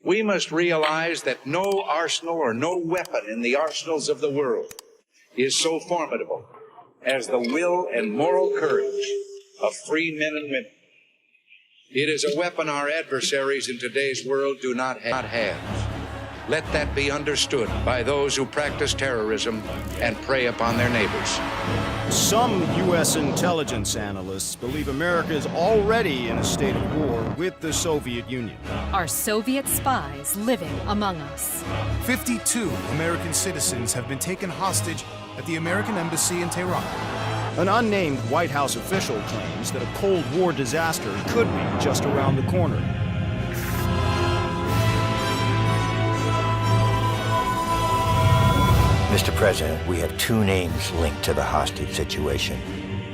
We must realize that no arsenal or no weapon in the arsenals of the world is so formidable as the will and moral courage of free men and women. It is a weapon our adversaries in today's world do not have. Let that be understood by those who practice terrorism and prey upon their neighbors. Some U.S. intelligence analysts believe America is already in a state of war with the Soviet Union. Are Soviet spies living among us? 52 American citizens have been taken hostage at the American Embassy in Tehran. An unnamed White House official claims that a Cold War disaster could be just around the corner. Mr. President, we have two names linked to the hostage situation.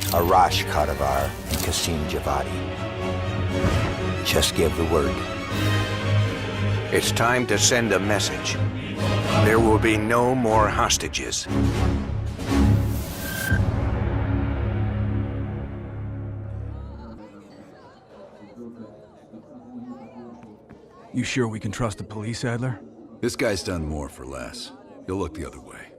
Arash Kadivar and Qasim Javadi. Just give the word. It's time to send a message. There will be no more hostages. You sure we can trust the police, Adler? This guy's done more for less. He'll look the other way.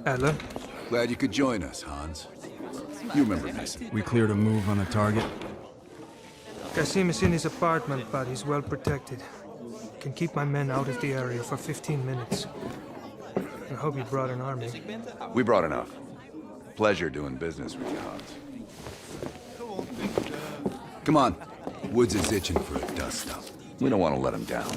Adler? Glad you could join us, Hans. You remember Mason. We cleared a move on the target. Qasim is in his apartment, but he's well protected. Can keep my men out of the area for 15 minutes. I hope you brought an army. We brought enough. Pleasure doing business with you, Hans. Come on. Woods is itching for a dust-up. We don't want to let him down.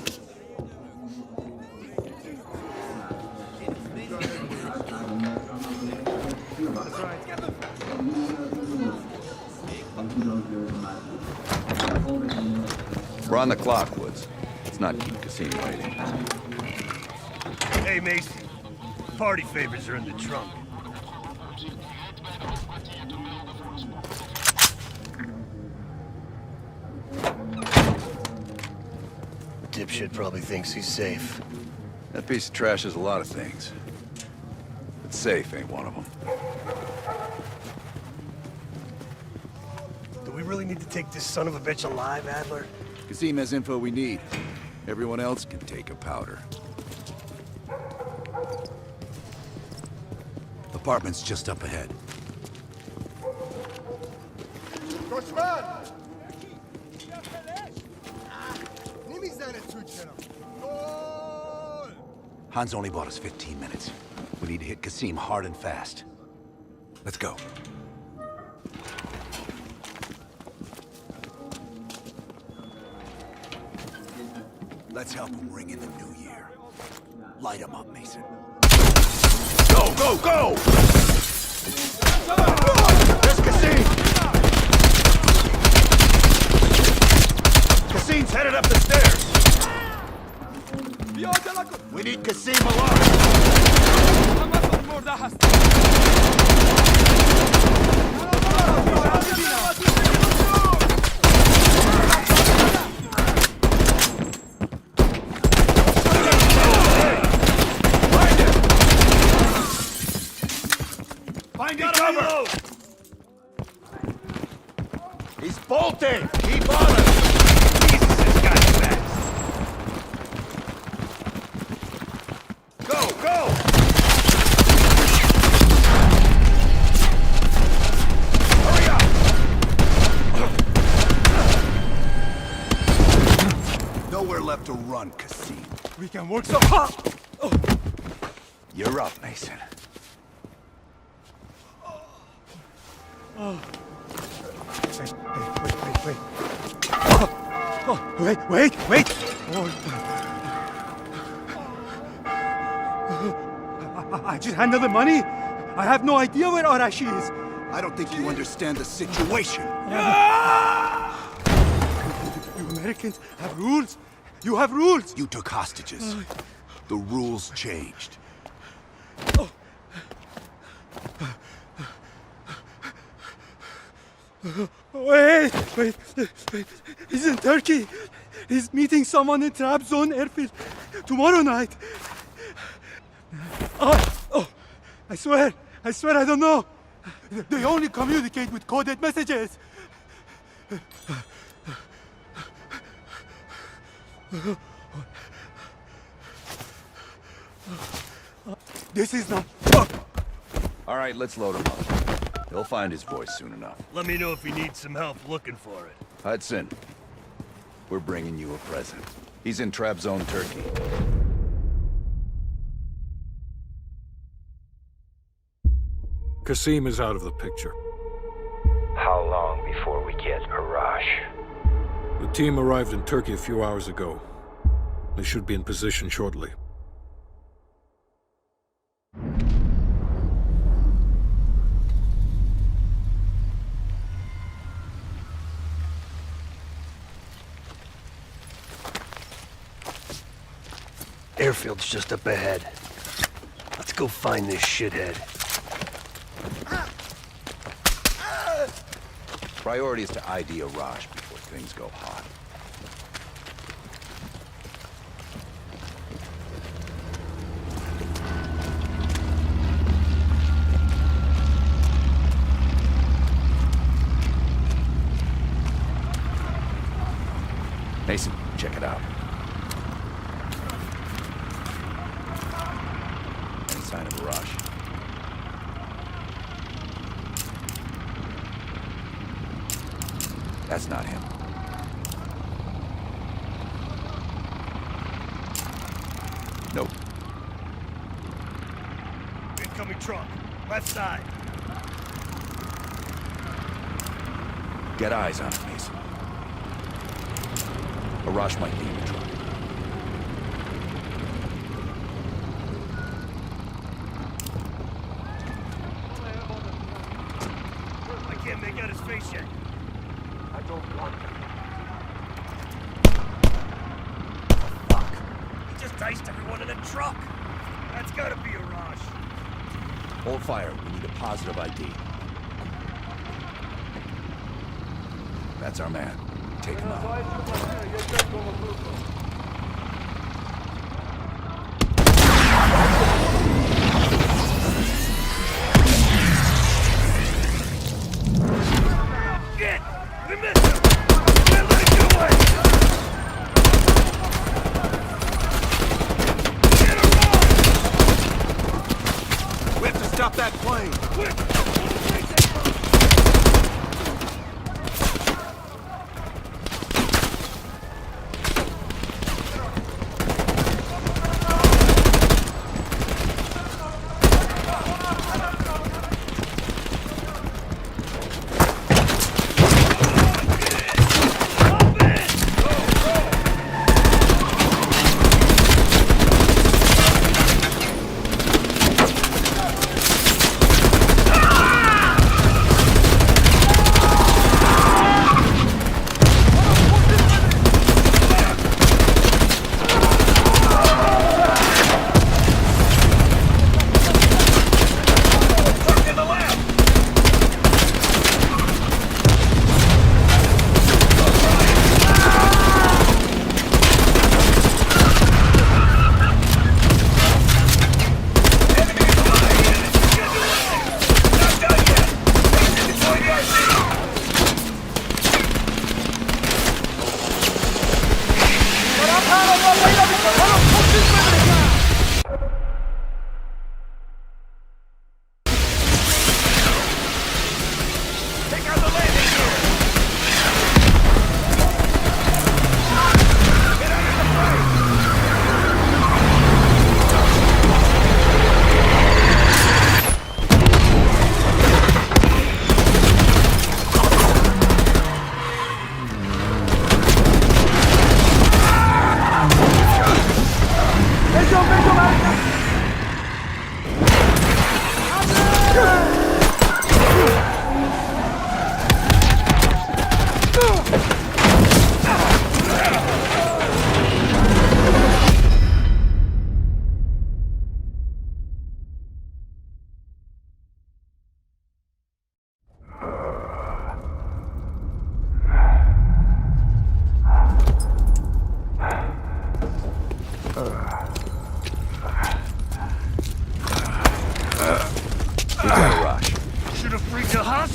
We're on the clock, Woods. Let's not keep Qasim waiting. Hey, Mason. Party favors are in the trunk. Dipshit probably thinks he's safe. That piece of trash is a lot of things. But safe ain't one of them. Do we really need to take this son of a bitch alive, Adler? Qasim has info we need. Everyone else can take a powder. Apartment's just up ahead. Hans only bought us 15 minutes. We need to hit Qasim hard and fast. Let's go. Let's help him ring in the new year. Light him up, Mason. Go, go, go! There's Qasim! Qasim's headed up the stairs! We need Qasim alive! He's bolting! Keep on him! Jesus, this guy's fast! Go, go! Hurry up! Nowhere left to run, Qasim. We can work so hard! You're up, Mason. Wait! I just handled the money. I have no idea where Arashi is. I don't think you understand the situation. You Americans have rules. You have rules. You took hostages. The rules changed. Wait. He's in Turkey. He's meeting someone in Trabzon airfield tomorrow night. Oh, I swear I don't know. They only communicate with coded messages. This is not... All right, let's load him up. He'll find his voice soon enough. Let me know if he needs some help looking for it. Hudson, we're bringing you a present. He's in Trap Zone, Turkey. Qasim is out of the picture. How long before we get Arash? The team arrived in Turkey a few hours ago. They should be in position shortly. Airfield's just up ahead. Let's go find this shithead. Priority is to ID Arash before things go hot. Mason, check it out. Any sign of Arash? That's not him. Nope. Incoming truck. Left side. Get eyes on it, Mason. Arash might be in the truck. I can't make out his face yet. I don't want him. Fuck. He just diced everyone in the truck. That's gotta be Arash. Hold fire. We need a positive ID. That's our man. Take him out. Shit! We missed him! Can't let it get away! Get around! We have to stop that plane! Quick! Ah!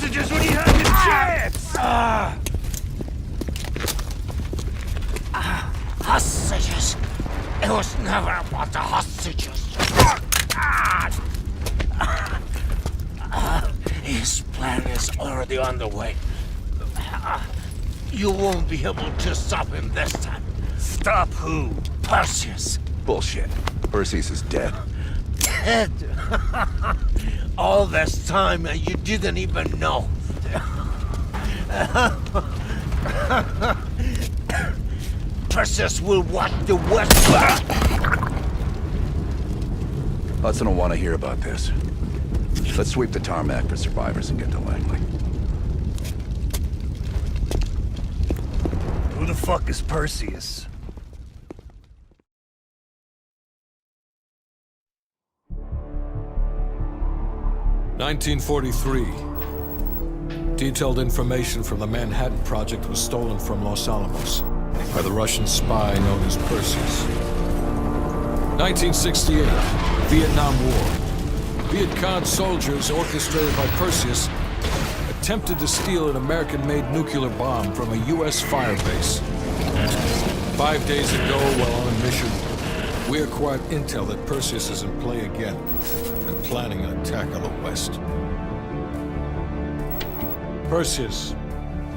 hostages when you had the chance! Hostages? It was never about the hostages. His plan is already on the way. You won't be able to stop him this time. Stop who? Perseus. Bullshit. Perseus is dead. Dead. All this time and you didn't even know. Perseus will watch the West. Hudson will want to hear about this. Let's sweep the tarmac for survivors and get to Langley. Who the fuck is Perseus? (1943). Detailed information from the Manhattan Project was stolen from Los Alamos by the Russian spy known as Perseus. 1968, Vietnam War. Viet Cong soldiers, orchestrated by Perseus, attempted to steal an American-made nuclear bomb from a U.S. firebase. 5 days ago, while on a mission, we acquired intel that Perseus is in play again and planning an attack on the West. Perseus.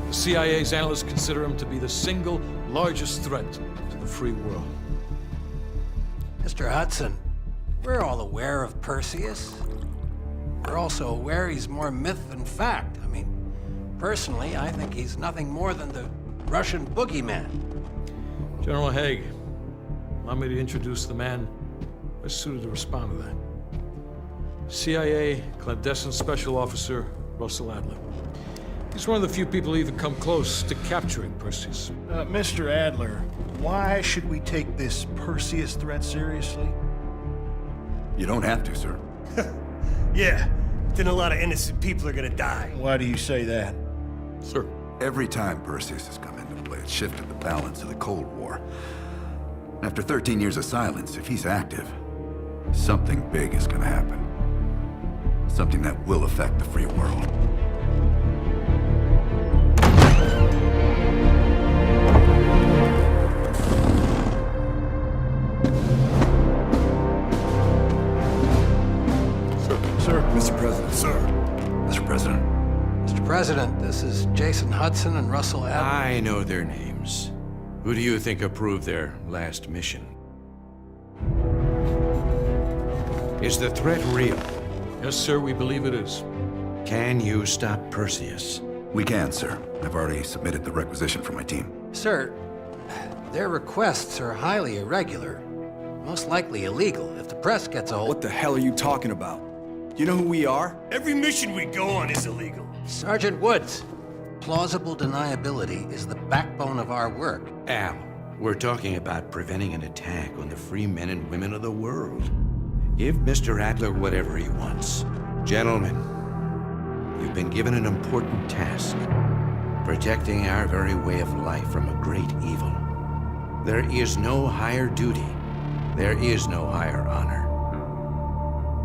The CIA's analysts consider him to be the single largest threat to the free world. Mr. Hudson, we're all aware of Perseus. We're also aware he's more myth than fact. I mean, personally, I think he's nothing more than the Russian boogeyman. General Haig, allow me to introduce the man best suited to respond to that. CIA clandestine special officer Russell Adler. He's one of the few people who even come close to capturing Perseus. Mr. Adler, why should we take this Perseus threat seriously? You don't have to, sir. Yeah, then a lot of innocent people are gonna die. Why do you say that? Sir. Every time Perseus has come into play, it's shifted the balance of the Cold War. After 13 years of silence, if he's active, something big is gonna happen. Something that will affect the free world. Sir. Mr. President. Sir. Mr. President. Mr. President, this is Jason Hudson and Russell Adler. I know their names. Who do you think approved their last mission? Is the threat real? Yes, sir, we believe it is. Can you stop Perseus? We can, sir. I've already submitted the requisition for my team. Sir, their requests are highly irregular. Most likely illegal if the press gets a hold. What the hell are you talking about? You know who we are? Every mission we go on is illegal. Sergeant Woods, plausible deniability is the backbone of our work. Al, we're talking about preventing an attack on the free men and women of the world. Give Mr. Adler whatever he wants. Gentlemen, you've been given an important task. Protecting our very way of life from a great evil. There is no higher duty. There is no higher honor.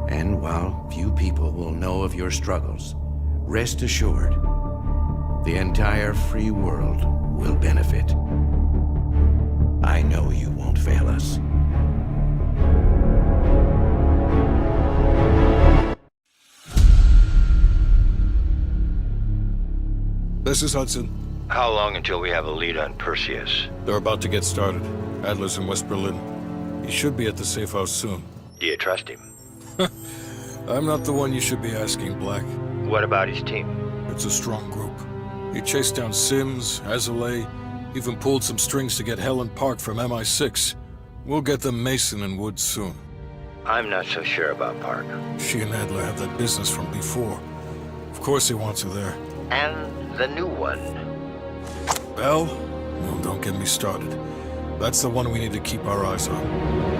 And while few people will know of your struggles, rest assured, the entire free world will benefit. I know you won't fail us. This is Hudson. How long until we have a lead on Perseus? They're about to get started. Adler's in West Berlin. He should be at the safe house soon. Do you trust him? I'm not the one you should be asking, Black. What about his team? It's a strong group. He chased down Sims, Azalea, even pulled some strings to get Helen Park from MI6. We'll get them Mason and Woods soon. I'm not so sure about Park. She and Adler have that business from before. Of course he wants her there. And the new one. Bell? Well, don't get me started. That's the one we need to keep our eyes on.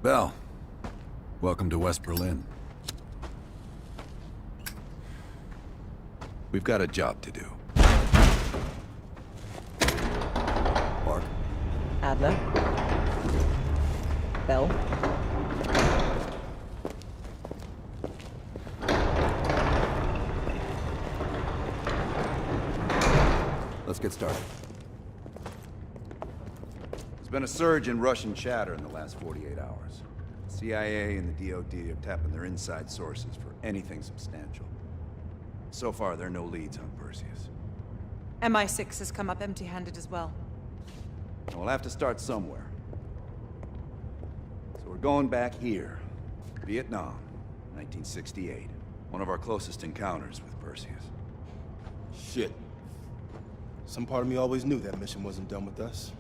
Bell, welcome to West Berlin. We've got a job to do. Park. Adler. Bell. Let's get started. There's been a surge in Russian chatter in the last 48 hours. The CIA and the DoD are tapping their inside sources for anything substantial. So far, there are no leads on Perseus. MI6 has come up empty-handed as well. And we'll have to start somewhere. So we're going back here. Vietnam, 1968. One of our closest encounters with Perseus. Shit. Some part of me always knew that mission wasn't done with us.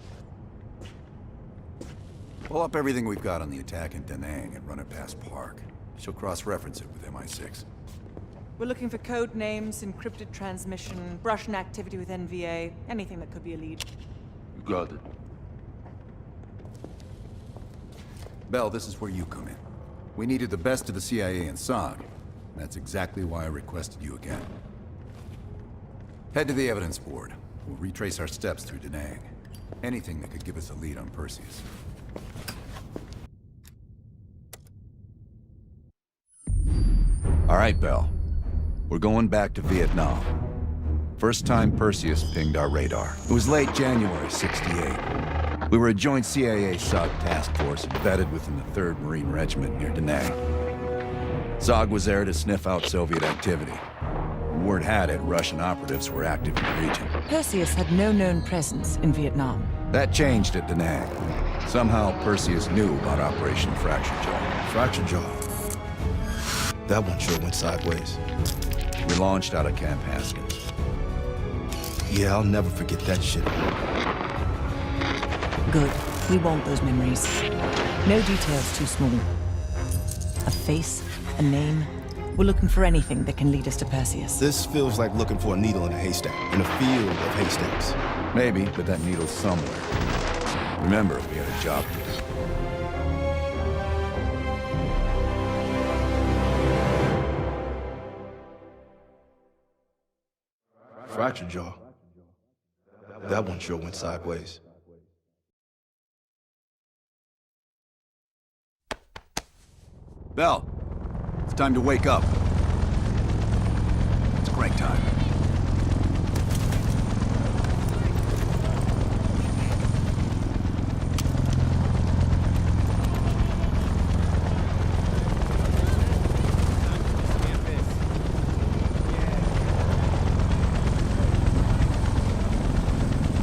Pull up everything we've got on the attack in Da Nang and run it past Park. She'll cross-reference it with MI6. We're looking for code names, encrypted transmission, Russian activity with NVA, anything that could be a lead. You got it. Bell, this is where you come in. We needed the best of the CIA and SOG. And that's exactly why I requested you again. Head to the evidence board. We'll retrace our steps through Da Nang. Anything that could give us a lead on Perseus. All right, Bell. We're going back to Vietnam. First time Perseus pinged our radar. It was late January '68. We were a joint CIA-SOG task force embedded within the 3rd Marine Regiment near Da Nang. SOG was there to sniff out Soviet activity. Word had it Russian operatives were active in the region. Perseus had no known presence in Vietnam. That changed at Da Nang. Somehow Perseus knew about Operation Fracture Jaw. Fracture Jaw. That one sure went sideways. We launched out of Camp Haskins. Yeah, I'll never forget that shit. Good. We want those memories. No details too small. A face, a name. We're looking for anything that can lead us to Perseus. This feels like looking for a needle in a haystack, in a field of haystacks. Maybe, but that needle's somewhere. Remember, we had a job to do. Fracture Jaw. That one sure went sideways. Bell, it's time to wake up. It's crank time.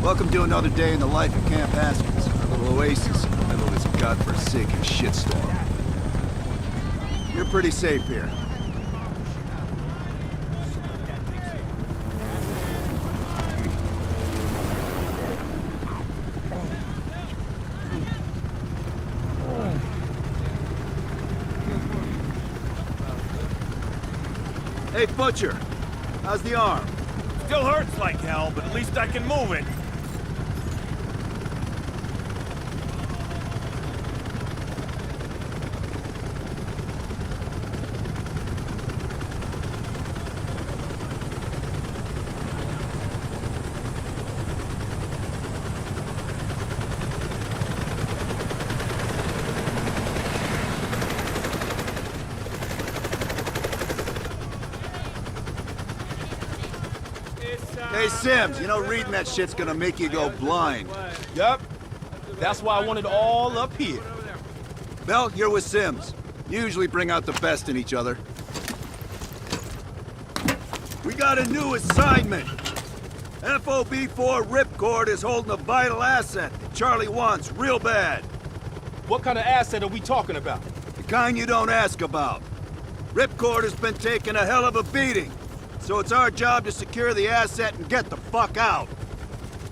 Welcome to another day in the life of Camp Haskins, a little oasis in the middle of this godforsaken shitstorm. You're pretty safe here. Hey, Butcher. How's the arm? Still hurts like hell, but at least I can move it. Hey, Sims, you know reading that shit's gonna make you go blind. Yup. That's why I want it all up here. Bell, you're with Sims. You usually bring out the best in each other. We got a new assignment. FOB-4 Ripcord is holding a vital asset that Charlie wants real bad. What kind of asset are we talking about? The kind you don't ask about. Ripcord has been taking a hell of a beating. So it's our job to secure the asset and get the fuck out.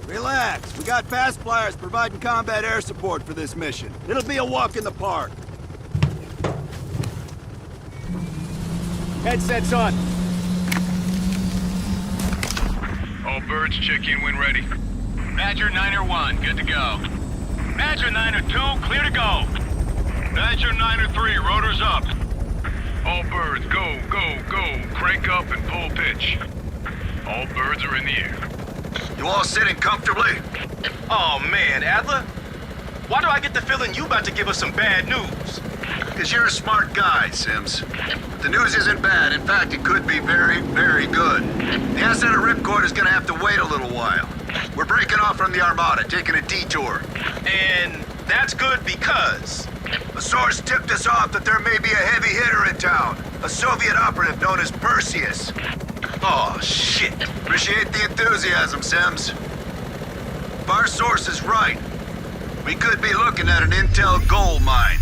Relax, we got fast flyers providing combat air support for this mission. It'll be a walk in the park. Headsets on. All birds check in when ready. Badger 9-1, good to go. Badger 9-2, clear to go. Badger 9-3, rotors up. All birds, go, go, go. Crank up and pull pitch. All birds are in the air. You all sitting comfortably? Oh man, Adler? Why do I get the feeling you about to give us some bad news? Because you're a smart guy, Sims. The news isn't bad. In fact, it could be very, very good. The asset at Ripcord is gonna have to wait a little while. We're breaking off from the Armada, taking a detour. And that's good because... A source tipped us off that there may be a heavy hitter in town. A Soviet operative known as Perseus. Oh, shit. Appreciate the enthusiasm, Sims. If our source is right, we could be looking at an intel gold mine.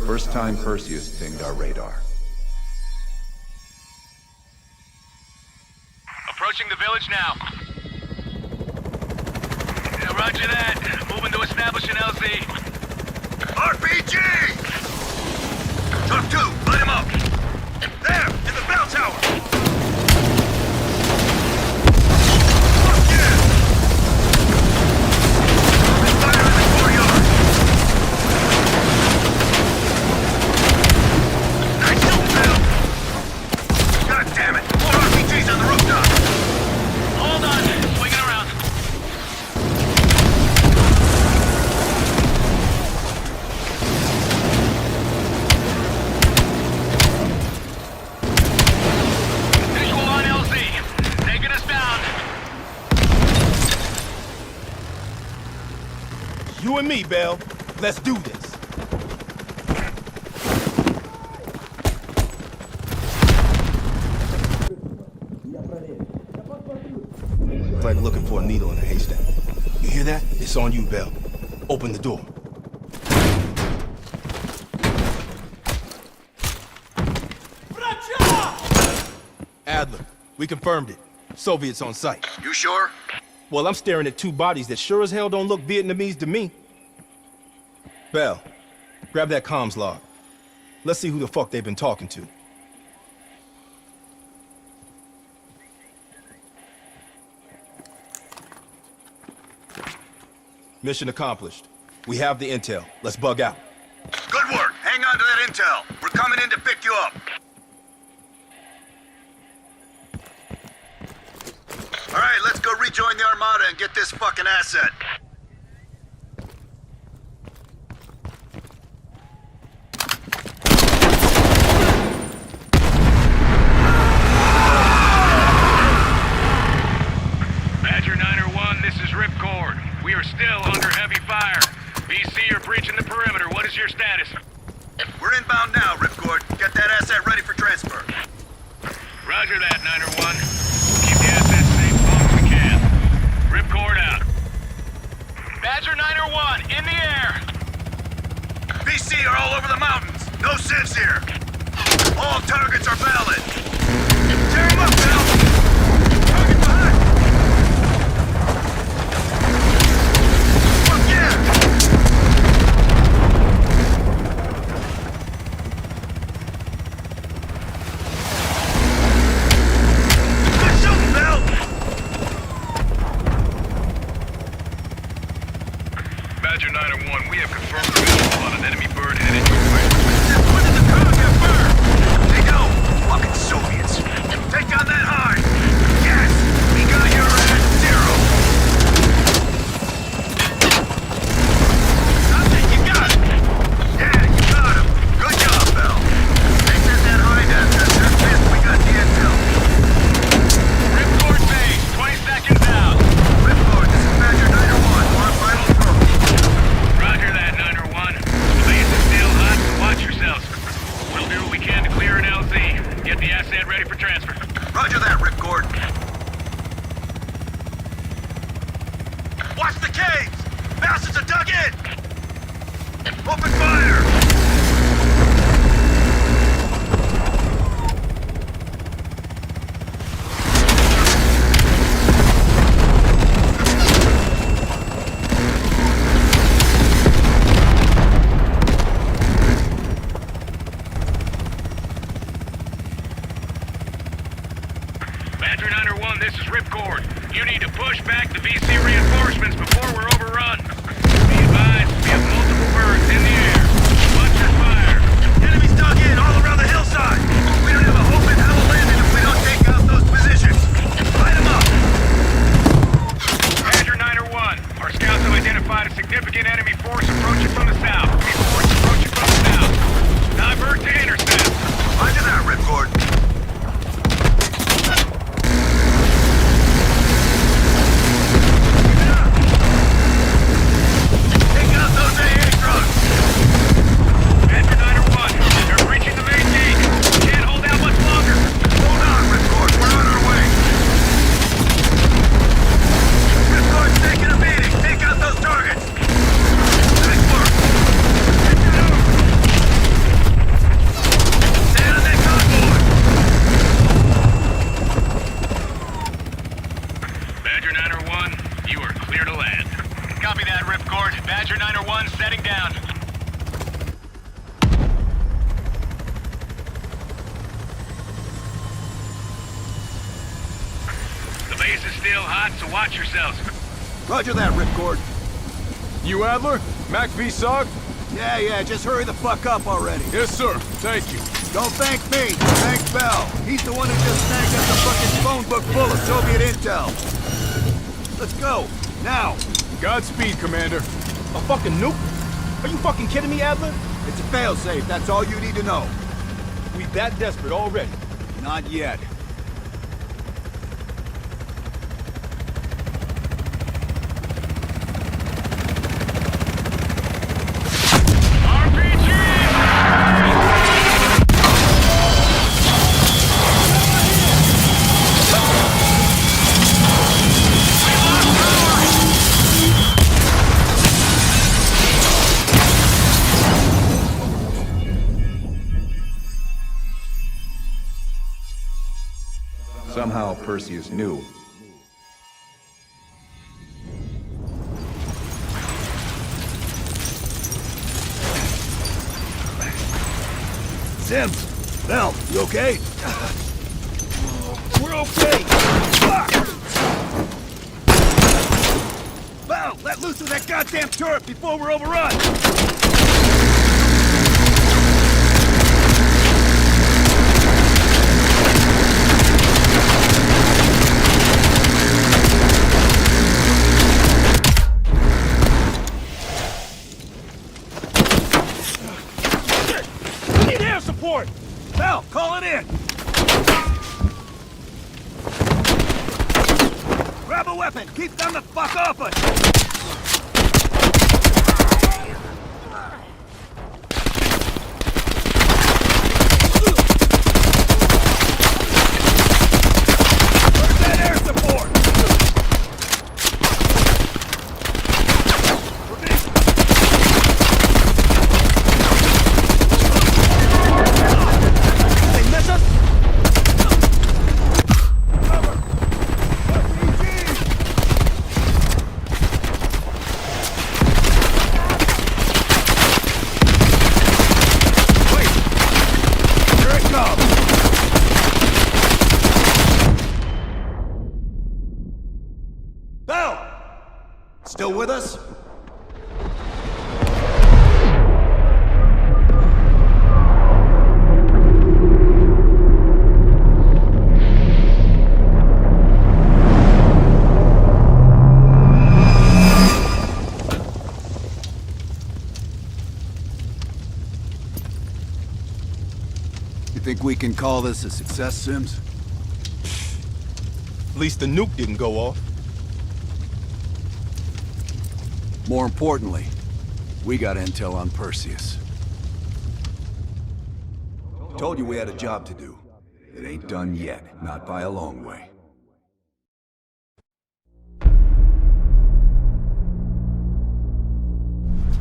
First time Perseus pinged our radar. Approaching the village now. Yeah, roger that. Moving to establish an LZ. RPG! Truck 2, light him up! There, in the bell tower! You and me, Bell. Let's do this. Like looking for a needle in a haystack. You hear that? It's on you, Bell. Open the door. Adler, we confirmed it. Soviets on site. You sure? Well, I'm staring at two bodies that sure as hell don't look Vietnamese to me. Bell, grab that comms log. Let's see who the fuck they've been talking to. Mission accomplished. We have the intel. Let's bug out. Good work. Hang on to that intel. We're coming in to pick you up. All right, let's go rejoin the Armada and get this fucking asset. Badger 901, this is Ripcord. We are still under heavy fire. BC are breaching the perimeter. What is your status? We're inbound now, Ripcord. Get that asset ready for transfer. Roger that, 901. Keep the asset safe as long as we can. Ripcord out. Badger 901, in the air! BC are all over the mountains. No sense here. All targets are valid. Tear them up, Bell! Target behind! Fuck yeah! Badger 901, we have confirmed the visual on an enemy bird headed your way. When did the crowd get burned? They go! Fucking Soviets! Take down that hive! Yes! We got your ass zero! I think you got it! Yeah, you got him! Good job, Bell! They sent that hive after us. They're pissed we got the intel. Ripcord base, 20 seconds out. Ripcord, this is Badger 901. We're on final approach. Roger that, 901. The base is still hot, so watch yourselves. We'll do what we can to clear an LZ. Get the asset ready for transfer. Roger that, Ripcord. Watch the caves! Bastards are dug in! Open fire! Badger 901, this is Ripcord. You need to push back the VC reinforcements before we're overrun. Be advised, we have multiple birds in the air. Watch your fire. Enemies dug in all around the hillside! We don't have a hope in hell of landing them Watch yourselves. Roger that, Ripcord. You Adler? Mac V. Sog? Yeah, just hurry the fuck up already. Yes, sir. Thank you. Don't thank me. Thank Bell. He's the one who just snagged up the fucking phone book full of Soviet intel. Let's go. Now. Godspeed, Commander. A fucking nuke? Are you fucking kidding me, Adler? It's a failsafe. That's all you need to know. We that desperate already? Not yet. Somehow Perseus knew. Sims! Bell, you okay? We're okay! Bell, let loose of that goddamn turret before we're overrun! Support! Bell, call it in! Grab a weapon! Keep them the fuck off us! Where's that air support? Still with us? You think we can call this a success, Sims? At least the nuke didn't go off. More importantly, we got intel on Perseus. Told you we had a job to do. It ain't done yet, not by a long way.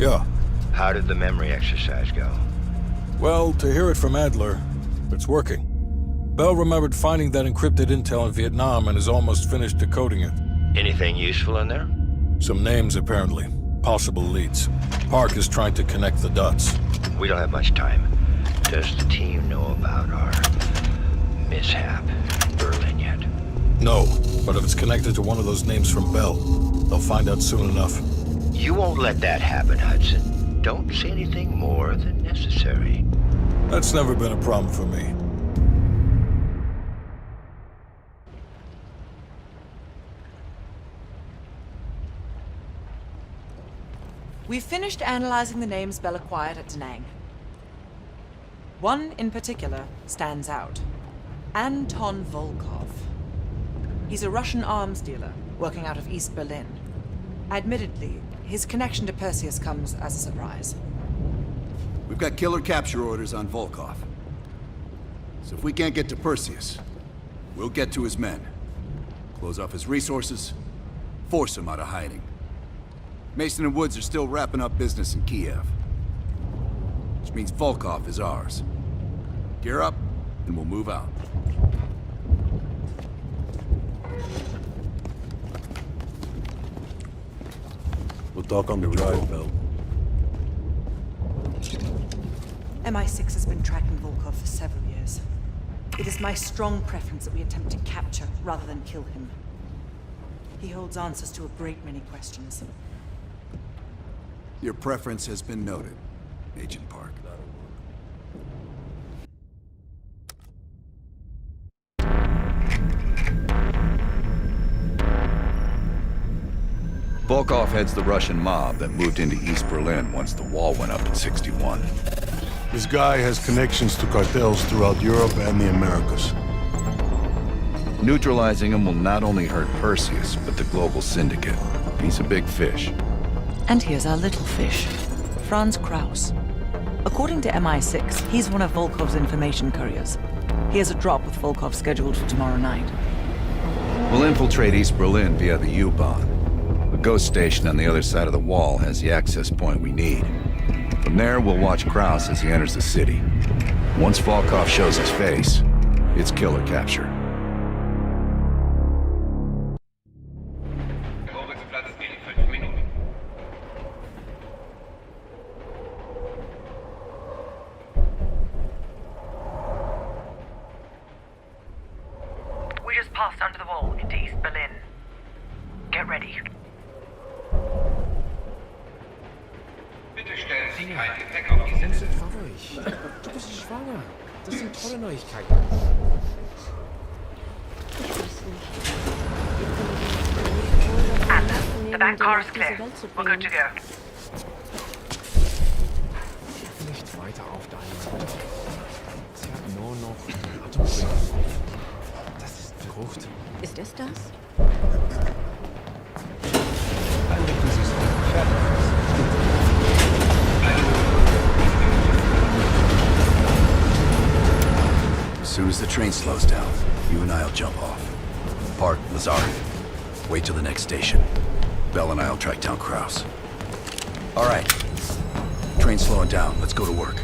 Yeah. How did the memory exercise go? Well, to hear it from Adler, it's working. Bell remembered finding that encrypted intel in Vietnam and is almost finished decoding it. Anything useful in there? Some names, apparently. Possible leads. Park is trying to connect the dots. We don't have much time. Does the team know about our mishap in Berlin yet? No, but if it's connected to one of those names from Bell, they'll find out soon enough. You won't let that happen, Hudson. Don't say anything more than necessary. That's never been a problem for me. We've finished analyzing the names Bell acquired at Da Nang. One in particular stands out. Anton Volkov. He's a Russian arms dealer working out of East Berlin. Admittedly, his connection to Perseus comes as a surprise. We've got killer capture orders on Volkov. So if we can't get to Perseus, we'll get to his men. Close off his resources, force him out of hiding. Mason and Woods are still wrapping up business in Kiev. Which means Volkov is ours. Gear up, and we'll move out. We'll talk on the drive, Bell. MI6 has been tracking Volkov for several years. It is my strong preference that we attempt to capture rather than kill him. He holds answers to a great many questions. Your preference has been noted, Agent Park. Volkov heads the Russian mob that moved into East Berlin once the wall went up in '61. This guy has connections to cartels throughout Europe and the Americas. Neutralizing him will not only hurt Perseus, but the global syndicate. He's a big fish. And here's our little fish, Franz Kraus. According to MI6, he's one of Volkov's information couriers. He has a drop with Volkov scheduled for tomorrow night. We'll infiltrate East Berlin via the U-Bahn. The ghost station on the other side of the wall has the access point we need. From there, we'll watch Kraus as he enters the city. Once Volkov shows his face, it's killer capture. We just passed under the wall into East Berlin. Get ready. Bitte stellen Sie kein Gepäck auf die Sitze. Du bist schwanger. Das sind tolle Neuigkeiten. And the back car is clear. We're good to go. Nicht weiter auf deine Mutter. Sie hat nur noch Atemwege. Das ist verrückt. Ist es das? As soon as the train slows down, you and I'll jump off. Park, Lazar, wait till the next station. Bell and I'll track down Kraus. All right. Train's slowing down. Let's go to work.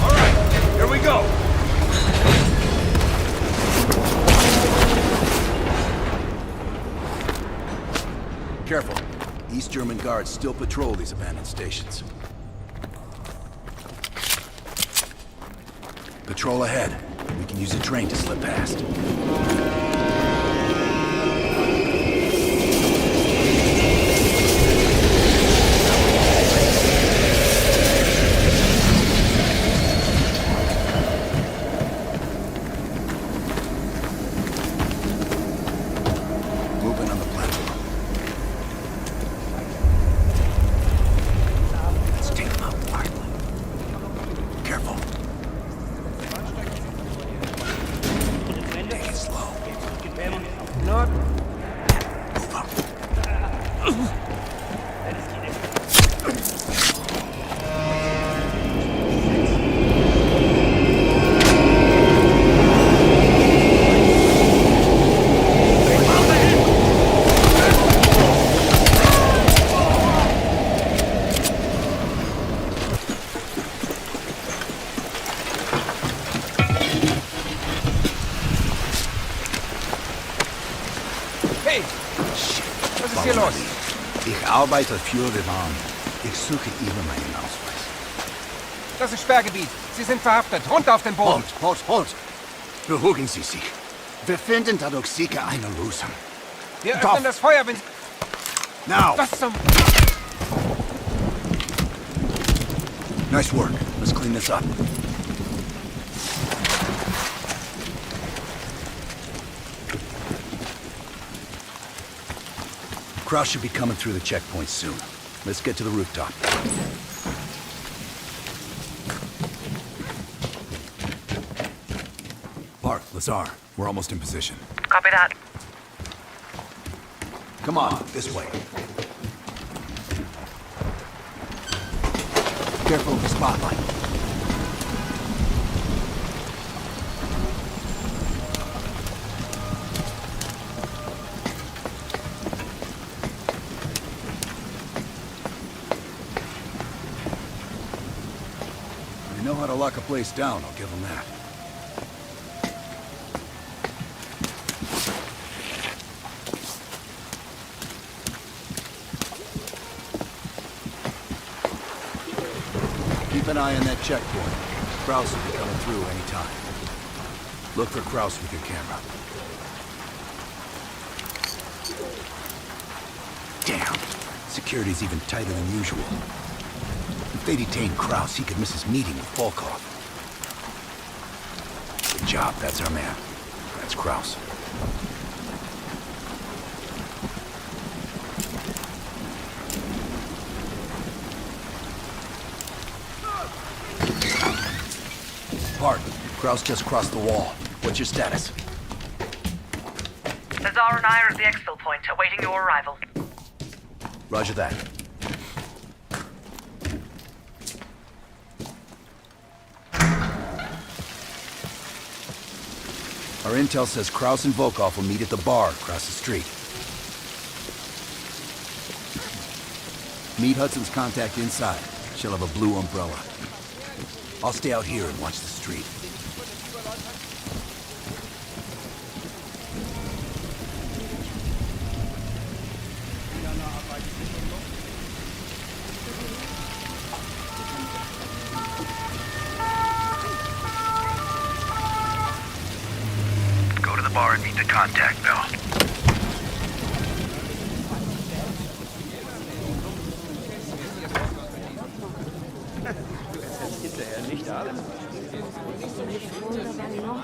All right, here we go. Careful. East German guards still patrol these abandoned stations. Patrol ahead. We can use a train to slip past. Movement on the platform. Let's take them out quietly. Careful. Take it slow. Not. Move up. Hey! Was ist hier los? Ich arbeite für den Arm. Ich suche Ihnen meinen Ausweis. Das ist Sperrgebiet. Sie sind verhaftet. Runter auf den Boden. Halt! Beruhigen Sie sich. Wir finden dadurch sicher eine Lösung. Wir öffnen das Feuer, wenn... Now! Was zum... Nice work. Let's clean this up. Kraus should be coming through the checkpoint soon. Let's get to the rooftop. Park, Lazar, we're almost in position. Copy that. Come on, this way. Careful of the spotlight. They know how to lock a place down, I'll give them that. Keep an eye on that checkpoint. Kraus will be coming through any time. Look for Kraus with your camera. Security's even tighter than usual. If they detain Kraus, he could miss his meeting with Volkov. Good job, that's our man. That's Kraus. Bart, Kraus just crossed the wall. What's your status? Lazar and I are at the exfil point, awaiting your arrival. Roger that. Our intel says Kraus and Volkov will meet at the bar across the street. Meet Hudson's contact inside. She'll have a blue umbrella. I'll stay out here and watch the street. Go to the bar and meet the contact, Bell.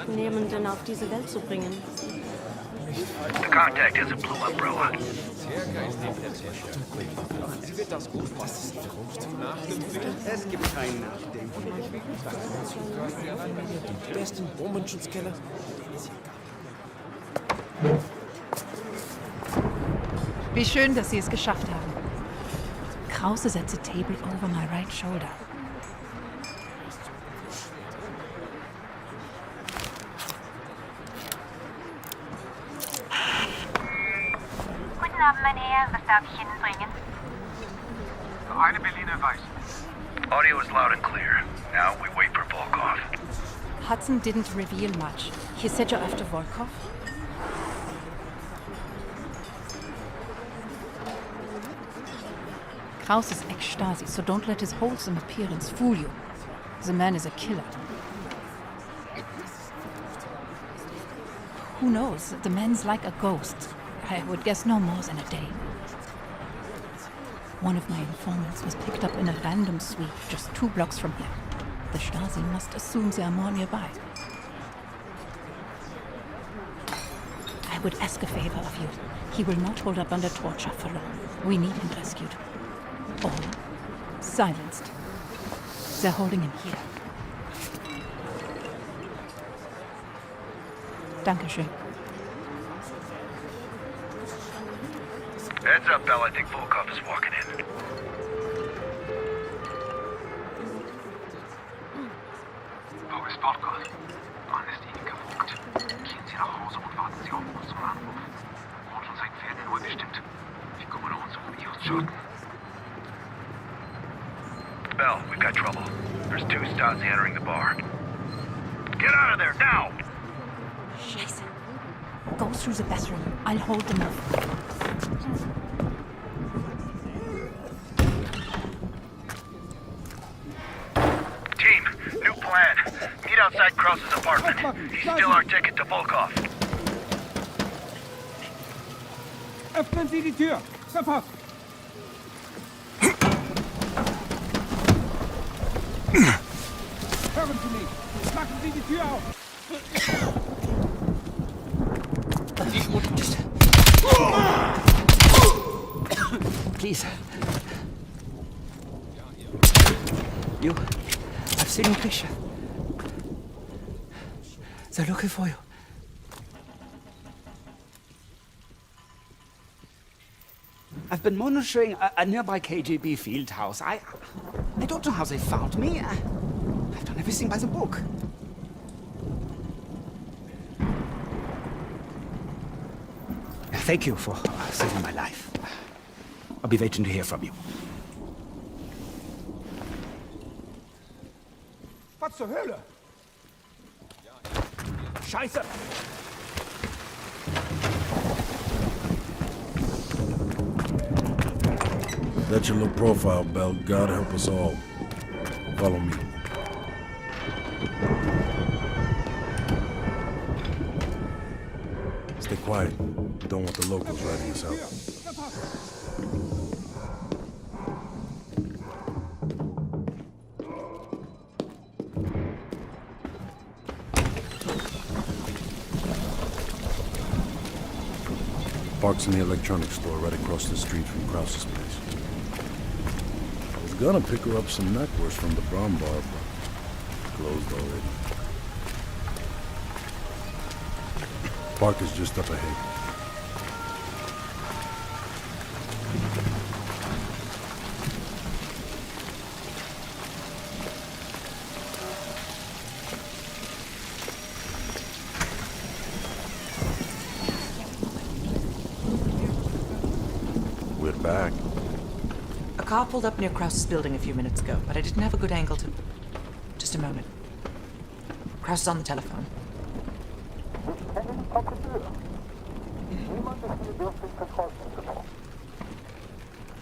Nehmenden auf diese Welt zu bringen. The contact has a blue umbrella. Es gibt keinen Nachdenken. Besten Bombenschutzkeller. Wie schön, dass Sie es geschafft haben. Krause setzt the table over my right shoulder. Guten Abend, mein Herr. Was darf ich Ihnen bringen? Eine Berliner Weiß. Audio is loud and clear. Now we wait for Volkov. Hudson didn't reveal much. He said you're after Volkov? Kraus is ex-Stasi, so don't let his wholesome appearance fool you. The man is a killer. Who knows? The man's like a ghost. I would guess no more than a day. One of my informants was picked up in a random sweep just 2 blocks from here. The Stasi must assume they are more nearby. I would ask a favor of you. He will not hold up under torture for long. We need him rescued. Or silenced. They're holding him here. Dankeschön. Heads up, Bell. I think Volkov is walking in. Wo ist Volkov? Wann ist Ihnen gefolgt? Gehen Sie nach Hause und warten Sie auf unseren Anruf. Und schon sein Pferd in Ruhe bestimmt. Wir kümmern uns Ihren Schaden. Bell, we've got trouble. There's 2 Stasi entering the bar. Get out of there, now! Scheiße. Go through the bathroom. I'll hold them off. Team, new plan. Meet outside Kraus's apartment. He's still our ticket to Volkov. Öffnen Sie die Tür! Sofort! Hören Sie mich! Machen Sie die Tür auf! Please. You. I've seen a picture. They're looking for you. I've been monitoring a nearby KGB field house. I don't know how they found me. I've done everything by the book. Thank you for saving my life. I'll be waiting to hear from you. Was zur Hölle? Scheiße! That's your low profile, Bell. God help us all. Follow me. Stay quiet. Don't want the locals ratting us out. Park's in the electronics store right across the street from Krause's place. I was gonna pick her up some knackwurst from the Brown Bar, but closed already. Park is just up ahead. We're back. A car pulled up near Krause's building a few minutes ago, but I didn't have a good angle to... Just a moment. Kraus is on the telephone.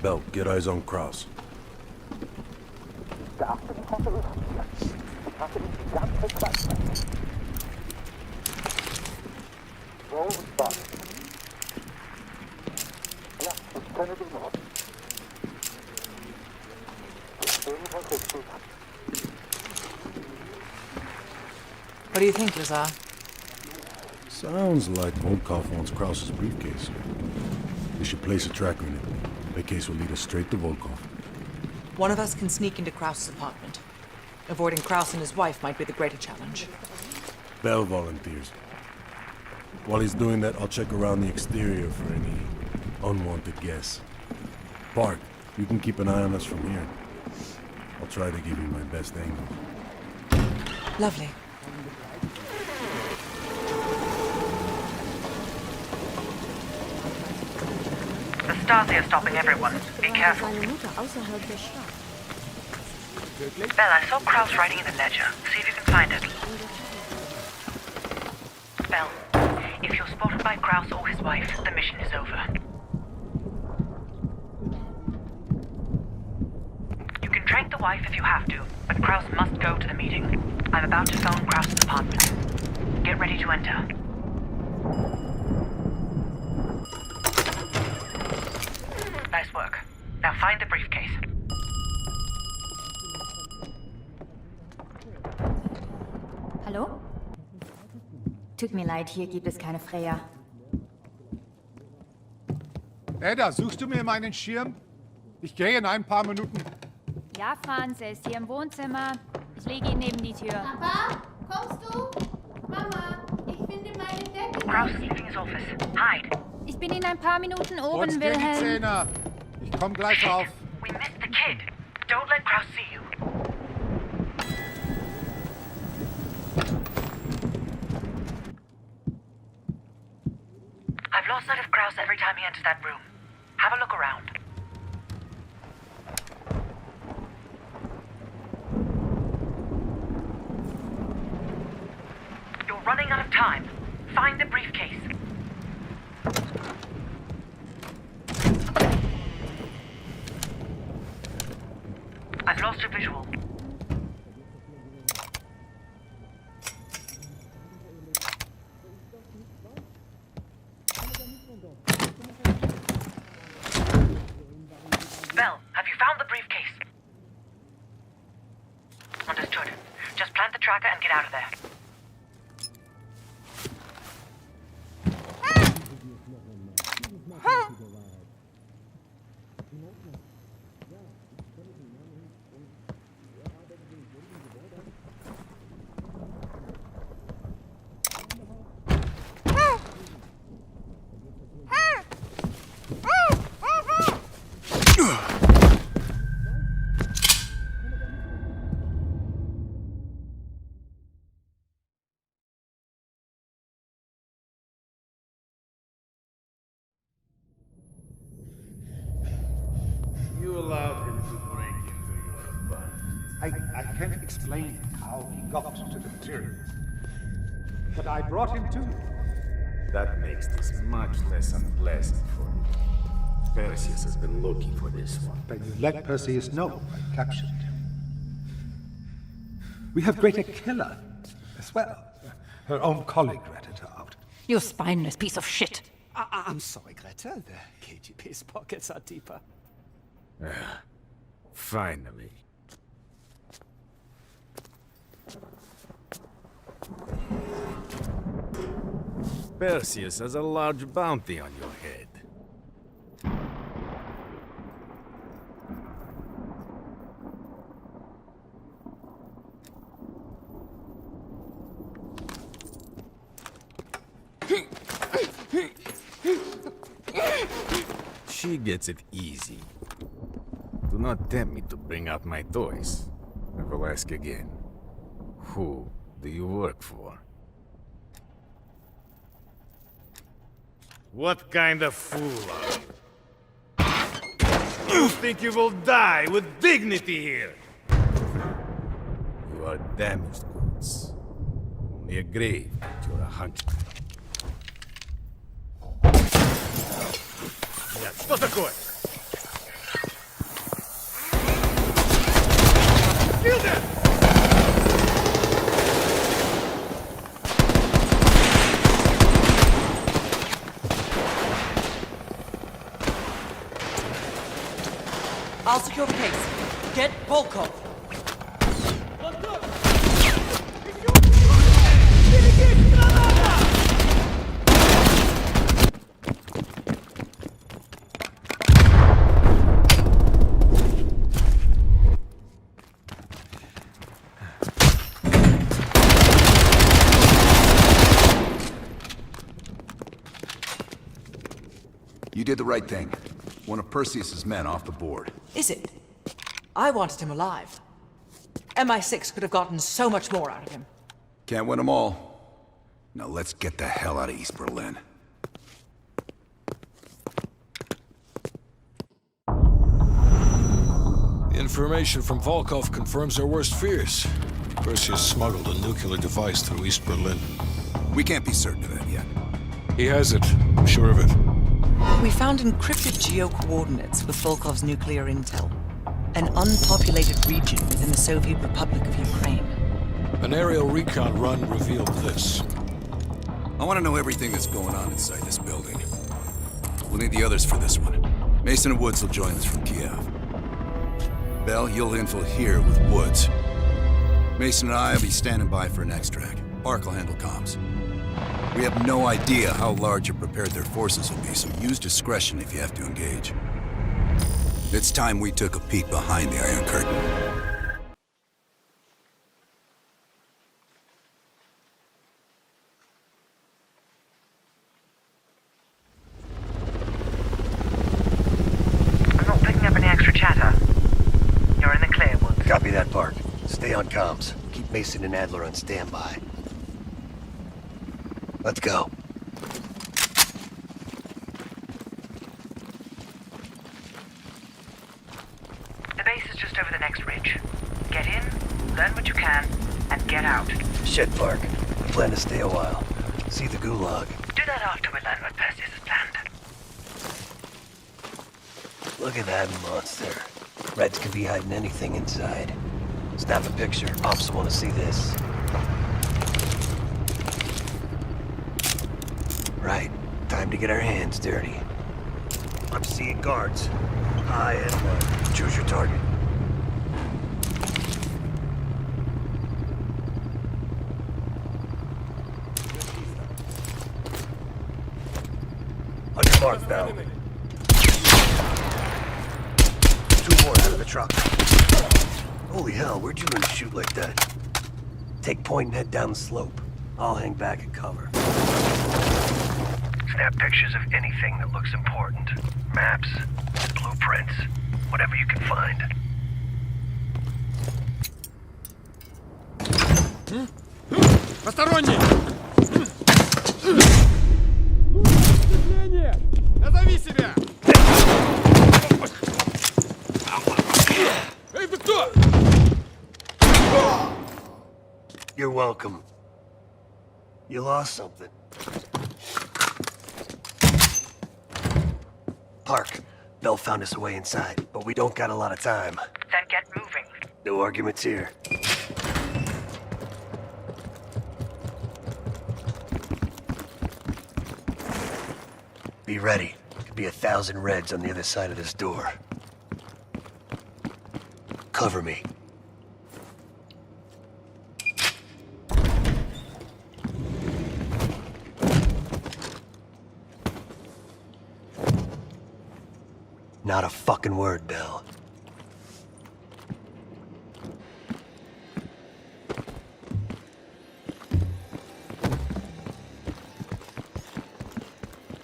Bell, get eyes on Kraus. What do you think, Lazar? Sounds like Volkov wants Kraus's briefcase. We should place a tracker in it. The case will lead us straight to Volkov. One of us can sneak into Kraus's apartment. Avoiding Kraus and his wife might be the greater challenge. Bell volunteers. While he's doing that, I'll check around the exterior for any unwanted guests. Park, you can keep an eye on us from here. I'll try to give you my best angle. Lovely. The Stasi are stopping everyone. Be careful. Bell, I saw Kraus writing in the ledger. See if you can find it. Bell, if you're spotted by Kraus or his wife, the mission is over. You can track the wife if you have to, but Kraus must go to the meeting. I'm about to phone Kraus's apartment. Get ready to enter. Nice work. Now find the briefcase. Hallo? Tut mir leid, hier gibt es keine Freya. Edda, suchst du mir meinen Schirm? Ich gehe in ein paar Minuten. Ja, Franz, er ist hier im Wohnzimmer. Ich lege ihn neben die Tür. Papa, kommst du? Mama, ich finde meine Decke. Kraus is leaving his office. Hide. Ich bin in ein paar Minuten oben, Putz dir die Wilhelm. Zähne. Ich komm gleich rauf. We missed the kid. Don't let Kraus see you. I've lost sight of Kraus every time he enters that room. Have a look around. You're running out of time. Find the briefcase. I've lost your visual. Bell, have you found the briefcase? Understood. Just plant the tracker and get out of there. You allowed him to break into your apartment. I can't explain how he got to the materials. But I brought him to you. That makes this much less unpleasant for you. Perseus has been looking for this one. But you let Perseus know I captured him. We have Greta Killer as well. Her own colleague ratted her out. You spineless piece of shit. I'm sorry, Greta. The KGB's pockets are deeper. Finally. Perseus has a large bounty on your head. She gets it easy. Do not tempt me to bring out my toys. I will ask again. Who do you work for? What kind of fool are you? You think you will die with dignity here? You are damaged goods. Only a grave that you're a hunter. Что такое? Kill them! I'll secure the case. Get Volkov. You did the right thing. One of Perseus's men off the board. Is it? I wanted him alive. MI6 could have gotten so much more out of him. Can't win them all. Now let's get the hell out of East Berlin. The information from Volkov confirms our worst fears. Perseus smuggled a nuclear device through East Berlin. We can't be certain of that yet. He has it. I'm sure of it. We found encrypted geo-coordinates with Volkov's nuclear intel. An unpopulated region within the Soviet Republic of Ukraine. An aerial recon run revealed this. I want to know everything that's going on inside this building. We'll need the others for this one. Mason and Woods will join us from Kiev. Bell, you'll infill here with Woods. Mason and I will be standing by for an extract. Park will handle comms. We have no idea how large or prepared their forces will be, so use discretion if you have to engage. It's time we took a peek behind the Iron Curtain. I'm not picking up any extra chatter. You're in the clear, Woods. Copy that, Park. Stay on comms. Keep Mason and Adler on standby. Let's go. The base is just over the next ridge. Get in, learn what you can, and get out. Shit, Park. I plan to stay a while. See the gulag. Do that after we learn what Perseus has planned. Look at that monster. Reds could be hiding anything inside. Snap a picture. Ops want to see this. Right. Time to get our hands dirty. I'm seeing guards. High and low. Choose your target. On your mark, Bell. 2 more out of the truck. Holy hell, where'd you learn to shoot like that? Take point and head down the slope. I'll hang back and cover. Snap pictures of anything that looks important. Maps, blueprints, whatever you can find. Посторонний! Назови себя! Эй, ты кто? You're welcome. You lost something. Park. Bell found us a way inside, but we don't got a lot of time. Then get moving. No arguments here. Be ready. Could be 1,000 Reds on the other side of this door. Cover me. Not a fucking word, Bell.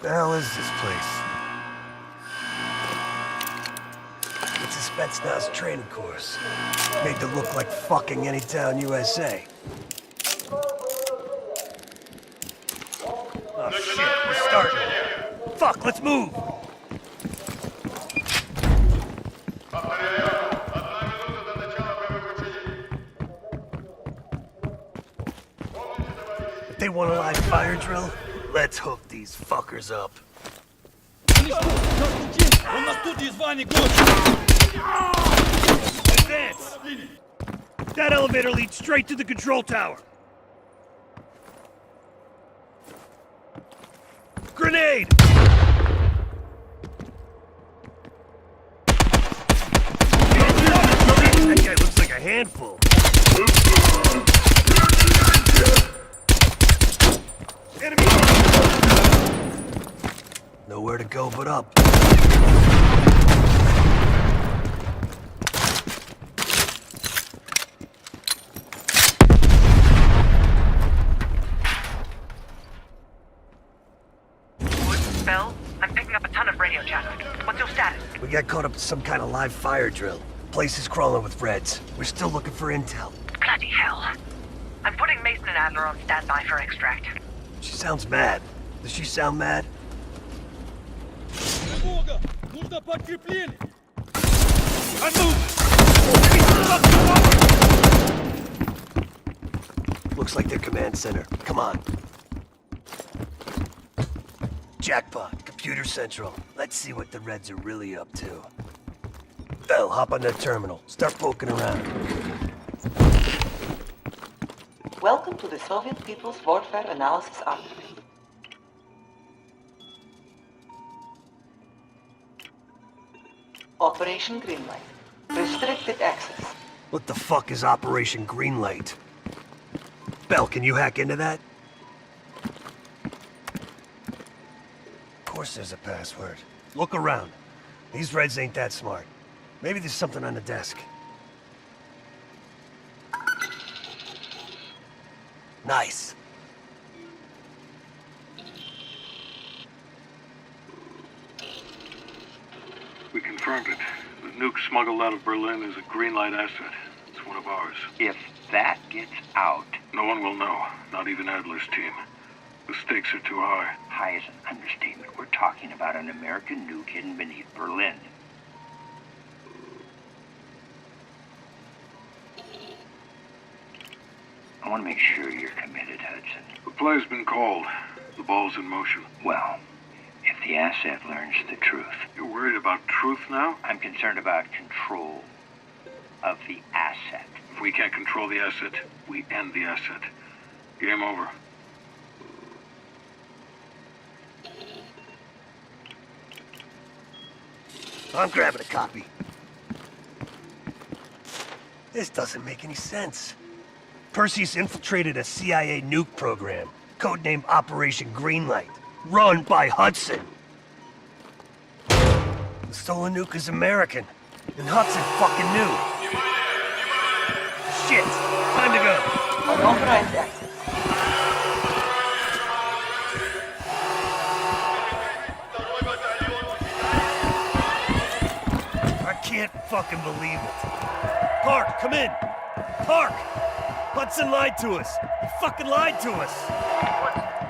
The hell is this place? Spetsnaz training course. Made to look like fucking Anytown, USA. Oh shit, we're starting. Fuck, let's move! They want a live fire drill? Let's hook these fuckers up. Advance! That elevator leads straight to the control tower. Grenade! That guy looks like a handful. Enemy! Nowhere to go but up. Bell, I'm picking up a ton of radio chatter. What's your status? We got caught up in some kind of live fire drill. Place is crawling with Reds. We're still looking for intel. Bloody hell. I'm putting Mason and Adler on standby for extract. She sounds mad. Does she sound mad? Looks like their command center. Come on. Jackpot, Computer Central. Let's see what the Reds are really up to. Bell, hop on that terminal. Start poking around. Welcome to the Soviet People's Warfare Analysis Archive. Operation Greenlight. Restricted access. What the fuck is Operation Greenlight? Bell, can you hack into that? Of course there's a password. Look around. These Reds ain't that smart. Maybe there's something on the desk. Nice. We confirmed it. The nuke smuggled out of Berlin is a Greenlight asset. It's one of ours. If that gets out... No one will know, not even Adler's team. The stakes are too high. High is an understatement. We're talking about an American nuke hidden beneath Berlin. I want to make sure you're committed, Hudson. The play's been called. The ball's in motion. Well, if the asset learns the truth... You're worried about truth now? I'm concerned about control of the asset. If we can't control the asset, we end the asset. Game over. I'm grabbing a copy. This doesn't make any sense. Perseus infiltrated a CIA nuke program, codenamed Operation Greenlight, run by Hudson. The stolen nuke is American, and Hudson fucking knew. Shit! Time to go. Unauthorized access. I can't fucking believe it. Park, come in. Park! Hudson lied to us. He fucking lied to us.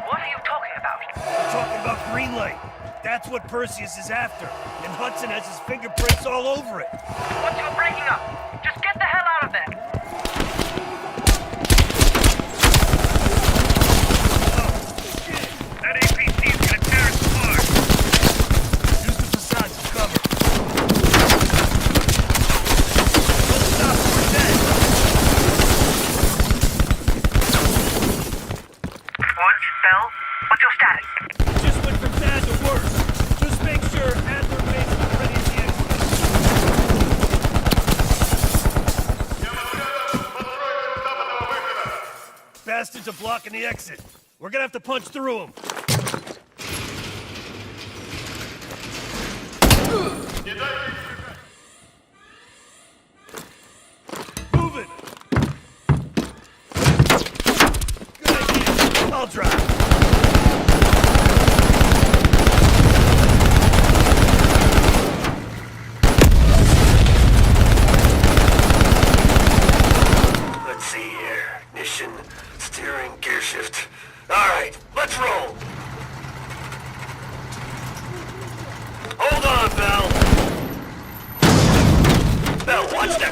What are you talking about? I'm talking about Greenlight. That's what Perseus is after. And Hudson has his fingerprints all over it. What, you're breaking up? Just get the hell out of there! That APC is gonna tear us apart. Use the facade to cover. Let's stop for dead. Woods, Bell, what's your status? Just went from bad to worse. Just make sure Adler Base is ready at the exit. Bastards are blocking the exit. We're gonna have to punch through them. Move it! Good idea. I'll drive.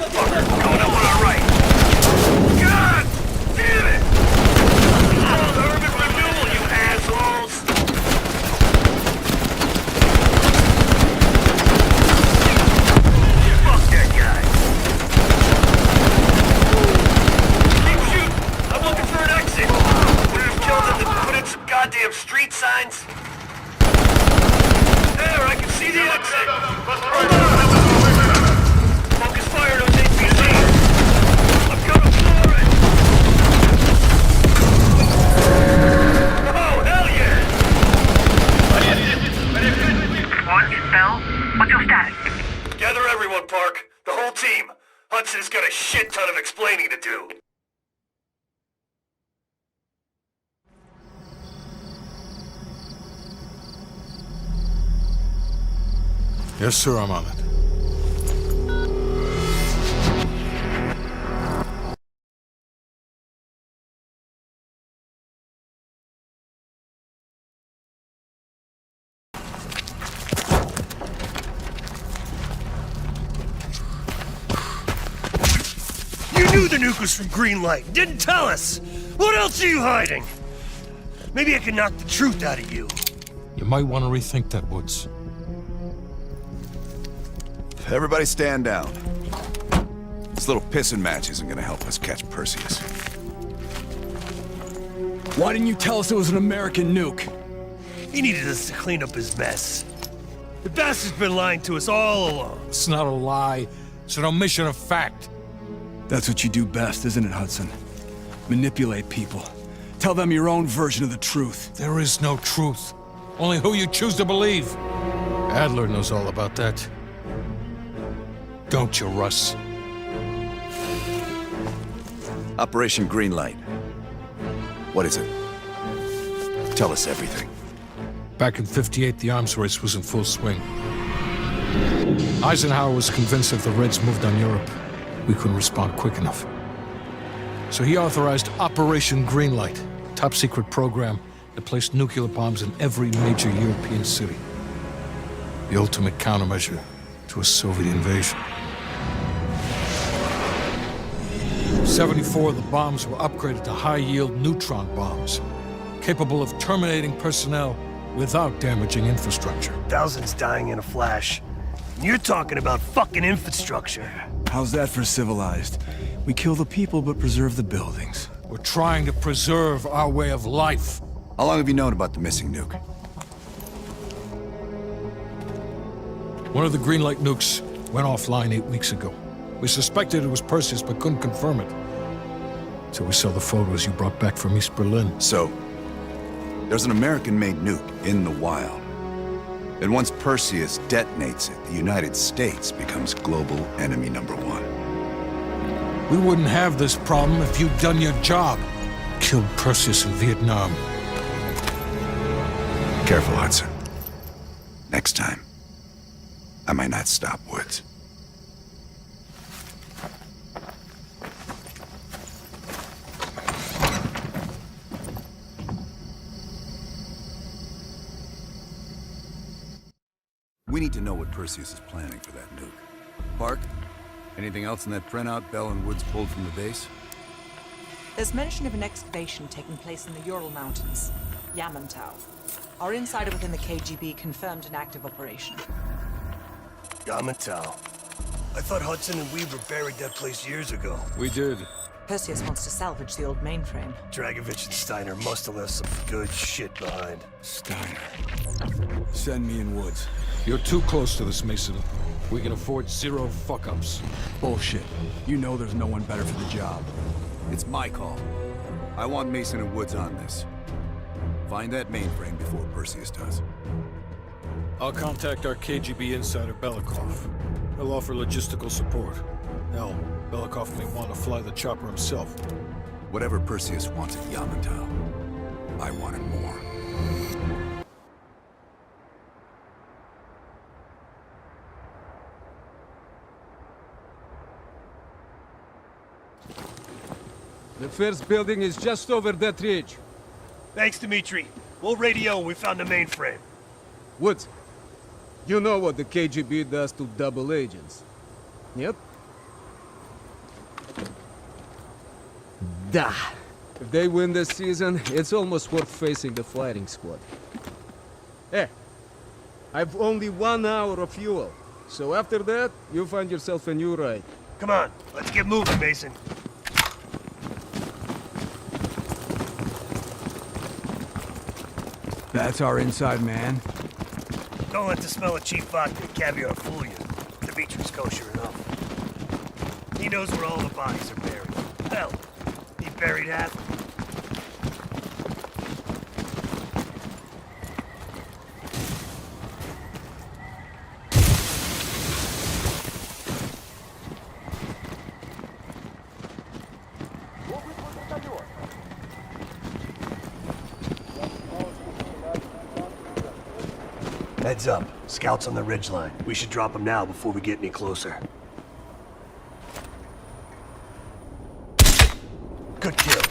motherfucker! Going up on our right! God damn it! It's called urban renewal, you assholes! Fuck that guy! Keep shooting! I'm looking for an exit! Would it have killed him to put in some goddamn street signs? There, I can see the exit! Focus fire on APC! I'm gonna floor it! Oh, hell yeah! What? Bell? What's your status? Gather everyone, Park. The whole team. Hudson's got a shit ton of explaining to do. Yes, sir, I'm on it. You knew the nuke was from Greenlight. Didn't tell us. What else are you hiding? Maybe I can knock the truth out of you. You might want to rethink that, Woods. Everybody stand down. This little pissing match isn't gonna help us catch Perseus. Why didn't you tell us it was an American nuke? He needed us to clean up his mess. The bastard's been lying to us all along. It's not a lie. It's an omission of fact. That's what you do best, isn't it, Hudson? Manipulate people. Tell them your own version of the truth. There is no truth. Only who you choose to believe. Adler knows all about that. Don't you, Russ? Operation Greenlight. What is it? Tell us everything. Back in '58, the arms race was in full swing. Eisenhower was convinced if the Reds moved on Europe, we couldn't respond quick enough. So he authorized Operation Greenlight, a top-secret program that placed nuclear bombs in every major European city. The ultimate countermeasure to a Soviet invasion. 74 of the bombs were upgraded to high-yield neutron bombs, capable of terminating personnel without damaging infrastructure. Thousands dying in a flash. You're talking about fucking infrastructure. How's that for civilized? We kill the people but preserve the buildings. We're trying to preserve our way of life. How long have you known about the missing nuke? One of the Greenlight nukes went offline 8 weeks ago. We suspected it was Perseus, but couldn't confirm it. So we saw the photos you brought back from East Berlin. So, there's an American-made nuke in the wild. And once Perseus detonates it, the United States becomes global enemy #1. We wouldn't have this problem if you'd done your job. Killed Perseus in Vietnam. Careful, Hudson. Next time, I might not stop Woods. We need to know what Perseus is planning for that nuke. Park, anything else in that printout Bell and Woods pulled from the base? There's mention of an excavation taking place in the Ural Mountains, Yamantau. Our insider within the KGB confirmed an active operation. Yamantau. I thought Hudson and Weaver buried that place years ago. We did. Perseus wants to salvage the old mainframe. Dragovich and Steiner must have left some good shit behind. Steiner. Send me in Woods. You're too close to this, Mason. We can afford 0 fuck-ups. Bullshit. You know there's no one better for the job. It's my call. I want Mason and Woods on this. Find that mainframe before Perseus does. I'll contact our KGB insider, Belikov. He'll offer logistical support. Hell, Belikov may want to fly the chopper himself. Whatever Perseus wants at Yamantau, I want it more. The first building is just over that ridge. Thanks, Dmitri. We'll radio when we found the mainframe. Woods, you know what the KGB does to double agents. Yep. Da. If they win this season, it's almost worth facing the fighting squad. Hey, I've only 1 hour of fuel. So after that, you find yourself a new ride. Come on, let's get moving, Mason. That's our inside man. Don't let the smell of cheap vodka and caviar fool you. Dimitri's kosher enough. He knows where all the bodies are buried. Hell, he buried half of them. Heads up. Scouts on the ridgeline. We should drop them now before we get any closer. Good kill.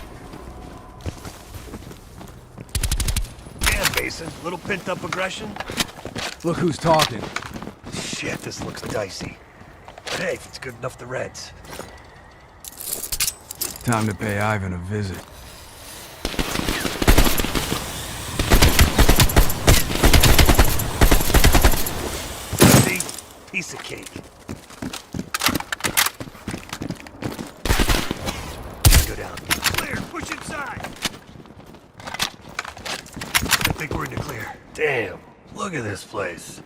Damn, Mason. Little pent-up aggression? Look who's talking. Shit, this looks dicey. But hey, if it's good enough, the Reds. Time to pay Ivan a visit. Piece of cake. Go down. Clear, push inside. I think we're in the clear. Damn, look at this place.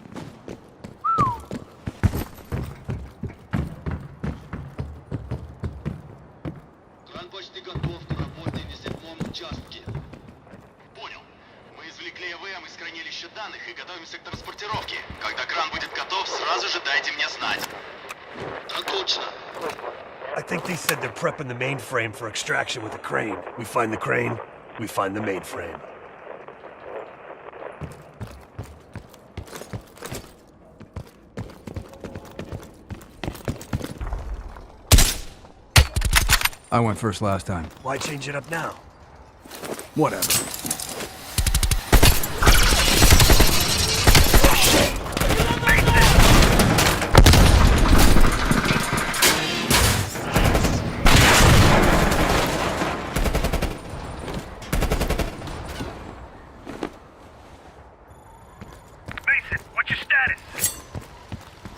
Кран почти готов к работе в седьмом участке. Понял. Мы извлекли ЭВМ из хранилища данных и готовимся к транспортировке. Когда кран будет готов, сразу же дайте мне знать. Да точно. I think they said they're prepping the mainframe for extraction with a crane. We find the crane, we find the mainframe. I went first last time. Why change it up now? Whatever.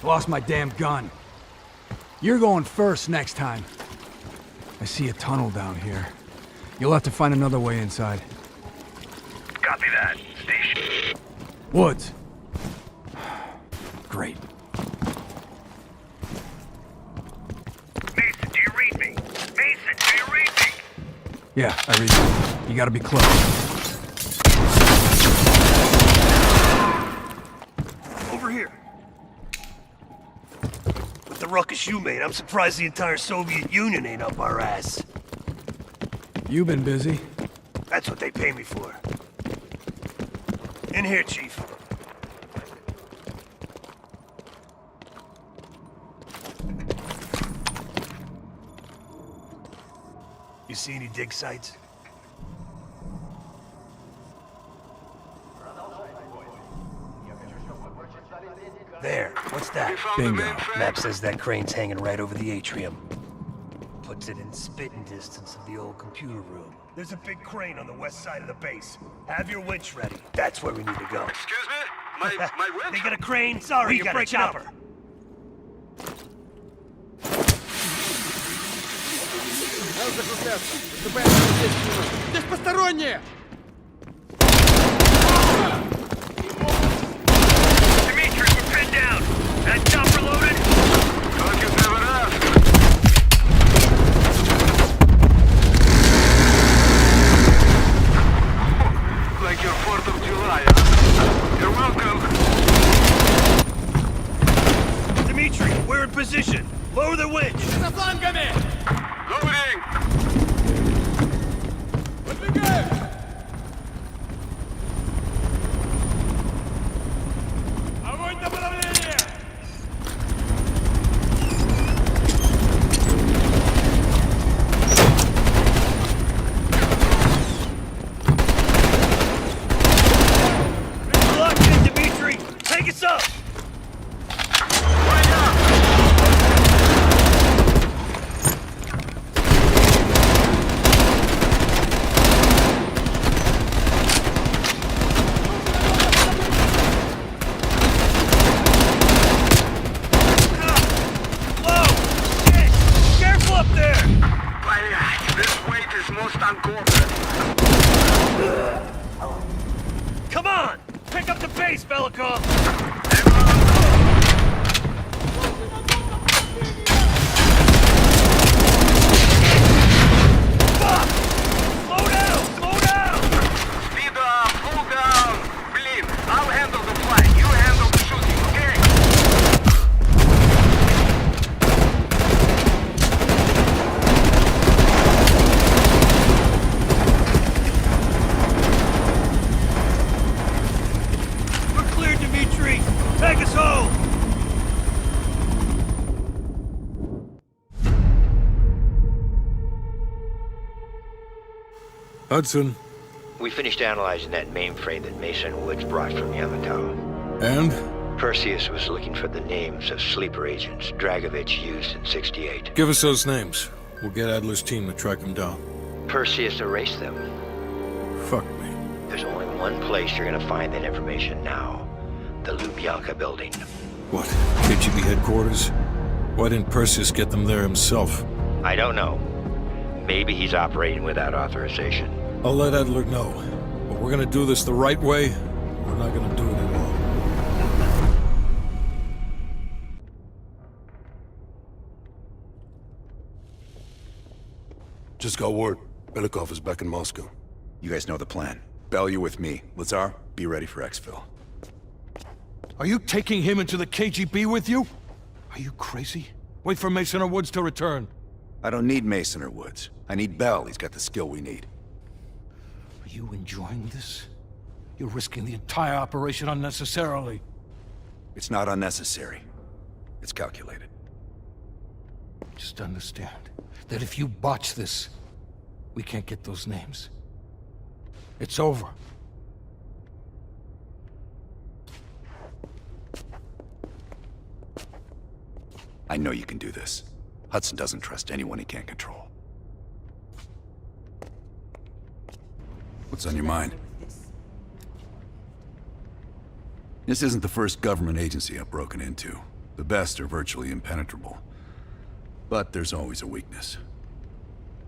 Lost my damn gun. You're going first next time. I see a tunnel down here. You'll have to find another way inside. Copy that. Station. Woods. Great. Mason, do you read me? Mason, do you read me? Yeah, I read you. You gotta be close. Over here. With the ruckus you made, I'm surprised the entire Soviet Union ain't up our ass. You've been busy. That's what they pay me for. In here, Chief. You see any dig sites? There. What's that? Bingo. Map says that crane's hanging right over the atrium. Puts it in spitting distance of the old computer room. There's a big crane on the west side of the base. Have your winch ready. That's where we need to go. Excuse me? My winch? They got a crane? Sorry, We you're got a breaking chopper. up. Здесь посторонние! Dimitri, we're pinned down. That chopper loaded? Like you never asked. Like your 4th of July, huh? You're welcome. Dimitri, we're in position. Lower the winch. За флангами! Loading! Подвигаю! Огонь направление! Locked in, Dimitri. Take us up. Come on! Pick up the pace, Belikov! Fuck! Slow down! Slow down! Speed up! Slow down! Blin, I'll handle the flying. You handle the shooting, okay? We're clear, Dimitri! Take us home! Hudson. We finished analyzing that mainframe that Mason Woods brought from Yamato. And? Perseus was looking for the names of sleeper agents Dragovich used in 68. Give us those names. We'll get Adler's team to track them down. Perseus erased them. Fuck me. There's only one place you're gonna find that information now. The Lubyanka building. What? KGB headquarters? Why didn't Perseus get them there himself? I don't know. Maybe he's operating without authorization. I'll let Adler know. But we're gonna do this the right way. We're not gonna do it at all. Just got word. Belikov is back in Moscow. You guys know the plan. Bell, you with me. Lazar, be ready for exfil. Are you taking him into the KGB with you? Are you crazy? Wait for Mason or Woods to return. I don't need Mason or Woods. I need Bell. He's got the skill we need. Are you enjoying this? You're risking the entire operation unnecessarily. It's not unnecessary. It's calculated. Just understand that if you botch this, we can't get those names. It's over. I know you can do this. Hudson doesn't trust anyone he can't control. What's on your mind? This isn't the first government agency I've broken into. The best are virtually impenetrable. But there's always a weakness.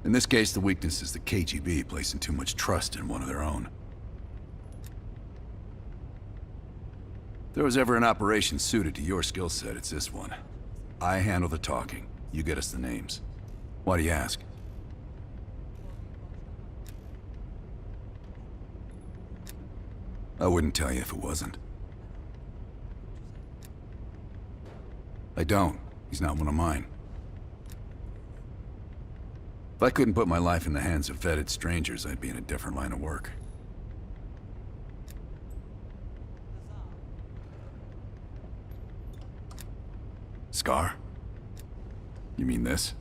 In this case, the weakness is the KGB placing too much trust in one of their own. If there was ever an operation suited to your skill set, it's this one. I handle the talking. You get us the names. Why do you ask? I wouldn't tell you if it wasn't. I don't. He's not one of mine. If I couldn't put my life in the hands of vetted strangers, I'd be in a different line of work. Scar? You mean this?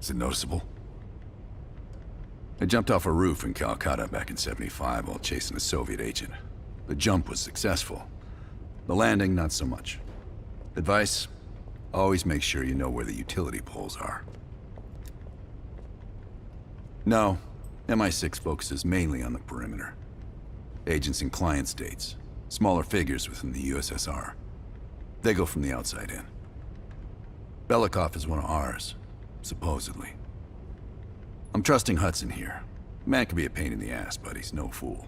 Is it noticeable? I jumped off a roof in Calcutta back in '75 while chasing a Soviet agent. The jump was successful. The landing, not so much. Advice? Always make sure you know where the utility poles are. No, MI6 focuses mainly on the perimeter. Agents in client states, smaller figures within the USSR. They go from the outside in. Belikov is one of ours, supposedly. I'm trusting Hudson here. The man can be a pain in the ass, but he's no fool.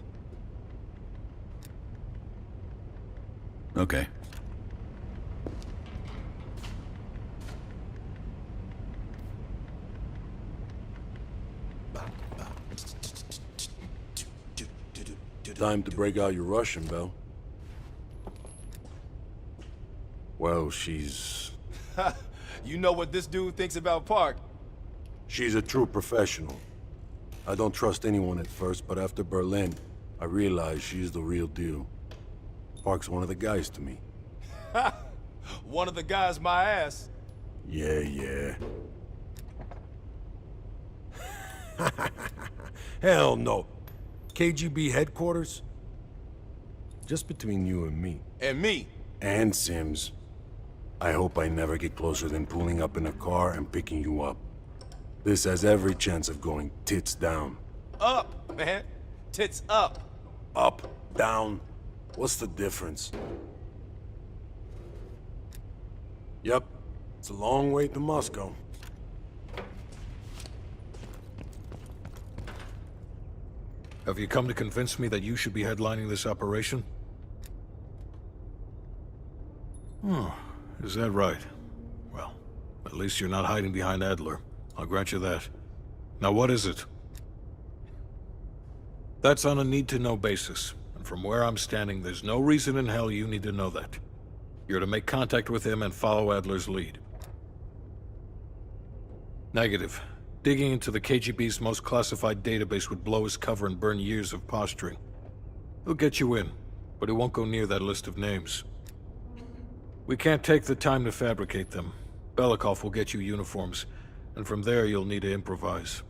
Okay. Time to break out your Russian, Bell. Well, she's... You know what this dude thinks about Park? She's a true professional. I don't trust anyone at first, but after Berlin, I realized she's the real deal. Park's one of the guys to me. One of the guys my ass. Yeah. Hell no. KGB headquarters? Just between you and me. And me. And Sims. I hope I never get closer than pulling up in a car and picking you up. This has every chance of going tits down. Up, man. Tits up. Up, down. What's the difference? Yep. It's a long way to Moscow. Have you come to convince me that you should be headlining this operation? Oh, is that right? Well, at least you're not hiding behind Adler. I'll grant you that. Now what is it? That's on a need-to-know basis, and from where I'm standing, there's no reason in hell you need to know that. You're to make contact with him and follow Adler's lead. Negative. Digging into the KGB's most classified database would blow his cover and burn years of posturing. He'll get you in, but he won't go near that list of names. We can't take the time to fabricate them. Belikov will get you uniforms, and from there you'll need to improvise.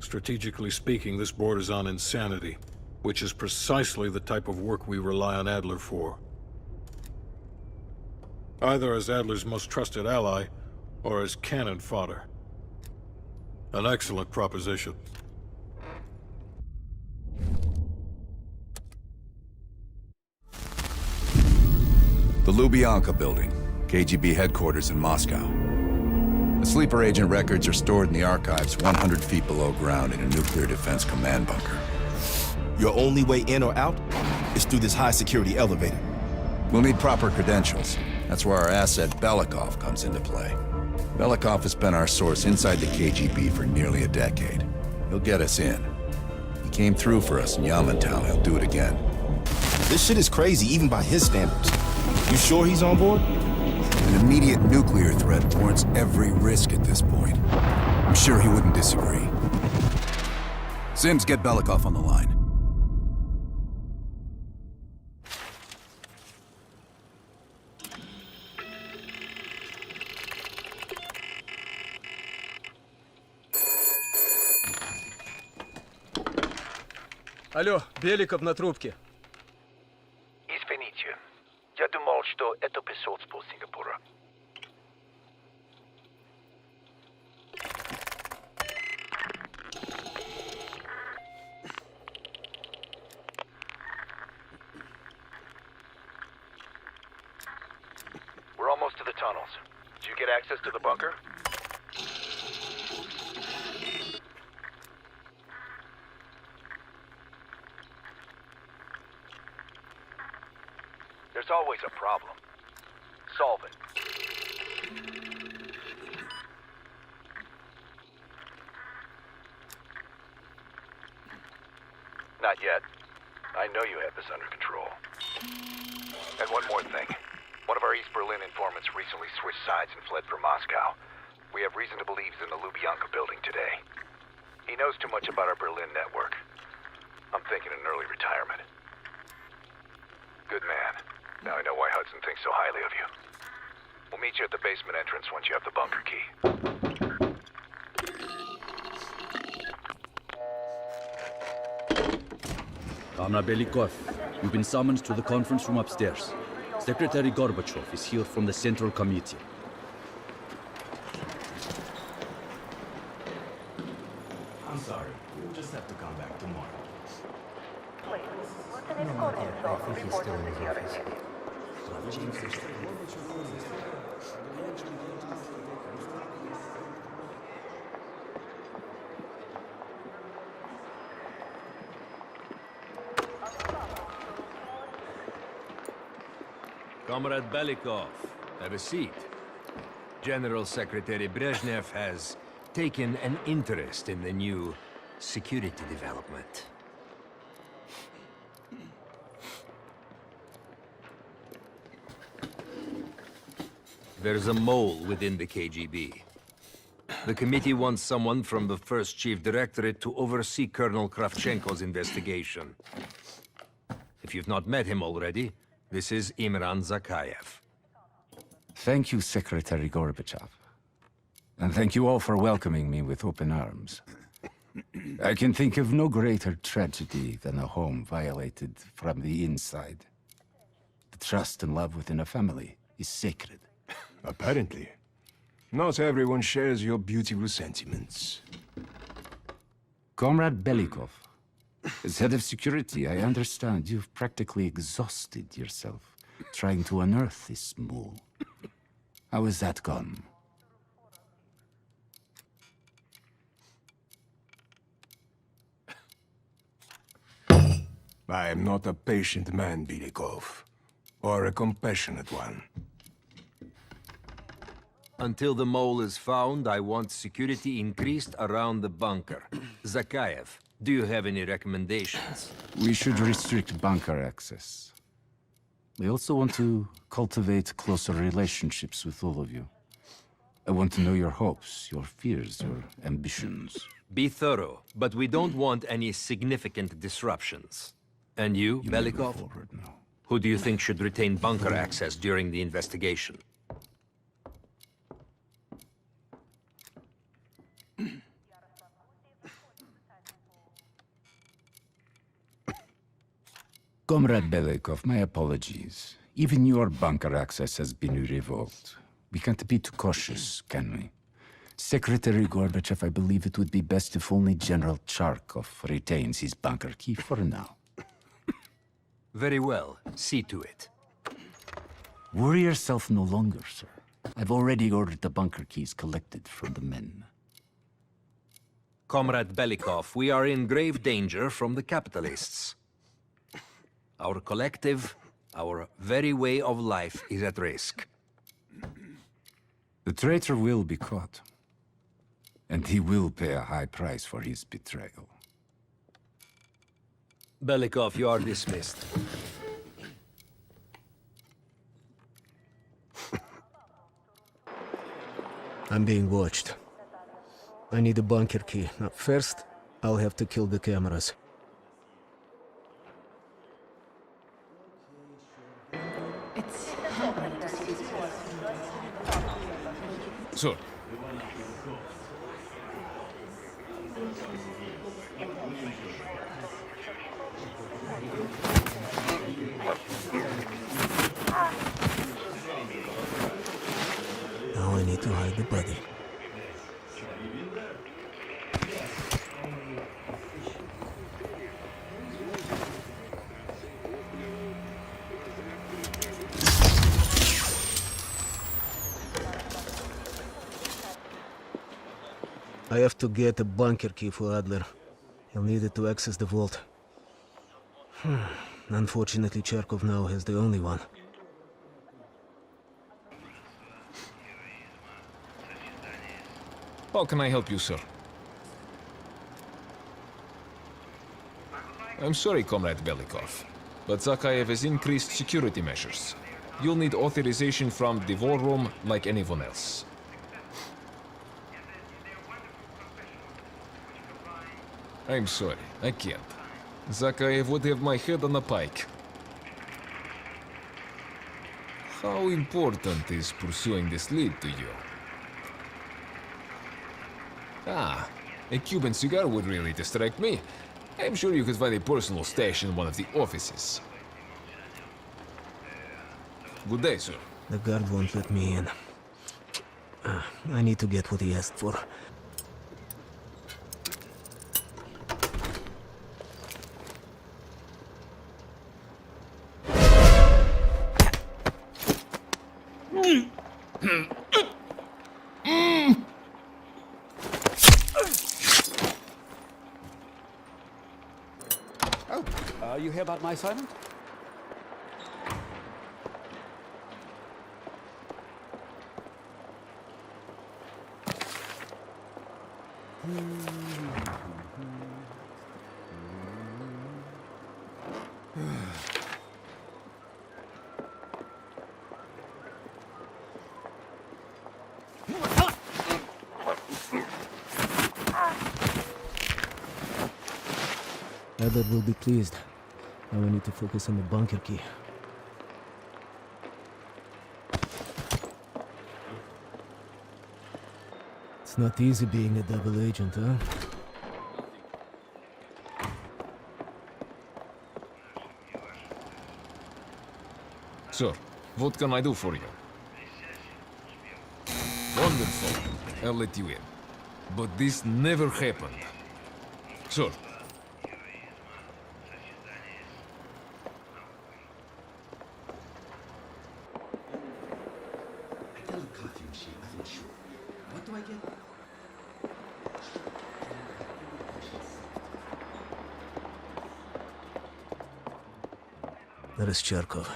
Strategically speaking, this borders on insanity, which is precisely the type of work we rely on Adler for. Either as Adler's most trusted ally, or as cannon fodder. An excellent proposition. The Lubyanka Building, KGB headquarters in Moscow. The sleeper agent records are stored in the archives 100 feet below ground in a nuclear defense command bunker. Your only way in or out is through this high-security elevator. We'll need proper credentials. That's where our asset Belikov comes into play. Belikov has been our source inside the KGB for nearly a decade. He'll get us in. He came through for us in Yamantau. He'll do it again. This shit is crazy, even by his standards. You sure he's on board? An immediate nuclear threat warrants every risk at this point. I'm sure he wouldn't disagree. Sims, get Belikov on the line. Алло, Беликов на трубке. Извините, я думал, что это посольство Сингапура. We're almost to the tunnels. Did you get access to the bunker? There's always a problem. Solve it. Not yet. I know you have this under control. And one more thing. One of our East Berlin informants recently switched sides and fled for Moscow. We have reason to believe he's in the Lubyanka building today. He knows too much about our Berlin network. I'm thinking an early retirement. Good man. Now I know why Hudson thinks so highly of you. We'll meet you at the basement entrance once you have the bunker key. Comrade Belikov, you've been summoned to the conference room upstairs. Secretary Gorbachev is here from the Central Committee. I'm sorry. We'll just have to come back tomorrow. I think he's still in his office. Comrade Belikov, have a seat. General Secretary Brezhnev has taken an interest in the new security development. There's a mole within the KGB. The committee wants someone from the first Chief Directorate to oversee Colonel Kravchenko's investigation. If you've not met him already, this is Imran Zakayev. Thank you, Secretary Gorbachev. And thank you all for welcoming me with open arms. I can think of no greater tragedy than a home violated from the inside. The trust and love within a family is sacred. Apparently. Not everyone shares your beautiful sentiments. Comrade Belikov, as head of security, I understand you've practically exhausted yourself trying to unearth this mole. How has that gone? I am not a patient man, Belikov, or a compassionate one. Until the mole is found, I want security increased around the bunker. Zakayev, do you have any recommendations? We should restrict bunker access. We also want to cultivate closer relationships with all of you. I want to know your hopes, your fears, your ambitions. Be thorough, but we don't want any significant disruptions. And you, Belikov? Who do you think should retain bunker access during the investigation? Comrade Belikov, my apologies. Even your bunker access has been revoked. We can't be too cautious, can we? Secretary Gorbachev, I believe it would be best if only General Charkov retains his bunker key for now. Very well. See to it. Worry yourself no longer, sir. I've already ordered the bunker keys collected from the men. Comrade Belikov, we are in grave danger from the capitalists. Our collective, our very way of life is at risk. The traitor will be caught. And he will pay a high price for his betrayal. Belikov, you are dismissed. I'm being watched. I need a bunker key. Now, first, I'll have to kill the cameras. Sir. Now I need to hide the body. I have to get a bunker key for Adler. He'll need it to access the vault. Unfortunately, Charkov now has the only one. How can I help you, sir? I'm sorry, Comrade Belikov, but Zakayev has increased security measures. You'll need authorization from the war room like anyone else. I'm sorry, I can't. Zakayev would have my head on a pike. How important is pursuing this lead to you? Ah, a Cuban cigar would really distract me. I'm sure you could find a personal stash in one of the offices. Good day, sir. The guard won't let me in. I need to get what he asked for. You hear about my assignment? Adler will be pleased. Now I need to focus on the bunker key. It's not easy being a double agent, huh? Sir, what can I do for you? Wonderful. I'll let you in. But this never happened. Sir. What do I get? That is Cherkov.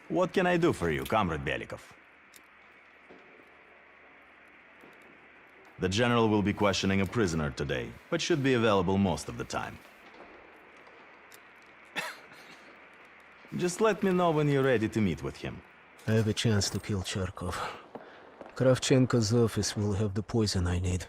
What can I do for you, Comrade Belikov? The General will be questioning a prisoner today, but should be available most of the time. Just let me know when you're ready to meet with him. I have a chance to kill Cherkov. Kravchenko's office will have the poison I need.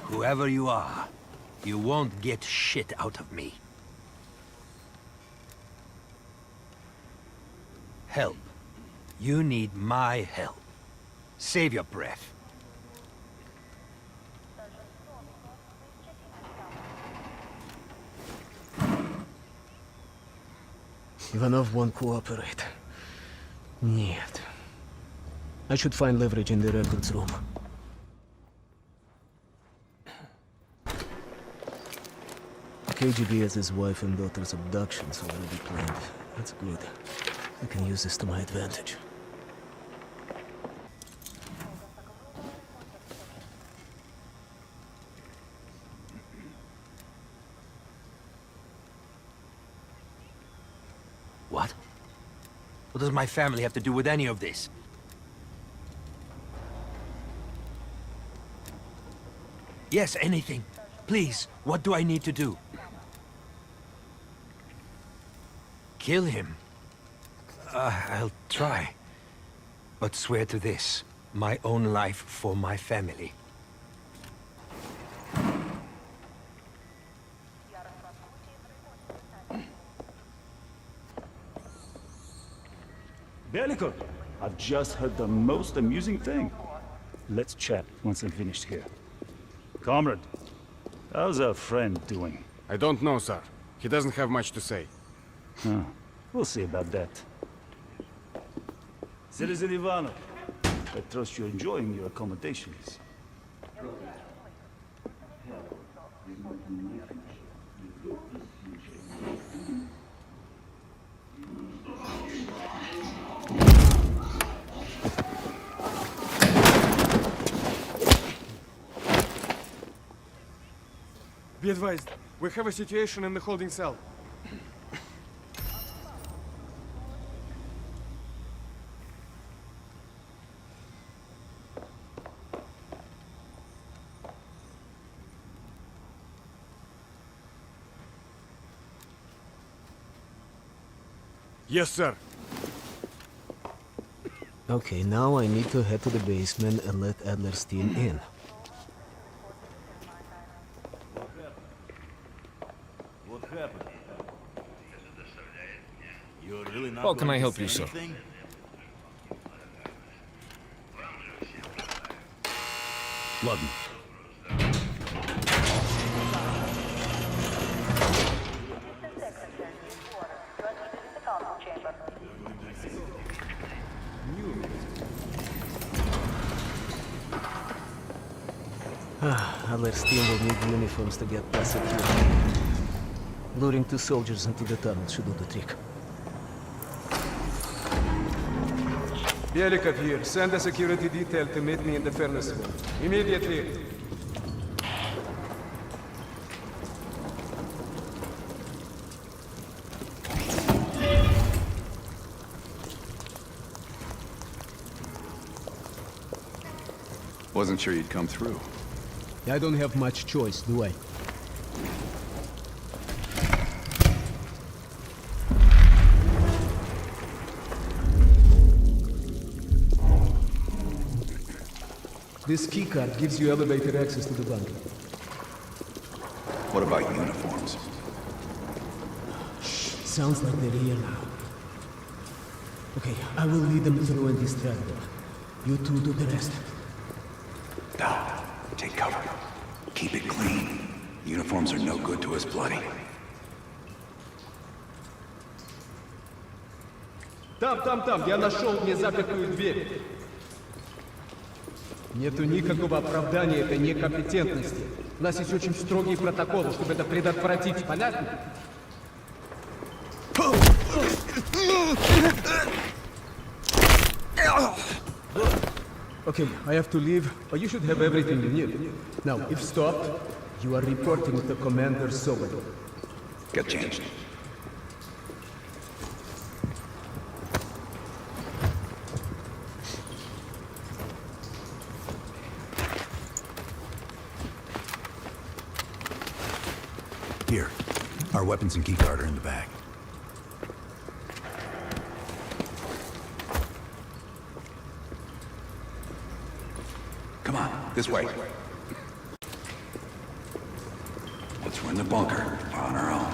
Whoever you are, you won't get shit out of me. Help. You need my help. Save your breath. Ivanov won't cooperate. Нет. I should find leverage in the records room. KGB has his wife and daughter's abductions already planned. That's good. I can use this to my advantage. What? What does my family have to do with any of this? Yes, anything. Please, what do I need to do? Kill him? I'll try. But swear to this, my own life for my family. Belikov, I've just heard the most amusing thing. Let's chat once I'm finished here. Comrade, how's our friend doing? I don't know, sir. He doesn't have much to say. Huh. We'll see about that. Citizen Ivanov, I trust you're enjoying your accommodations. Be advised, we have a situation in the holding cell. Yes, sir. Okay, now I need to head to the basement and let Adler's team in. What happened? You're really not How can going I to help say you, sir? anything? Ладно. Adler's team will need uniforms to get past security. Luring 2 soldiers into the tunnel should do the trick. Belikov here. Send a security detail to meet me in the furnace room. Immediately. Wasn't sure you'd come through. I don't have much choice, do I? This keycard gives you elevated access to the bunker. What about uniforms? Sounds like they're here now. Okay, I will lead them through and distract them. You two do the rest. Now, take cover. Keep it clean. Uniforms are no good to us bloody. Там, я нашел незапертую дверь. Нету никакого оправдания этой некомпетентности. У нас есть очень строгие протоколы, чтобы это предотвратить, понятно? Okay, I have to leave, but you should have everything you need. Now, if stopped, you are reporting to Commander Sobel. Get changed. Here. Our weapons and keycard are in the bag. Come on, this way. Once we're in the bunker, we're on our own.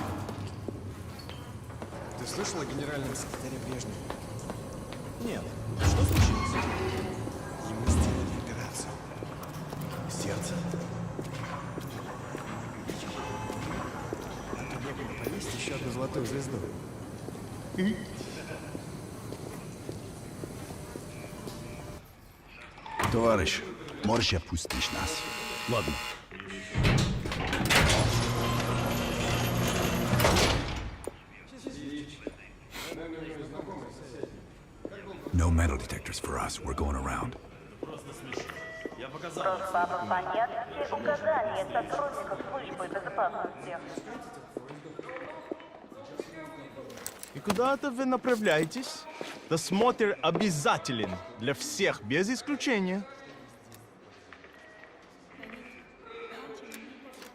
Ты слышал о генеральном секретаре Брежневе? Нет. Что случилось? Ему сделали операцию. Сердце. Нам тут некуда повесить еще одну золотую звезду. Товарищ, можешь опустить нас? Ладно. No metal detectors for us. We're going around. Указания сотрудников службы безопасности. И куда-то вы направляетесь? Досмотр обязателен для всех, без исключения.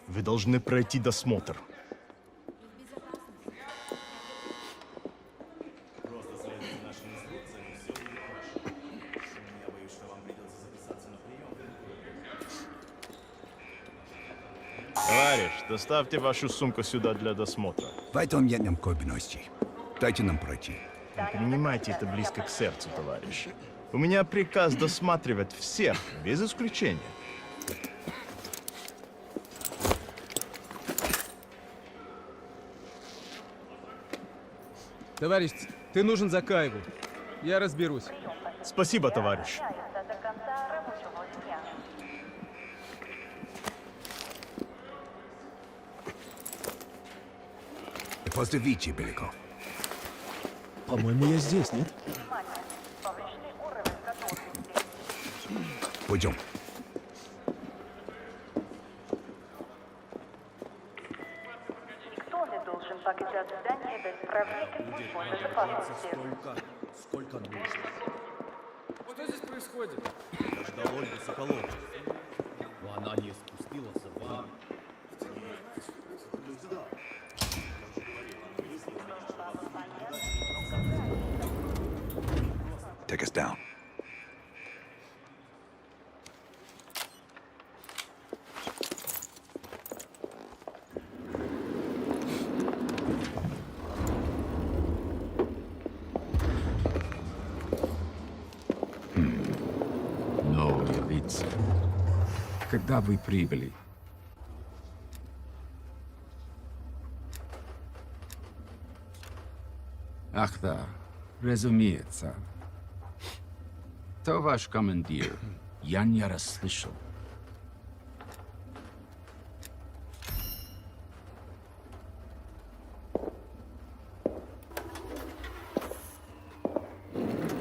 Вы должны пройти досмотр. Товарищ, доставьте вашу сумку сюда для досмотра. В этом нет необходимости. Дайте нам пройти. Не принимайте это близко к сердцу, товарищ. У меня приказ досматривать всех, без исключения. Товарищ, ты нужен за Кайву. Я разберусь. Спасибо, товарищ. До конца рабочего дня. Поздравите, Беляков. По-моему, я здесь, нет? Повышенный уровень готовности. Пойдем. Никто не должен покидать здание без проверки службы безопасности. Сколько нужно? Что здесь происходит? До Ольги Соколовой. Она не спустилась в ванну. Take us down. Новые лица. Когда вы прибыли? Ах да, разумеется. То ваш командир. Я не расслышал.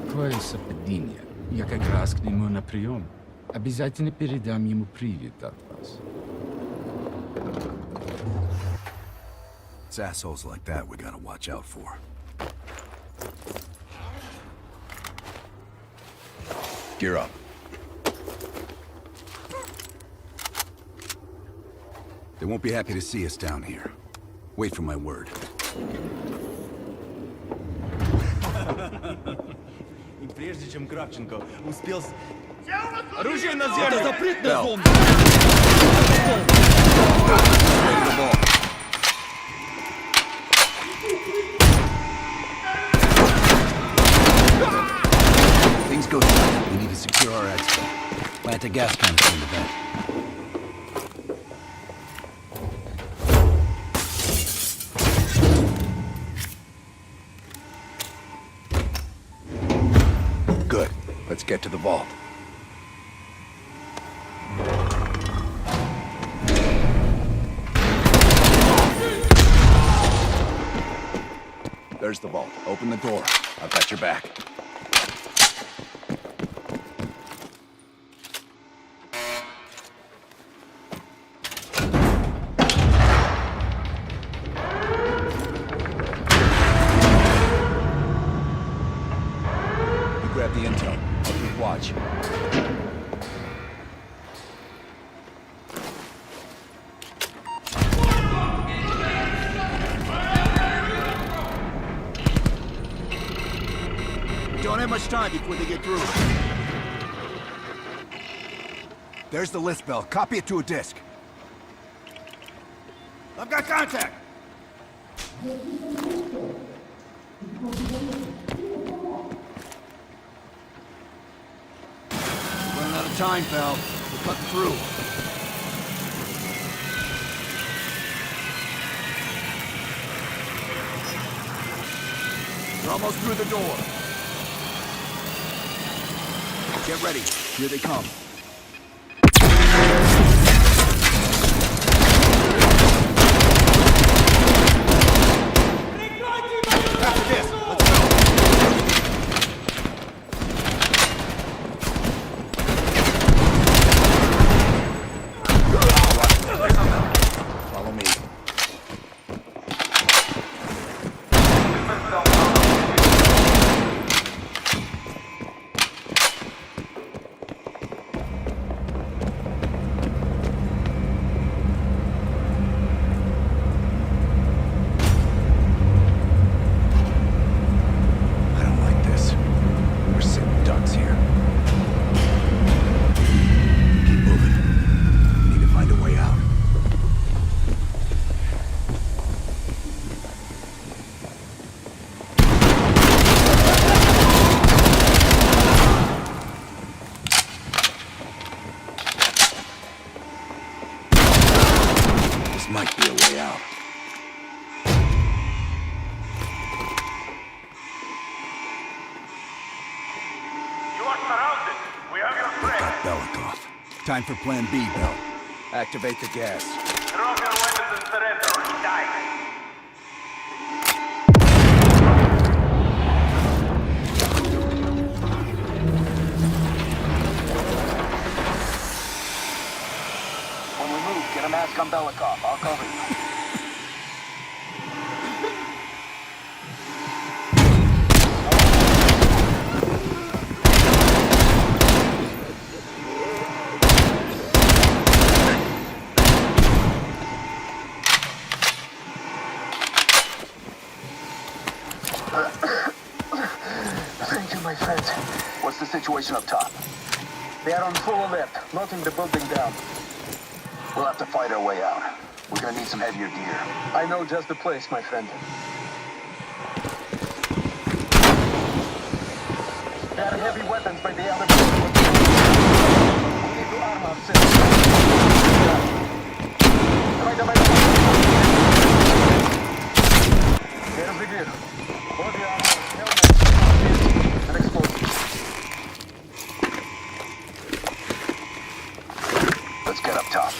Какое совпадение. Я как раз к нему на прием. Обязательно передам ему привет от вас. It's assholes like that we gotta watch out for. Gear up. They won't be happy to see us down here. Wait for my word. И прежде чем Кравченко успел... Оружие на землю! Это запретная зона! Things go south. We need to secure our exit. Plant a gas canister in the vent. Good. Let's get to the vault. There's the vault. Open the door. I've got your back. You grab the intel. I'll keep watch. Don't have much time before they get through. There's the list, Bell. Copy it to a disk. I've got contact! Running out of time, Bell. We're cutting through. We're almost through the door. Get ready. Here they come. After this, let's go. Follow me. Might be a way out. You are surrounded. We have your friend. Got Belikov. Time for Plan B, Bell. Activate the gas. Drop your weapons and surrender or you die. When we move, get a mask on Belikov. I'll cover you. Thank you, my friend. What's the situation up top? They are on full alert, knocking the building down. We'll have to fight our way out. We're gonna need some heavier gear. I know just the place, my friend. There are heavy weapons by the other building. We need to arm ourselves. Right away. There's the gear. Body armor, helmets, and explosives. Let's get up top.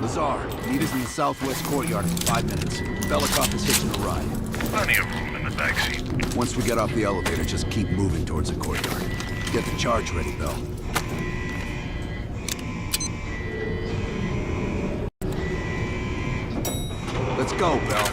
Lazar, meet us in the southwest courtyard in 5 minutes. Belikov is hitching a ride. Plenty of room in the backseat. Once we get off the elevator, just keep moving towards the courtyard. Get the charge ready, Bell. Let's go, Bell.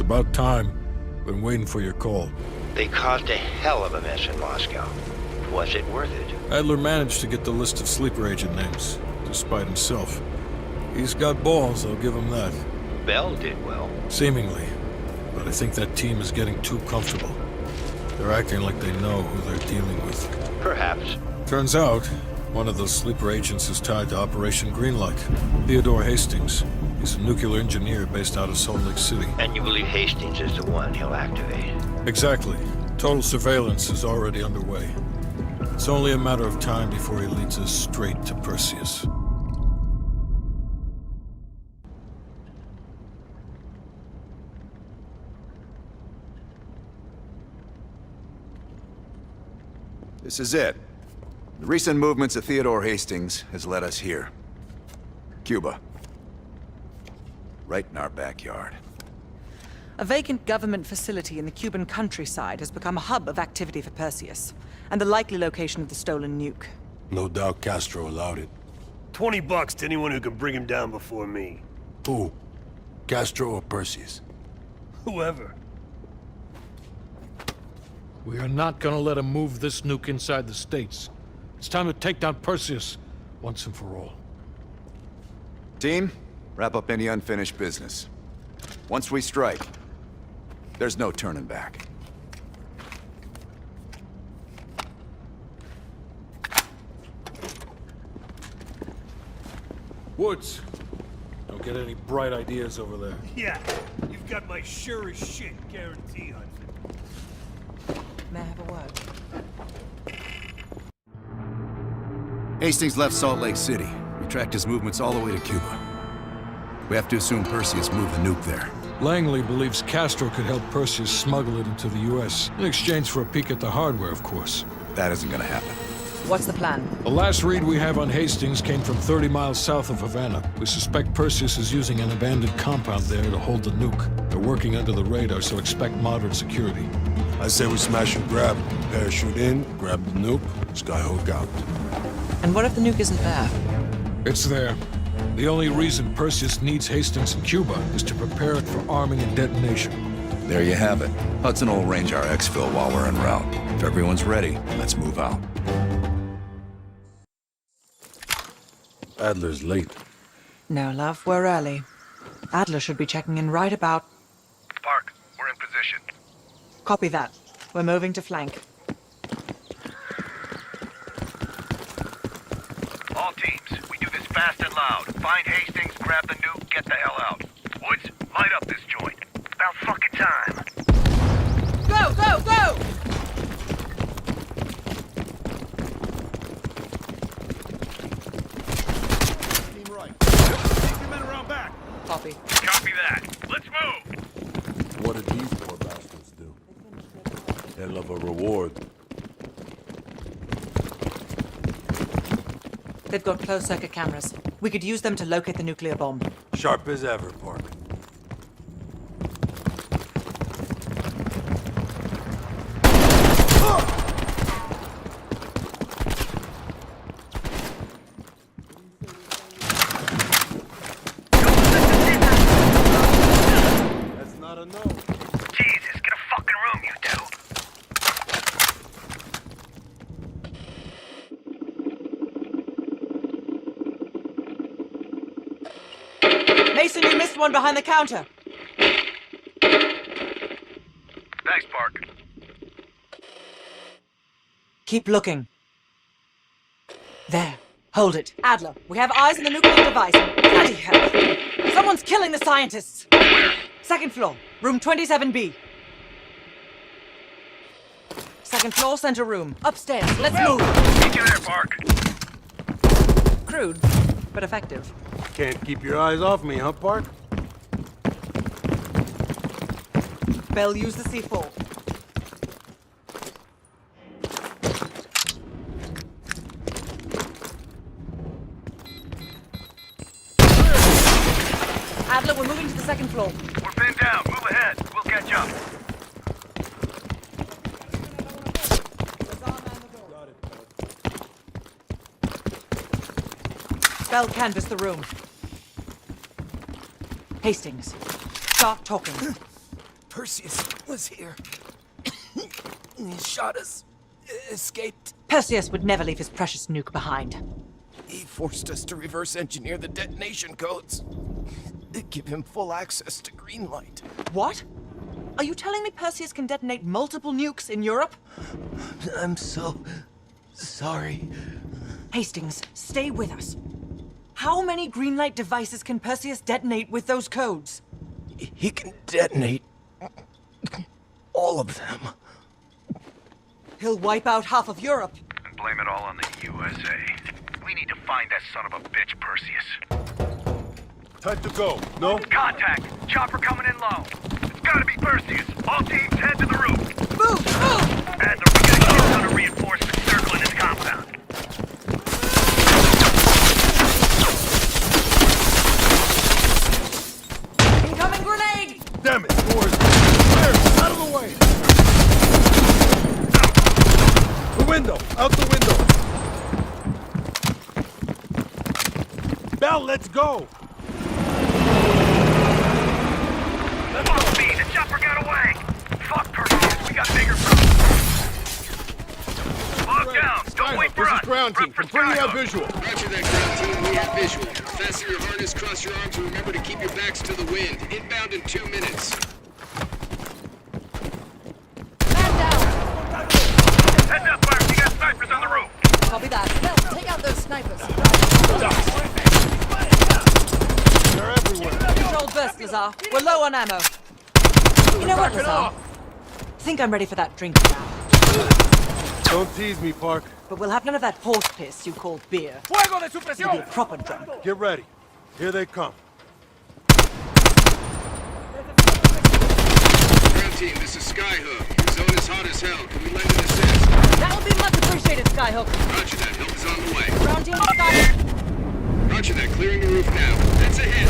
About time. Been waiting for your call. They caused a hell of a mess in Moscow. Was it worth it? Adler managed to get the list of sleeper agent names, despite himself. He's got balls, I'll give him that. Bell did well. Seemingly. But I think that team is getting too comfortable. They're acting like they know who they're dealing with. Perhaps. Turns out, one of those sleeper agents is tied to Operation Greenlight. Theodore Hastings. He's a nuclear engineer based out of Salt Lake City. And you believe Hastings is the one he'll activate? Exactly. Total surveillance is already underway. It's only a matter of time before he leads us straight to Perseus. This is it. The recent movements of Theodore Hastings has led us here. Cuba. Right in our backyard. A vacant government facility in the Cuban countryside has become a hub of activity for Perseus, and the likely location of the stolen nuke. No doubt Castro allowed it. $20 to anyone who can bring him down before me. Who? Castro or Perseus? Whoever. We are not gonna let him move this nuke inside the States. It's time to take down Perseus, once and for all. Team, wrap up any unfinished business. Once we strike, there's no turning back. Woods! Don't get any bright ideas over there. Yeah, you've got my sure as shit guarantee, Hudson. May I have a word? Hastings left Salt Lake City. We tracked his movements all the way to Cuba. We have to assume Perseus moved the nuke there. Langley believes Castro could help Perseus smuggle it into the U.S. in exchange for a peek at the hardware, of course. That isn't gonna happen. What's the plan? The last read we have on Hastings came from 30 miles south of Havana. We suspect Perseus is using an abandoned compound there to hold the nuke. They're working under the radar, so expect moderate security. I say we smash and grab. Parachute in, grab the nuke, skyhook out. And what if the nuke isn't there? It's there. The only reason Perseus needs Hastings in Cuba is to prepare it for arming and detonation. There you have it. Hudson will arrange our exfil while we're en route. If everyone's ready, let's move out. Adler's late. No, love, we're early. Adler should be checking in right about... Park, we're in position. Copy that. We're moving to flank. All teams, we do this fast and loud. Find Hastings, grab the nuke, get the hell out. Woods, light up this joint. About fucking time. Go, go, go! Team right. Take your men around back. Copy. Copy that. Let's move! What did these poor bastards do? Hell of a reward. They've got closed-circuit cameras. We could use them to locate the nuclear bomb. Sharp as ever, Park. That's not a no. Jesus, get a fucking room, you two. Mason, you missed one behind the counter. Thanks, Park. Keep looking. There. Hold it. Adler, we have eyes on the nuclear device. Bloody hell. Someone's killing the scientists. Where? Second floor, room 27B. Second floor, center room. Upstairs. Let's move. Meet you there, Park. Crude, but effective. Can't keep your eyes off me, huh, Park? Bell, use the C4. Adler, we're moving to the second floor. We're pinned down. Move ahead. We'll catch up. Bell, canvass the room. Hastings, start talking. Perseus was here. He shot us. Escaped. Perseus would never leave his precious nuke behind. He forced us to reverse engineer the detonation codes. Give him full access to Greenlight. What? Are you telling me Perseus can detonate multiple nukes in Europe? I'm so sorry. Hastings, stay with us. How many Greenlight devices can Perseus detonate with those codes? He can detonate all of them. He'll wipe out half of Europe. And blame it all on the USA. We need to find that son of a bitch, Perseus. Time to go. No? Contact! Chopper coming in low. It's gotta be Perseus. All teams head to the roof. Move! Move! Adler, we got a shit ton of reinforcements circling this compound. Incoming grenade! Damn it! Doors. There! Out of the way! The window! Out the window! Bell, let's go! Fuck me! The chopper got away! Fuck Perseus, we got bigger problems. Log down! Don't wait for us! This is ground team. Confirm you have visual. Roger that, ground team. We have visual. Fasten your harness, cross your arms, and remember to keep your backs to the wind. Inbound in 2 minutes. Heads up, Bart! You got snipers on the roof! Copy that. Bell, take out those snipers. They're everywhere. Controlled burst, Lazar. We're low on ammo. You know what, Lazar? I think I'm ready for that drink now. Don't tease me, Park. But we'll have none of that horse piss you call beer. Fuego de It'll be supresión! a proper drunk. Get ready. Here they come. Ground team, this is Skyhook. Your zone is hot as hell. Can we lend an assist? That'll be much appreciated, Skyhook. Roger that. Help is on the way. Ground team, Skyhook. Roger that. Clearing the roof now. That's a hit.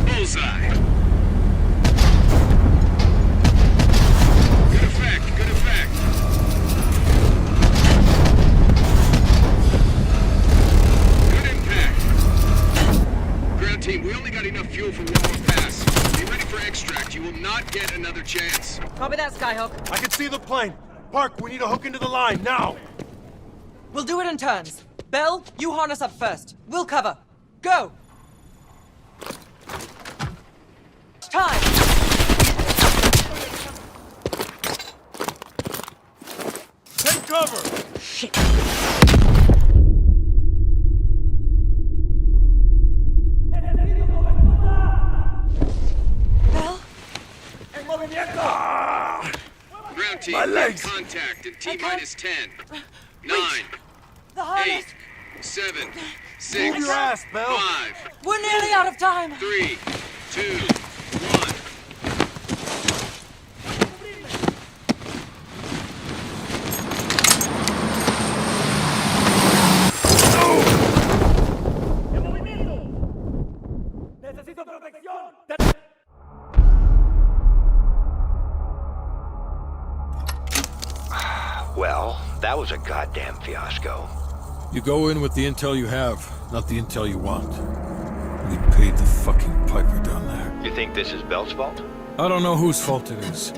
Bullseye. Good effect. Good effect. Good impact. Ground team, we only got enough fuel for one more pass. Be ready for extract. You will not get another chance. Copy that, Skyhook. I can see the plane. Park, we need to hook into the line, now! We'll do it in turns. Bell, you harness up first. We'll cover. Go! Time! Take cover! Shit! Bell? Ground team, My legs. contact in T-minus 10, 9, The harness! 8, 7, 6, Move your ass, Bell. 5, We're nearly out of time! 3, 2, 1. Well, that was a goddamn fiasco. You go in with the intel you have, not the intel you want. We paid the fucking piper down there. You think this is Bell's fault? I don't know whose fault it is.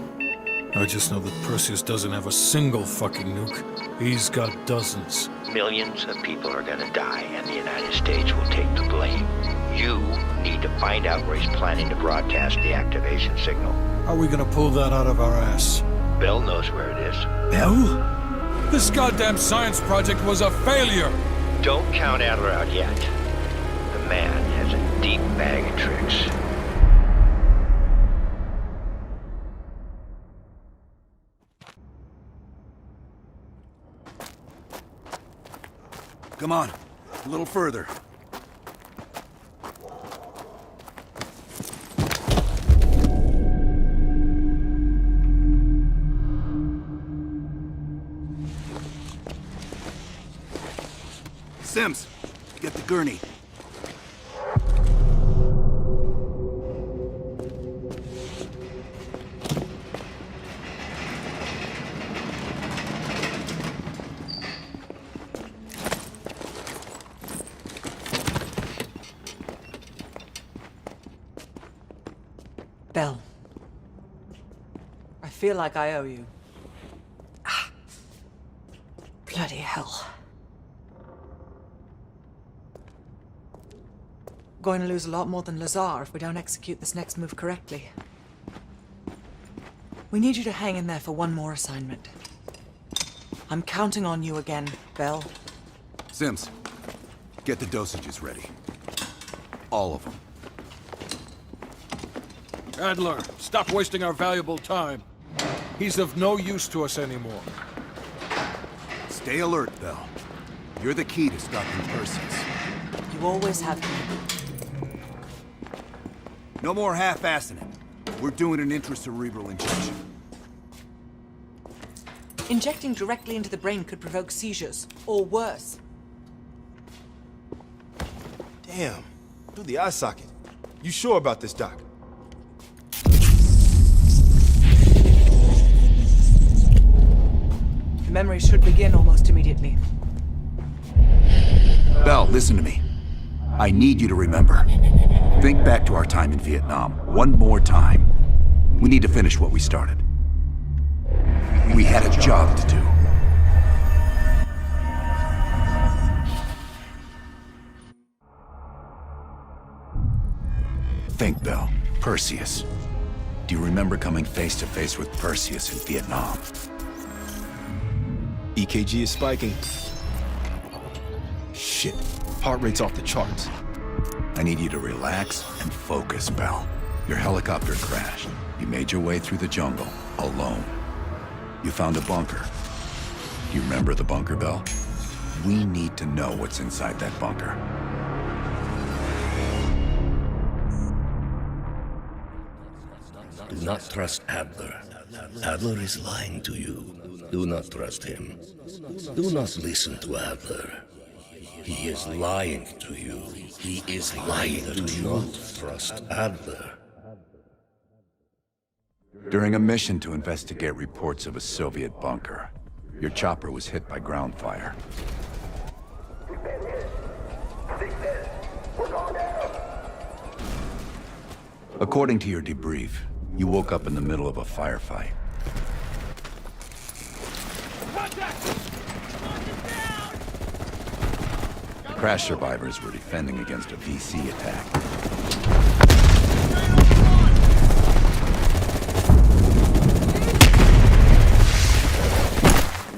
I just know that Perseus doesn't have a single fucking nuke. He's got dozens. Millions of people are gonna die, and the United States will take the blame. You need to find out where he's planning to broadcast the activation signal. How are we gonna pull that out of our ass? Bell knows where it is. Bell? This goddamn science project was a failure! Don't count Adler out yet. The man has a deep bag of tricks. Come on, a little further. Sims, get the gurney. I feel like I owe you. Ah. Bloody hell. Going to lose a lot more than Lazar if we don't execute this next move correctly. We need you to hang in there for one more assignment. I'm counting on you again, Bell. Sims, get the dosages ready. All of them. Adler, stop wasting our valuable time. He's of no use to us anymore. Stay alert, Bell. You're the key to stopping Perseus. You always have been. No more half-assing it. We're doing an intracerebral injection. Injecting directly into the brain could provoke seizures, or worse. Damn. Through the eye socket. You sure about this, Doc? The memory should begin almost immediately. Bell, listen to me. I need you to remember. Think back to our time in Vietnam, one more time. We need to finish what we started. We had a job to do. Think, Bell. Perseus. Do you remember coming face to face with Perseus in Vietnam? EKG is spiking. Shit. Heart rate's off the charts. I need you to relax and focus, Bell. Your helicopter crashed. You made your way through the jungle, alone. You found a bunker. Do you remember the bunker, Bell? We need to know what's inside that bunker. Do not trust Adler. Adler is lying to you. Do not trust him. Do not listen to Adler. He is lying to you. He is lying to you. Do not trust Adler. During a mission to investigate reports of a Soviet bunker, your chopper was hit by ground fire. According to your debrief, you woke up in the middle of a firefight. Crash survivors were defending against a VC attack.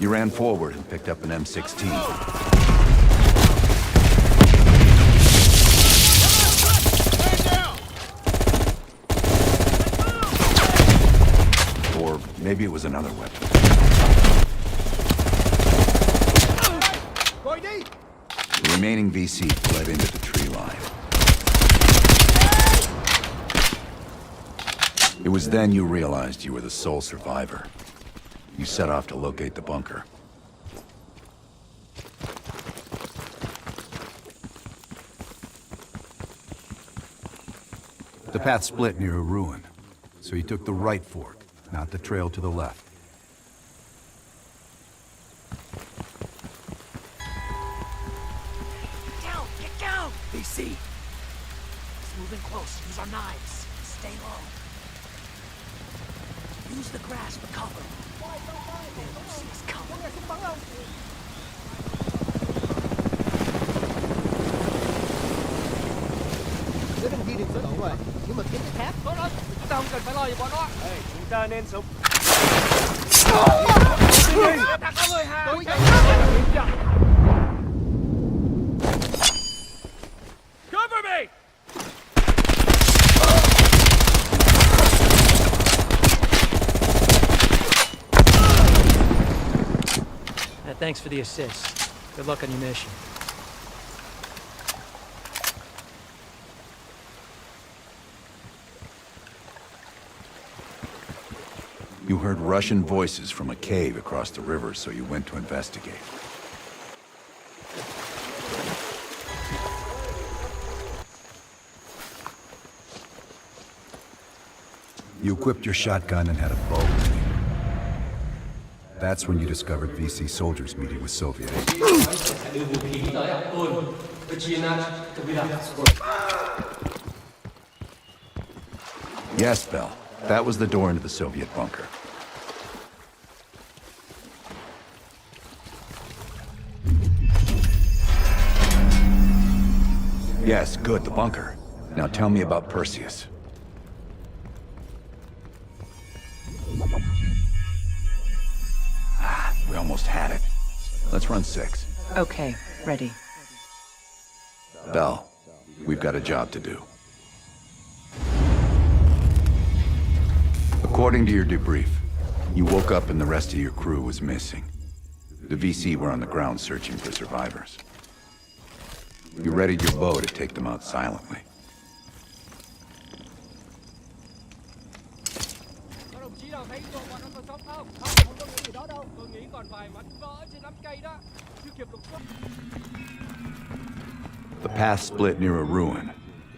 You ran forward and picked up an M16. Or maybe it was another weapon. The remaining VC fled into the tree line. It was then you realized you were the sole survivor. You set off to locate the bunker. The path split near a ruin, so you took the right fork, not the trail to the left. Get down! BC! He's moving close. Use our knives. Stay low. Use the grass for cover. They don't see us coming. Nhưng mà kiếm cái thép tốt lắm. Chúng ta không cần phải lo gì bọn nó. Chúng ta nên sống. Cover me! Thanks for the assist. Good luck on your mission. You heard Russian voices from a cave across the river, so you went to investigate. You equipped your shotgun and had a bow with you. That's when you discovered VC soldiers meeting with Soviet agents. Yes, Bell. That was the door into the Soviet bunker. Yes, good, the bunker. Now tell me about Perseus. We almost had it. Let's run 6. Okay, ready. Bell, we've got a job to do. According to your debrief, you woke up and the rest of your crew was missing. The VC were on the ground searching for survivors. You readied your bow to take them out silently. The path split near a ruin,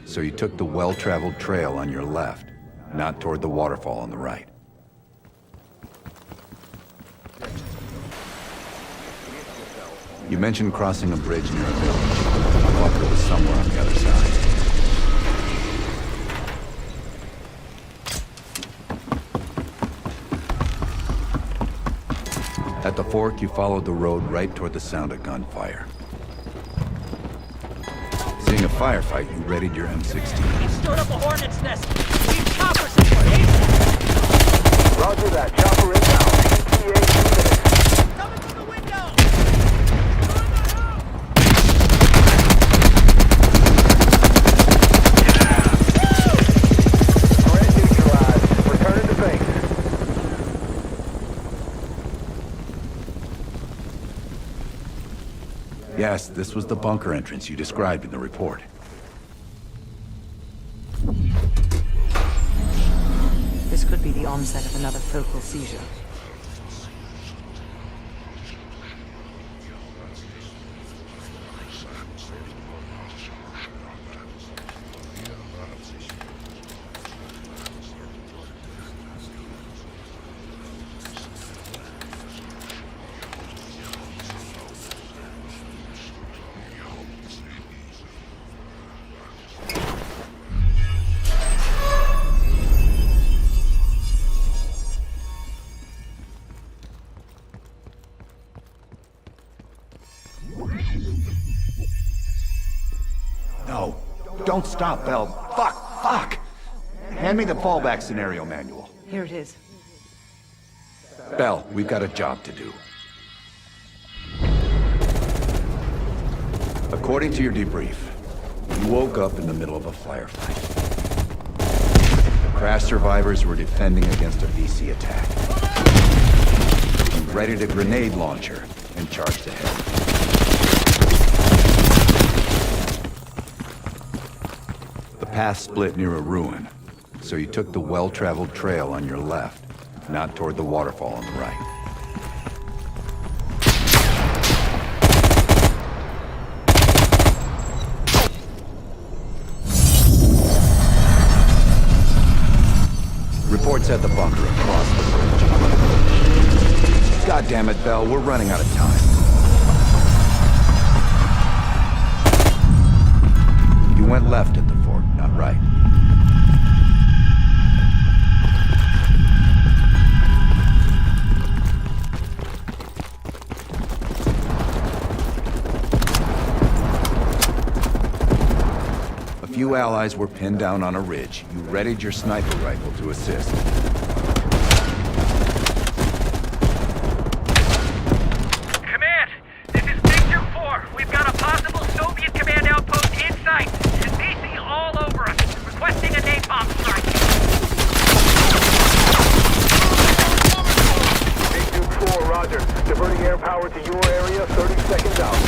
so you took the well-traveled trail on your left, not toward the waterfall on the right. You mentioned crossing a bridge near a village. The bunker was somewhere on the other side. At the fork, you followed the road right toward the sound of gunfire. Seeing a firefight, you readied your M16. He stirred up a hornet's nest. Need choppers in place. Roger that. Chopper inbound. ETA 2 minutes. Coming from the window. Threat neutralized. Returning to base. Yes, this was the bunker entrance you described in the report. This could be the onset of another focal seizure. No, don't stop, Bell. Fuck! Hand me the fallback scenario manual. Here it is. Bell, we've got a job to do. According to your debrief, you woke up in the middle of a firefight. Crash survivors were defending against a VC attack. You readied a grenade launcher and charged ahead. The path split near a ruin, so you took the well-traveled trail on your left, not toward the waterfall on the right. Reports at the bunker across the bridge. God damn it, Bell, we're running out of time. You went left at the fort, not right. A few allies were pinned down on a ridge. You readied your sniper rifle to assist. Command, this is Victor 4. We've got a possible Soviet command outpost in sight. And VC all over us, requesting a napalm strike. Big Duke 4, roger. Diverting air power to your area, 30 seconds out.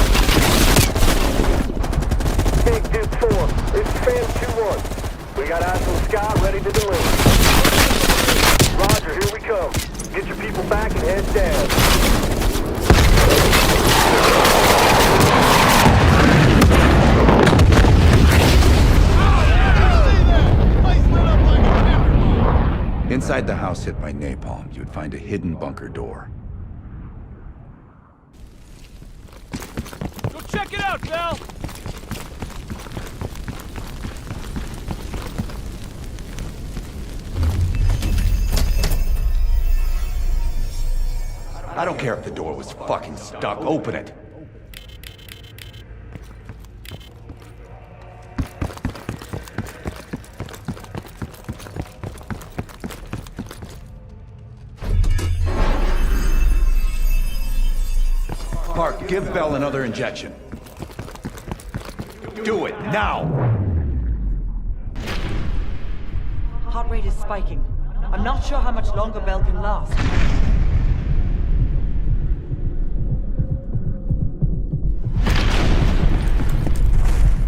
Big Duke 4, this is Fan 2-1. We got eyes on Sky ready to deliver. Roger, here we come. Get your people back and head down. Inside the house hit by napalm, you'd find a hidden bunker door. Go check it out, Bell! I don't care if the door was fucking stuck. Open it. Park, give Bell another injection. Do it, now! Heart rate is spiking. I'm not sure how much longer Bell can last.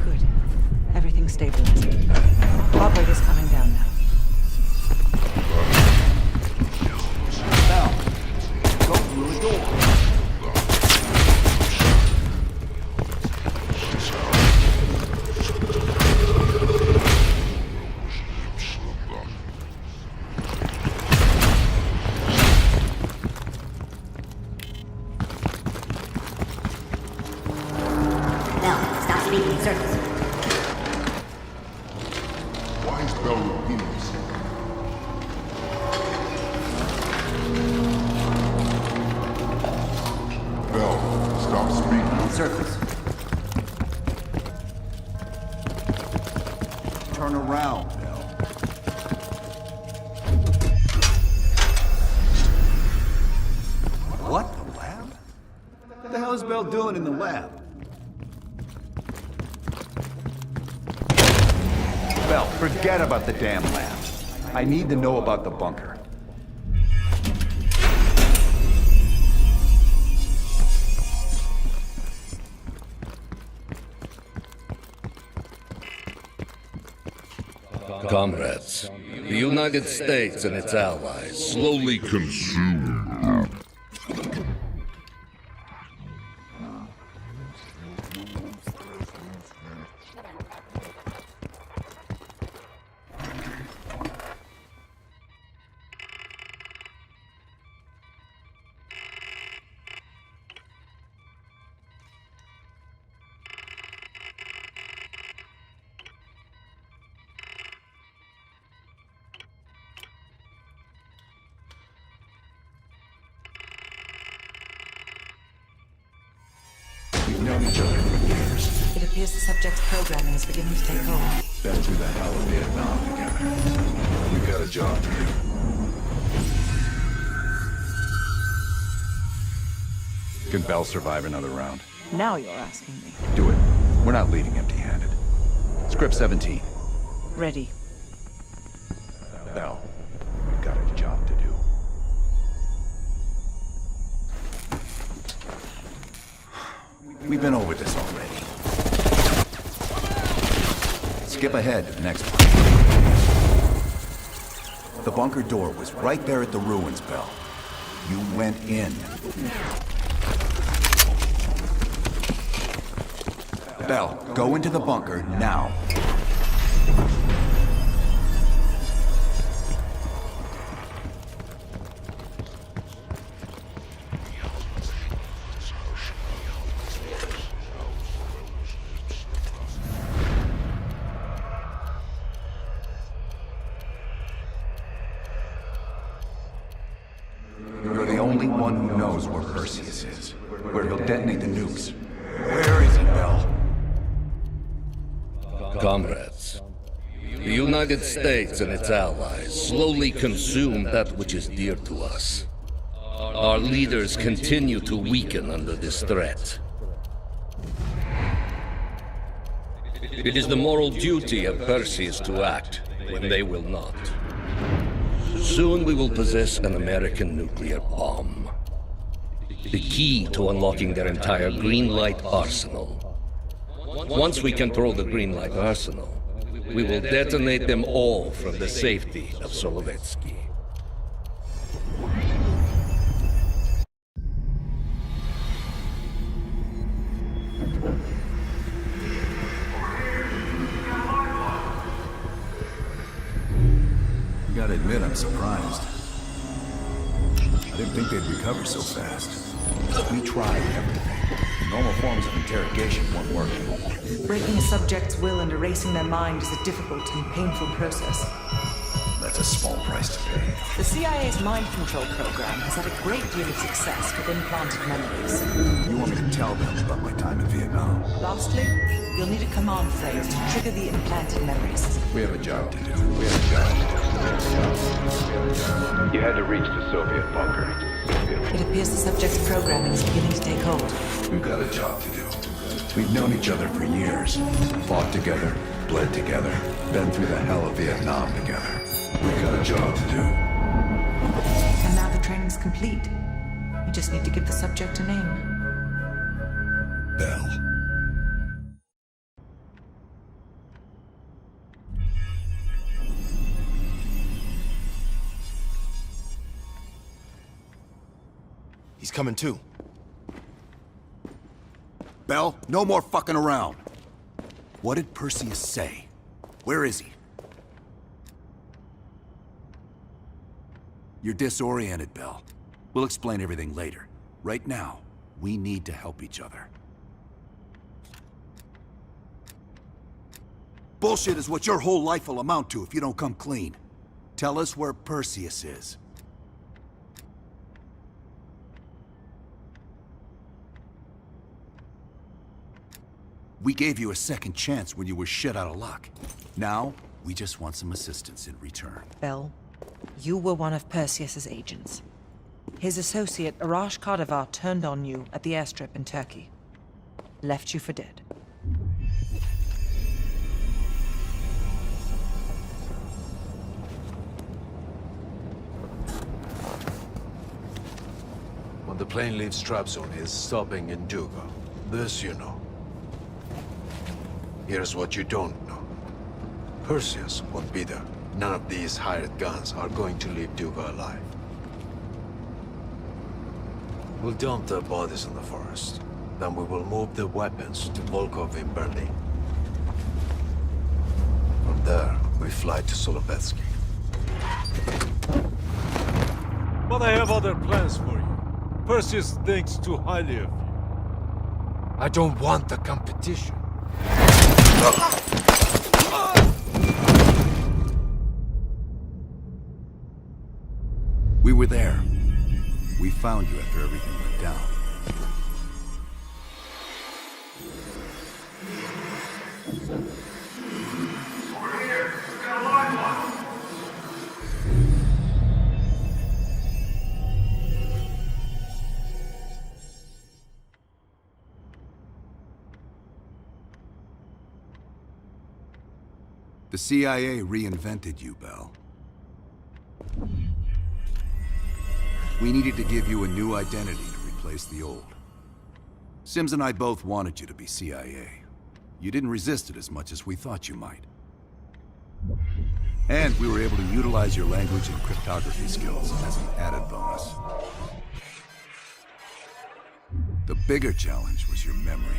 Good. Everything's stabilizing. Heart rate is coming down now. Bell, go through the door. Turn around, Bell. What? The lab? What the hell is Bell doing in the lab? Bell, forget about the damn lab. I need to know about the bunker. Comrades, the United States and its allies slowly consume. We've known each other for years. It appears the subject's programming is beginning to take hold. Been through the hell of Vietnam together. We've got a job to do. Can Bell survive another round? Now you're asking me. Do it. We're not leaving empty-handed. Script 17. Ready. Bell, we've got a job to do. We've been over this already. Skip ahead to the next one. The bunker door was right there at the ruins, Bell. You went in. Bell, go into the bunker now. You're the only one who knows where Perseus is, where he'll detonate the nukes. Where is he, Bell? Comrades, the United States and its allies slowly consume that which is dear to us. Our leaders continue to weaken under this threat. It is the moral duty of Perseus to act when they will not. Soon we will possess an American nuclear bomb. The key to unlocking their entire green light arsenal. Once we control the green light arsenal, we will detonate them all from the safety of Solovetsky. Gotta admit, I'm surprised. I didn't think they'd recover so fast. We tried everything. Normal forms of interrogation weren't working. Breaking a subject's will and erasing their mind is a difficult and painful process. That's a small price to pay. The CIA's mind control program has had a great deal of success with implanted memories. You want me to tell them about my time in Vietnam? Lastly, you'll need a command phrase to trigger the implanted memories. We have a job to do. We have a job to do. You had to reach the Soviet bunker. It appears appears the subject's programming is beginning to take hold. We've got a job to do. We've known each other for years. Fought together, bled together, been through the hell of Vietnam together. We've got a job to do. And now the training's complete. You just need to give the subject a name. Bell. He's coming too. Bell, no more fucking around. What did Perseus say? Where is he? You're disoriented, Bell. We'll explain everything later. Right now, we need to help each other. Bullshit is what your whole life will amount to if you don't come clean. Tell us where Perseus is. We gave you a second chance when you were shit out of luck. Now, we just want some assistance in return. Bell, you were one of Perseus's agents. His associate, Arash Kardavar, turned on you at the airstrip in Turkey. Left you for dead. When the plane leaves Trabzon, it's stopping in Duga. This you know. Here's what you don't know. Perseus won't be there. None of these hired guns are going to leave Duga alive. We'll dump their bodies in the forest. Then we will move the weapons to Volkov in Berlin. From there, we fly to Solovetsky. But I have other plans for you. Perseus thinks too highly of you. I don't want the competition. We were there. We found you after everything went down. Over here! We've got a live one! The CIA reinvented you, Bell. We needed to give you a new identity to replace the old. Sims and I both wanted you to be CIA. You didn't resist it as much as we thought you might. And we were able to utilize your language and cryptography skills as an added bonus. The bigger challenge was your memory.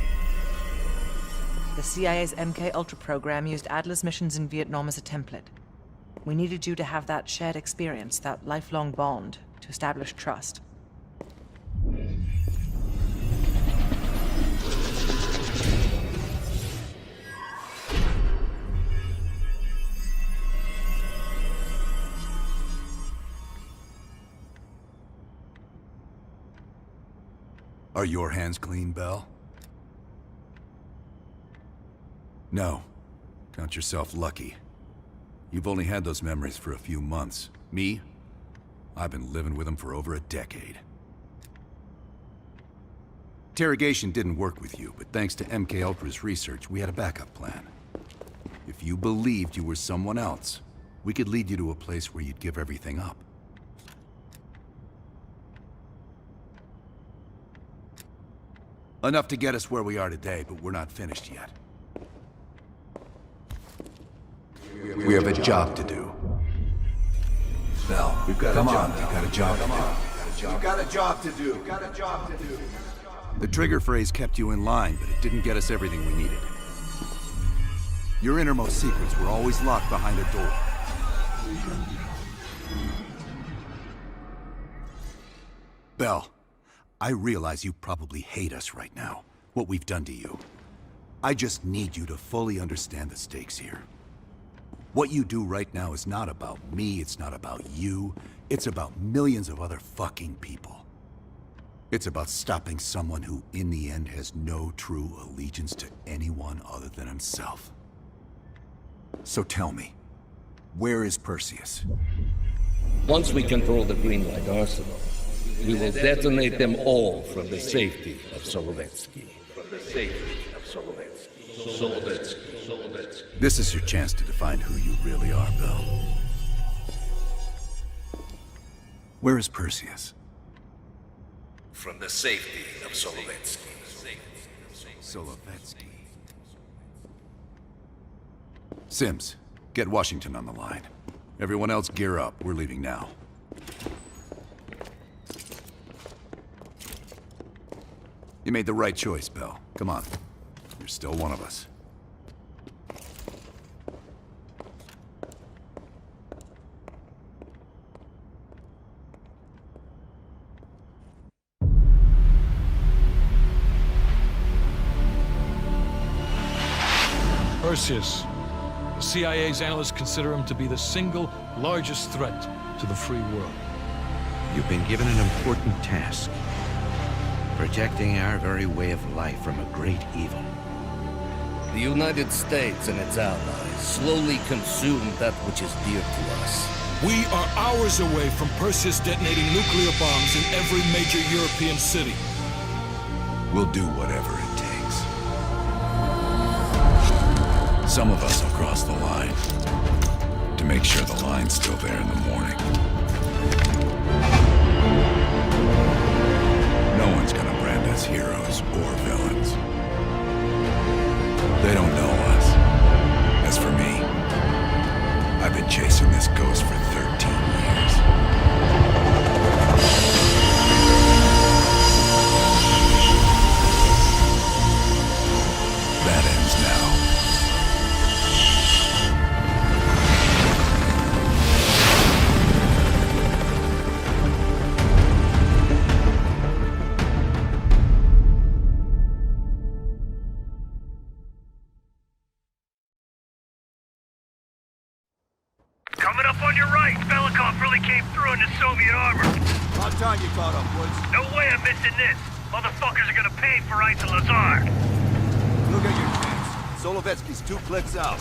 The CIA's MK Ultra program used Adler's missions in Vietnam as a template. We needed you to have that shared experience, that lifelong bond, to establish trust. Are your hands clean, Bell? No. Count yourself lucky. You've only had those memories for a few months. Me? I've been living with them for over a decade. Interrogation didn't work with you, but thanks to MK Ultra's research, we had a backup plan. If you believed you were someone else, we could lead you to a place where you'd give everything up. Enough to get us where we are today, but we're not finished yet. We have a job to do. Bell, we've got come on, you've got a job to do. You've got a job to do. You've got a job to do. The trigger phrase kept you in line, but it didn't get us everything we needed. Your innermost secrets were always locked behind a door. Bell, I realize you probably hate us right now, what we've done to you. I just need you to fully understand the stakes here. What you do right now is not about me, it's not about you, it's about millions of other fucking people. It's about stopping someone who, in the end, has no true allegiance to anyone other than himself. So tell me, where is Perseus? Once we control the Greenlight Arsenal, We will detonate them all from the safety of Solovetsky. This is your chance to define who you really are, Bill. Where is Perseus? From the safety of Solovetsky. Solovetsky. Sims, get Washington on the line. Everyone else gear up. We're leaving now. You made the right choice, Bill. Come on. You're still one of us. Perseus. The CIA's analysts consider him to be the single largest threat to the free world. You've been given an important task. Protecting our very way of life from a great evil. The United States and its allies slowly consume that which is dear to us. We are hours away from Perseus detonating nuclear bombs in every major European city. We'll do whatever it takes. Some of us will cross the line to make sure the line's still there in the morning. No one's gonna brand us heroes or villains. They don't know us. As for me, I've been chasing this ghost for 13 years. That ends now. Coming up on your right, Belikov really came through in the Soviet armor. About time you caught up, Woods. No way I'm missing this. Motherfuckers are gonna pay for Ice and Lazar. Look at your chance. Solovetsky's 2 clicks out.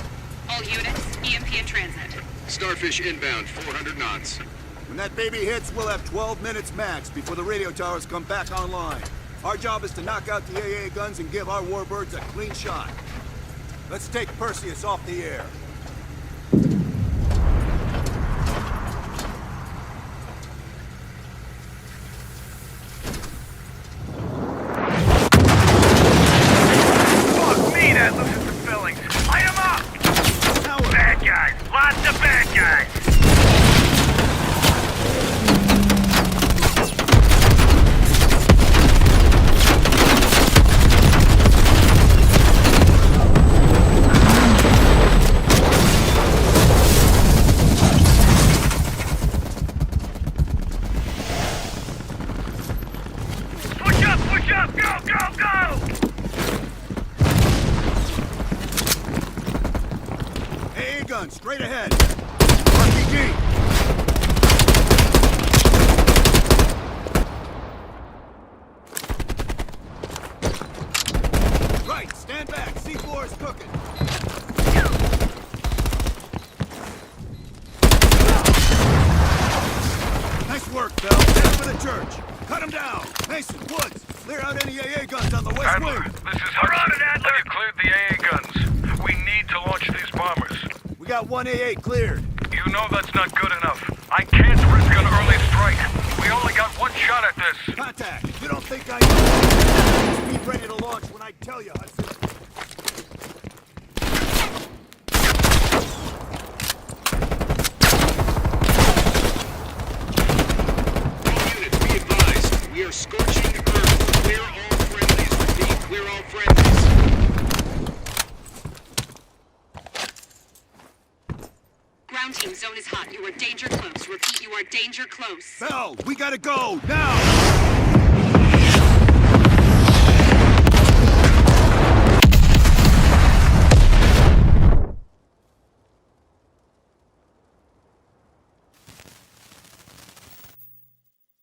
All units, EMP in transit. Starfish inbound, 400 knots. When that baby hits, we'll have 12 minutes max before the radio towers come back online. Our job is to knock out the AA guns and give our warbirds a clean shot. Let's take Perseus off the air. Fuck me, that loses some fillings. Light 'em up! Bad guys, lots of bad guys. Push up, go, go, go! AA gun, straight ahead. RPG! Right, stand back. C4 is cooking. Nice work, Bell. Head for the church. Cut him down. Mason, Woods, clear out any AA guns on the west Adler, wing. this is We're on it, Adler! Have you cleared the AA guns? We need to launch these bombers. We got 1 AA cleared. You know that's not good enough. I can't risk an early strike. We only got one shot at this. Contact. You don't think I know? Be ready to launch when I tell you, Hudson. We are scorching earth. Clear all friendlies. Repeat, clear all friendlies. Ground team, zone is hot. You are danger close. Repeat, you are danger close. Bell, we gotta go, now!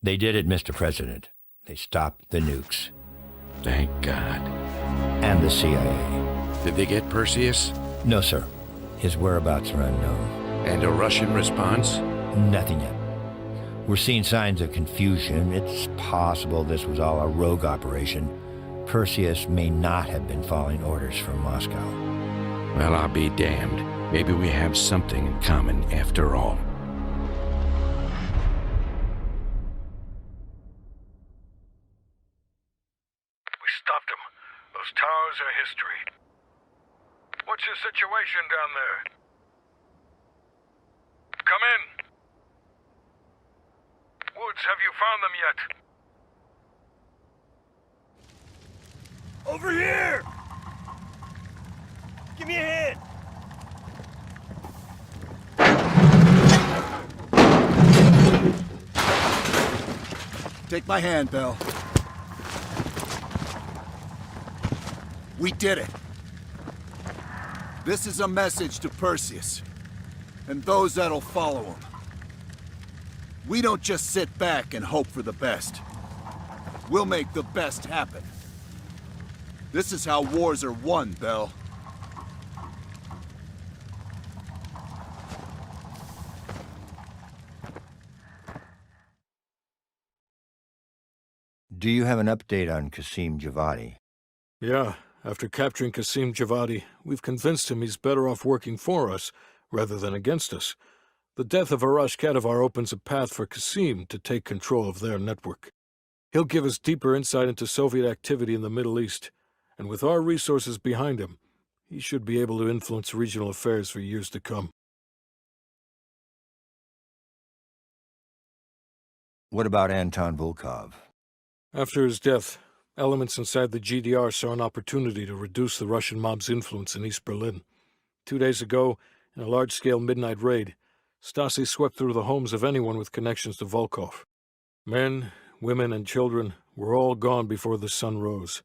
They did it, Mr. President. They stopped the nukes. Thank God. And the CIA. Did they get Perseus? No, sir. His whereabouts are unknown. And a Russian response? Nothing yet. We're seeing signs of confusion. It's possible this was all a rogue operation. Perseus may not have been following orders from Moscow. Well, I'll be damned. Maybe we have something in common after all. We stopped him. Those towers are history. What's your situation down there? Come in. Woods, have you found them yet? Over here! Give me a hand! Take my hand, Bell. We did it. This is a message to Perseus, and those that'll follow him. We don't just sit back and hope for the best. We'll make the best happen. This is how wars are won, Bell. Do you have an update on Qasim Javadi? Yeah, after capturing Qasim Javadi, we've convinced him he's better off working for us rather than against us. The death of Arash Kadivar opens a path for Qasim to take control of their network. He'll give us deeper insight into Soviet activity in the Middle East, and with our resources behind him, he should be able to influence regional affairs for years to come. What about Anton Volkov? After his death, elements inside the GDR saw an opportunity to reduce the Russian mob's influence in East Berlin. 2 days ago, in a large-scale midnight raid, Stasi swept through the homes of anyone with connections to Volkov. Men, women, and children were all gone before the sun rose.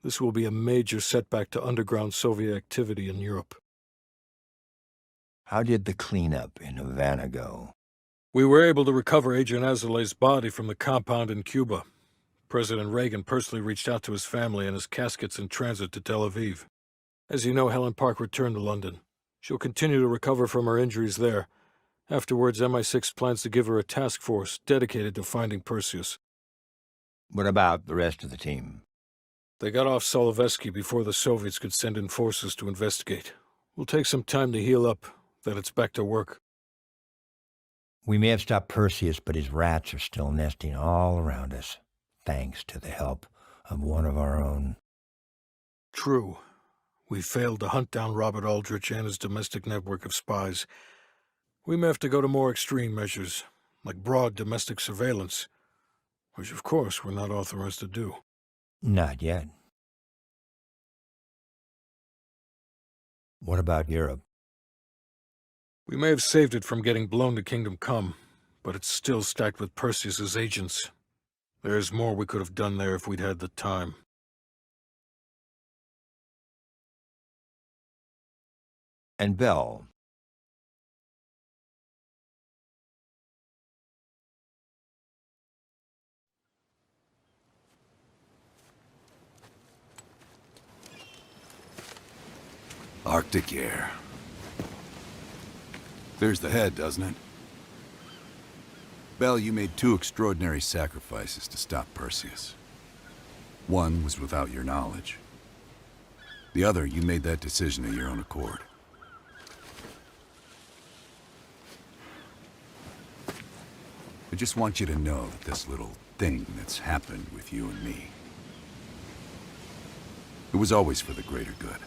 This will be a major setback to underground Soviet activity in Europe. How did the cleanup in Havana go? We were able to recover Agent Azoulay's body from the compound in Cuba. President Reagan personally reached out to his family, and his casket's in transit to Tel Aviv. As you know, Helen Park returned to London. She'll continue to recover from her injuries there. Afterwards, MI6 plans to give her a task force dedicated to finding Perseus. What about the rest of the team? They got off Solovetsky before the Soviets could send in forces to investigate. We'll take some time to heal up, then it's back to work. We may have stopped Perseus, but his rats are still nesting all around us, thanks to the help of one of our own. True. We failed to hunt down Robert Aldrich and his domestic network of spies. We may have to go to more extreme measures, like broad domestic surveillance, which of course we're not authorized to do. Not yet. What about Europe? We may have saved it from getting blown to Kingdom Come, but it's still stacked with Perseus's agents. There's more we could have done there if we'd had the time. And Bell. Arctic air. There's the head, doesn't it? Bell, you made 2 extraordinary sacrifices to stop Perseus. One was without your knowledge. The other, you made that decision of your own accord. I just want you to know that this little thing that's happened with you and me, it was always for the greater good.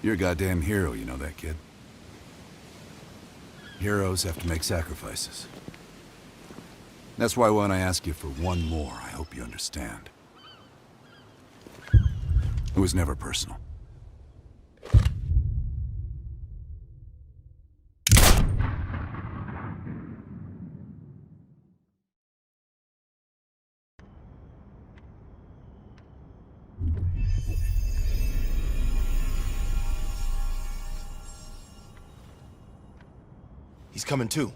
You're a goddamn hero, you know that, kid? Heroes have to make sacrifices. That's why when I ask you for one more, I hope you understand. It was never personal. He's coming too.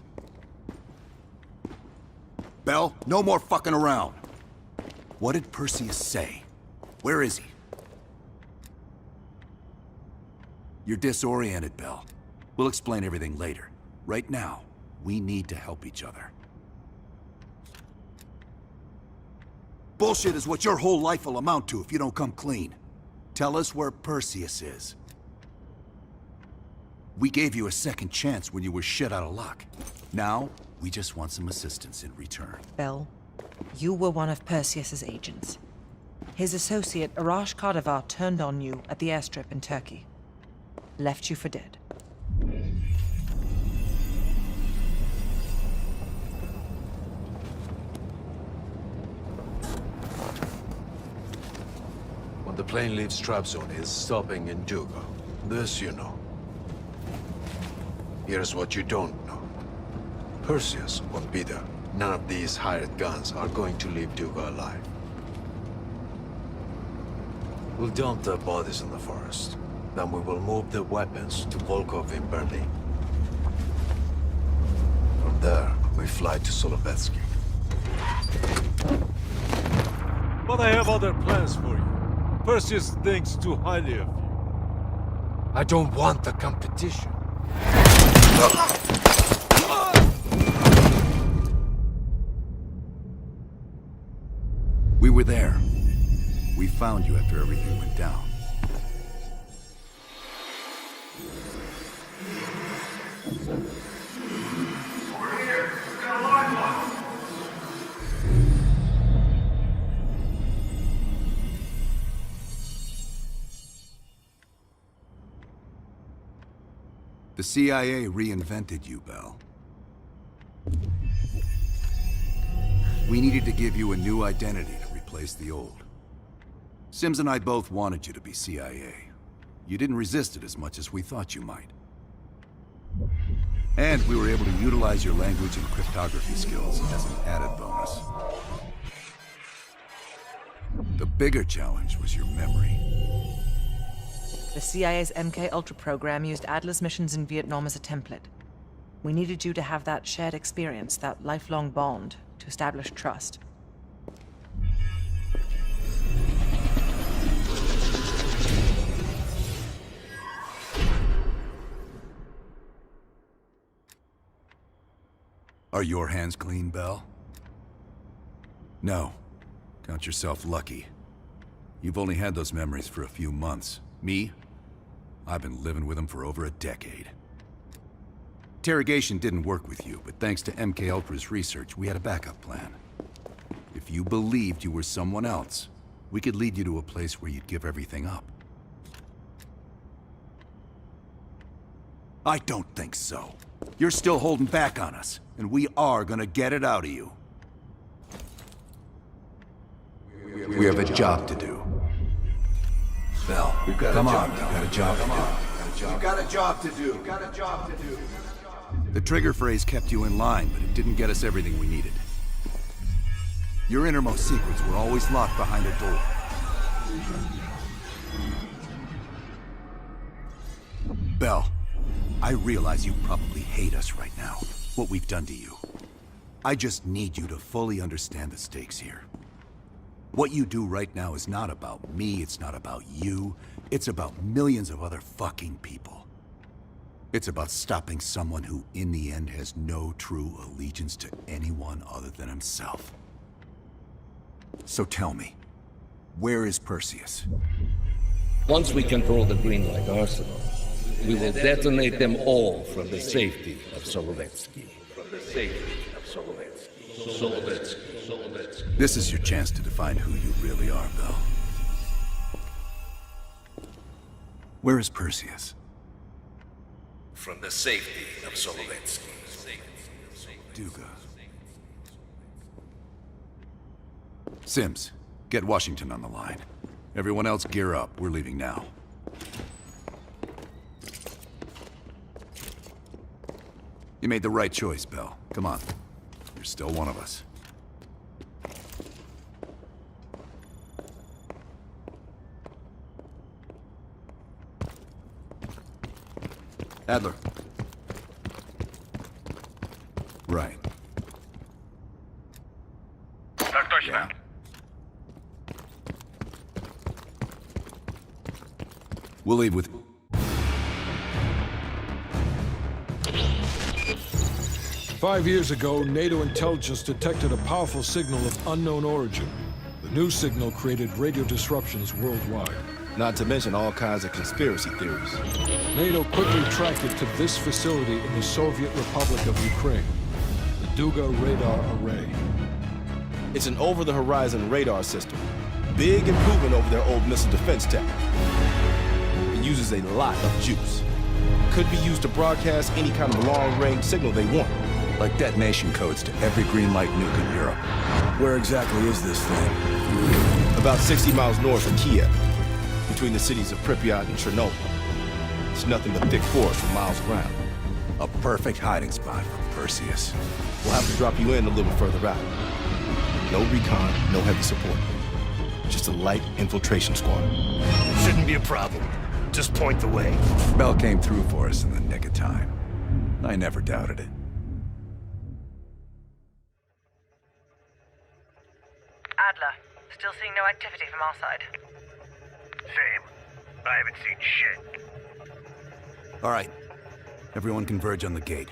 Bell, no more fucking around. What did Perseus say? Where is he? You're disoriented, Bell. We'll explain everything later. Right now, We need to help each other. Bullshit is what your whole life will amount to if you don't come clean. Tell us where Perseus is. We gave you a second chance when you were shit out of luck. Now, we just want some assistance in return. Bell, you were one of Perseus's agents. His associate, Arash Kardavar, turned on you at the airstrip in Turkey. Left you for dead. When the plane leaves Trabzon, it's stopping in Duga. This you know. Here's what you don't know. Perseus won't be there. None of these hired guns are going to leave Duga alive. We'll dump their bodies in the forest. Then we will move the weapons to Volkov in Berlin. From there, we fly to Solovetsky. But I have other plans for you. Perseus thinks too highly of you. I don't want the competition. We were there. We found you after everything went down. Over here. We've got a large one. The CIA reinvented you, Bell. We needed to give you a new identity to replace the old. Sims and I both wanted you to be CIA. You didn't resist it as much as we thought you might. And we were able to utilize your language and cryptography skills as an added bonus. The bigger challenge was your memory. The CIA's MK-Ultra program used Adler's missions in Vietnam as a template. We needed you to have that shared experience, that lifelong bond, to establish trust. Are your hands clean, Bell? No. Count yourself lucky. You've only had those memories for a few months. Me? I've been living with them for over a decade. Interrogation didn't work with you, but thanks to MK-Ultra's research, we had a backup plan. If you believed you were someone else, we could lead you to a place where you'd give everything up. I don't think so. You're still holding back on us, and we are gonna get it out of you. We have a job to do. Bell, come on, we've got a job to do. You've got a job to do. You've got a job to do. The trigger phrase kept you in line, but it didn't get us everything we needed. Your innermost secrets were always locked behind a door. Bell, I realize you probably hate us right now, what we've done to you. I just need you to fully understand the stakes here. What you do right now is not about me, it's not about you, it's about millions of other fucking people. It's about stopping someone who, in the end, has no true allegiance to anyone other than himself. So tell me, where is Perseus? Once we control the Greenlight Arsenal, we will detonate them all from the safety of Solovetsky. This is your chance to define who you really are, Bell. Where is Perseus? From the safety of Solovetsky. Duga. Sims, get Washington on the line. Everyone else gear up. We're leaving now. You made the right choice, Bell. Come on. You're still one of us. Adler. Right. Так точно. We'll leave with... 5 years ago, NATO intelligence detected a powerful signal of unknown origin. The new signal created radio disruptions worldwide. Not to mention all kinds of conspiracy theories. NATO quickly tracked it to this facility in the Soviet Republic of Ukraine, the Duga Radar Array. It's an over-the-horizon radar system. Big improvement over their old missile defense tech. It uses a lot of juice. Could be used to broadcast any kind of long-range signal they want. Like detonation codes to every green light nuke in Europe. Where exactly is this thing? About 60 miles north of Kiev, between the cities of Pripyat and Chernobyl. It's nothing but thick forest for miles around. A perfect hiding spot for Perseus. We'll have to drop you in a little further out. No recon, no heavy support. Just a light infiltration squad. Shouldn't be a problem. Just point the way. Bell came through for us in the nick of time. I never doubted it. Adler, still seeing no activity from our side. Same. I haven't seen shit. All right. Everyone converge on the gate.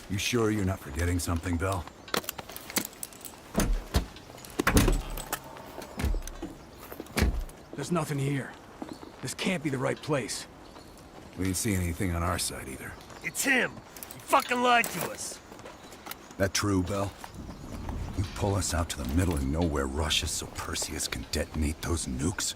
You sure you're not forgetting something, Bell? There's nothing here. This can't be the right place. We didn't see anything on our side either. It's him. He fucking lied to us. That true, Bell? You pull us out to the middle of nowhere Russia so Perseus can detonate those nukes?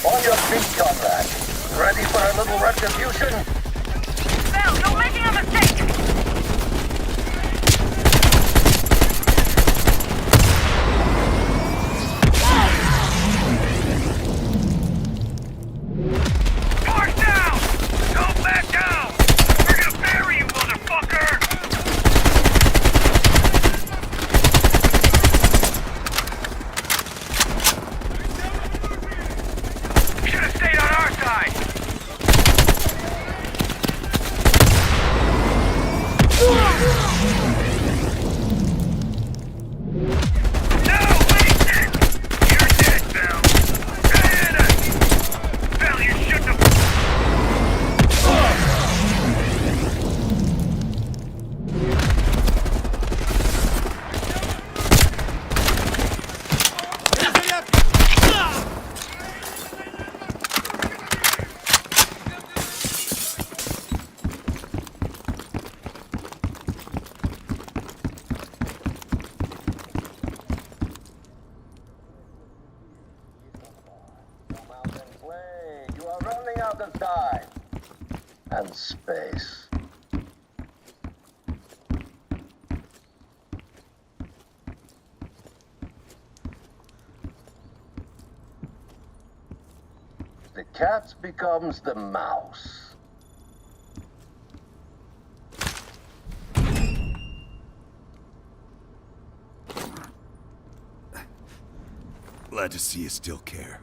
On your feet, comrade. Ready for a little retribution? Bell, you're making a mistake! Force down! Don't back down! We're gonna bury you, motherfucker! Should have stayed on our side! Out of time and space. The cat becomes the mouse. Glad to see you still care.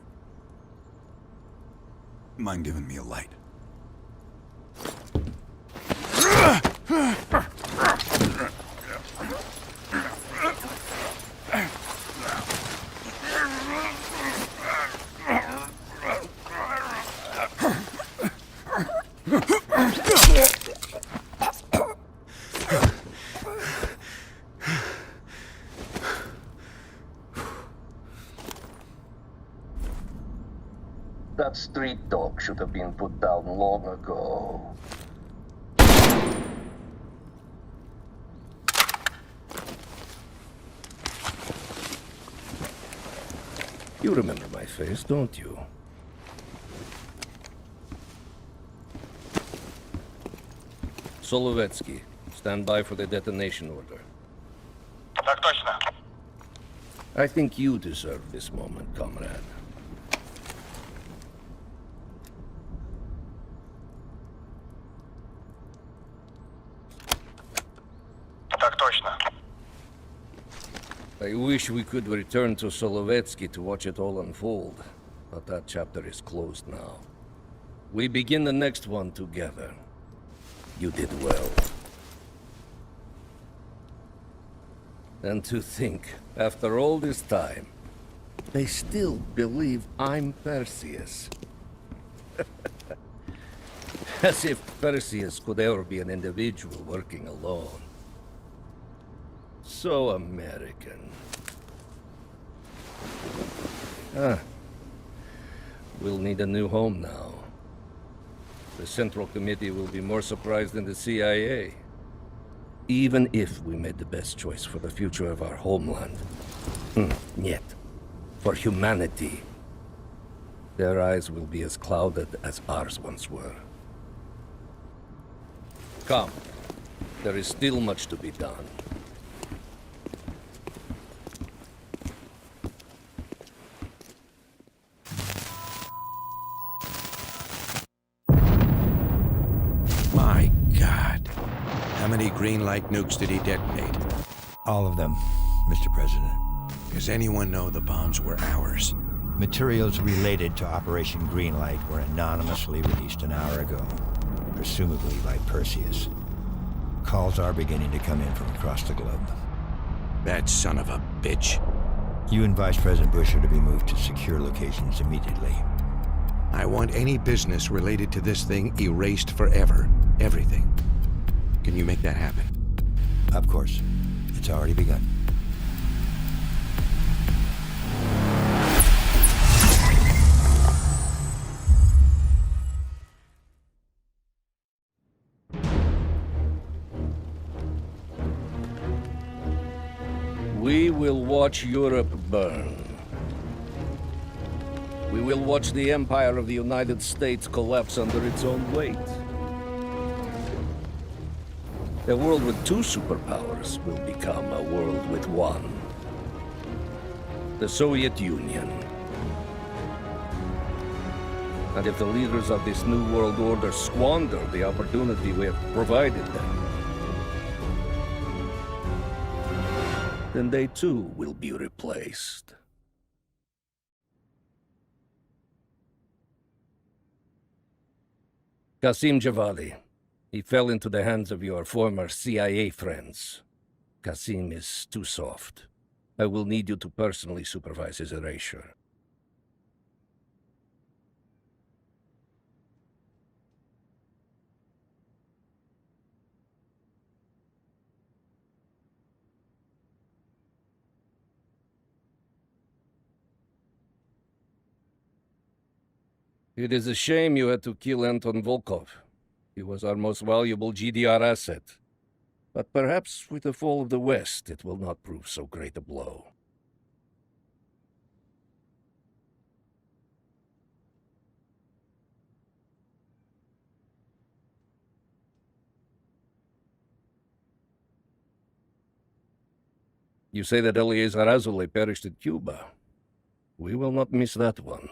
Mind giving me a light? That street dog should have been put down long ago. You remember my face, don't you? Solovetsky, stand by for the detonation order. I think you deserve this moment, comrade. Так точно. I wish we could return to Solovetsky to watch it all unfold, but that chapter is closed now. We begin the next one together. You did well. And to think, after all this time, they still believe I'm Perseus. As if Perseus could ever be an individual working alone. So American. We'll need a new home now. The Central Committee will be more surprised than the CIA. Even if we made the best choice for the future of our homeland. Yet, for humanity, their eyes will be as clouded as ours once were. Come, there is still much to be done. My God. How many green light nukes did he detonate? All of them, Mr. President. Does anyone know the bombs were ours? Materials related to Operation Greenlight were anonymously released an hour ago, presumably by Perseus. Calls are beginning to come in from across the globe. That son of a bitch. You and Vice President Bush are to be moved to secure locations immediately. I want any business related to this thing erased forever. Everything. Can you make that happen? Of course. It's already begun. We will watch Europe burn. We will watch the empire of the United States collapse under its own weight. A world with two superpowers will become a world with one. The Soviet Union. And if the leaders of this new world order squander the opportunity we have provided them, then they too will be replaced. Qasim Javadi. He fell into the hands of your former CIA friends. Qasim is too soft. I will need you to personally supervise his erasure. It is a shame you had to kill Anton Volkov. He was our most valuable GDR asset. But perhaps with the fall of the West, it will not prove so great a blow. You say that Eleazar Azoulay perished in Cuba. We will not miss that one.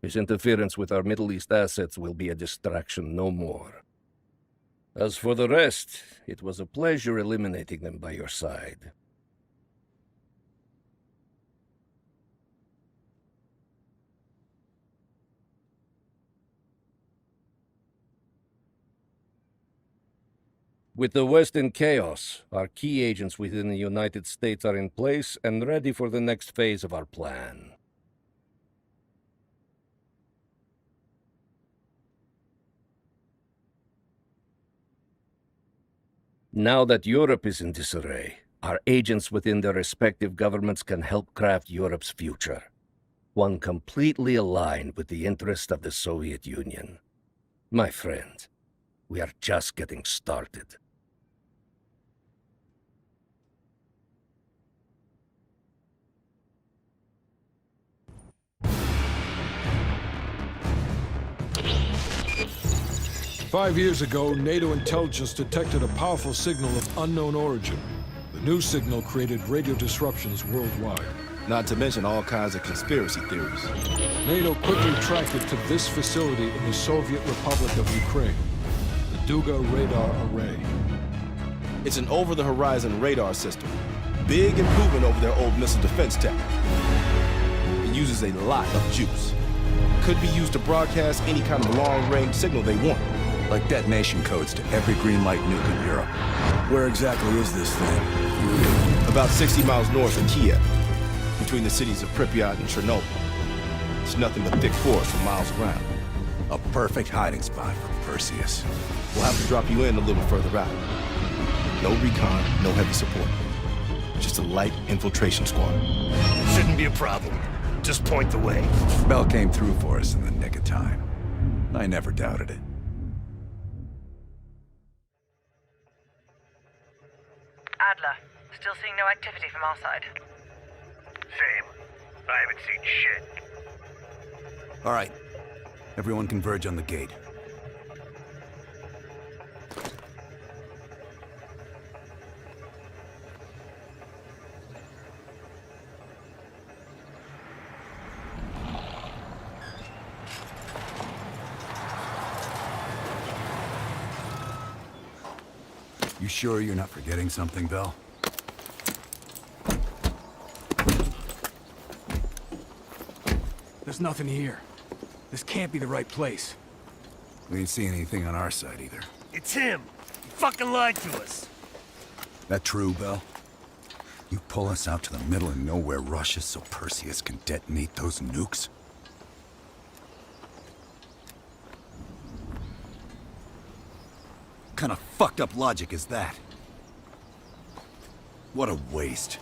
His interference with our Middle East assets will be a distraction no more. As for the rest, it was a pleasure eliminating them by your side. With the West in chaos, our key agents within the United States are in place and ready for the next phase of our plan. Now that Europe is in disarray, our agents within their respective governments can help craft Europe's future. One completely aligned with the interest of the Soviet Union. My friend, we are just getting started. Five years ago, NATO intelligence detected a powerful signal of unknown origin. The new signal created radio disruptions worldwide. Not to mention all kinds of conspiracy theories. NATO quickly tracked it to this facility in the Soviet Republic of Ukraine, the Duga Radar Array. It's an over-the-horizon radar system. Big improvement over their old missile defense tech. It uses a lot of juice. Could be used to broadcast any kind of long-range signal they want. Like detonation codes to every green light nuke in Europe. Where exactly is this thing? About 60 miles north of Kiev, between the cities of Pripyat and Chernobyl. It's nothing but thick forest for miles around. A perfect hiding spot for Perseus. We'll have to drop you in a little further out. No recon, no heavy support. Just a light infiltration squad. Shouldn't be a problem. Just point the way. Bell came through for us in the nick of time. I never doubted it. Adler, still seeing no activity from our side. Same. I haven't seen shit. All right. Everyone converge on the gate. You sure you're not forgetting something, Bell? There's nothing here. This can't be the right place. We ain't seeing anything on our side either. It's him. He fucking lied to us. That true, Bell? You pull us out to the middle of nowhere Russia so Perseus can detonate those nukes? What kind of fucked up logic is that? What a waste.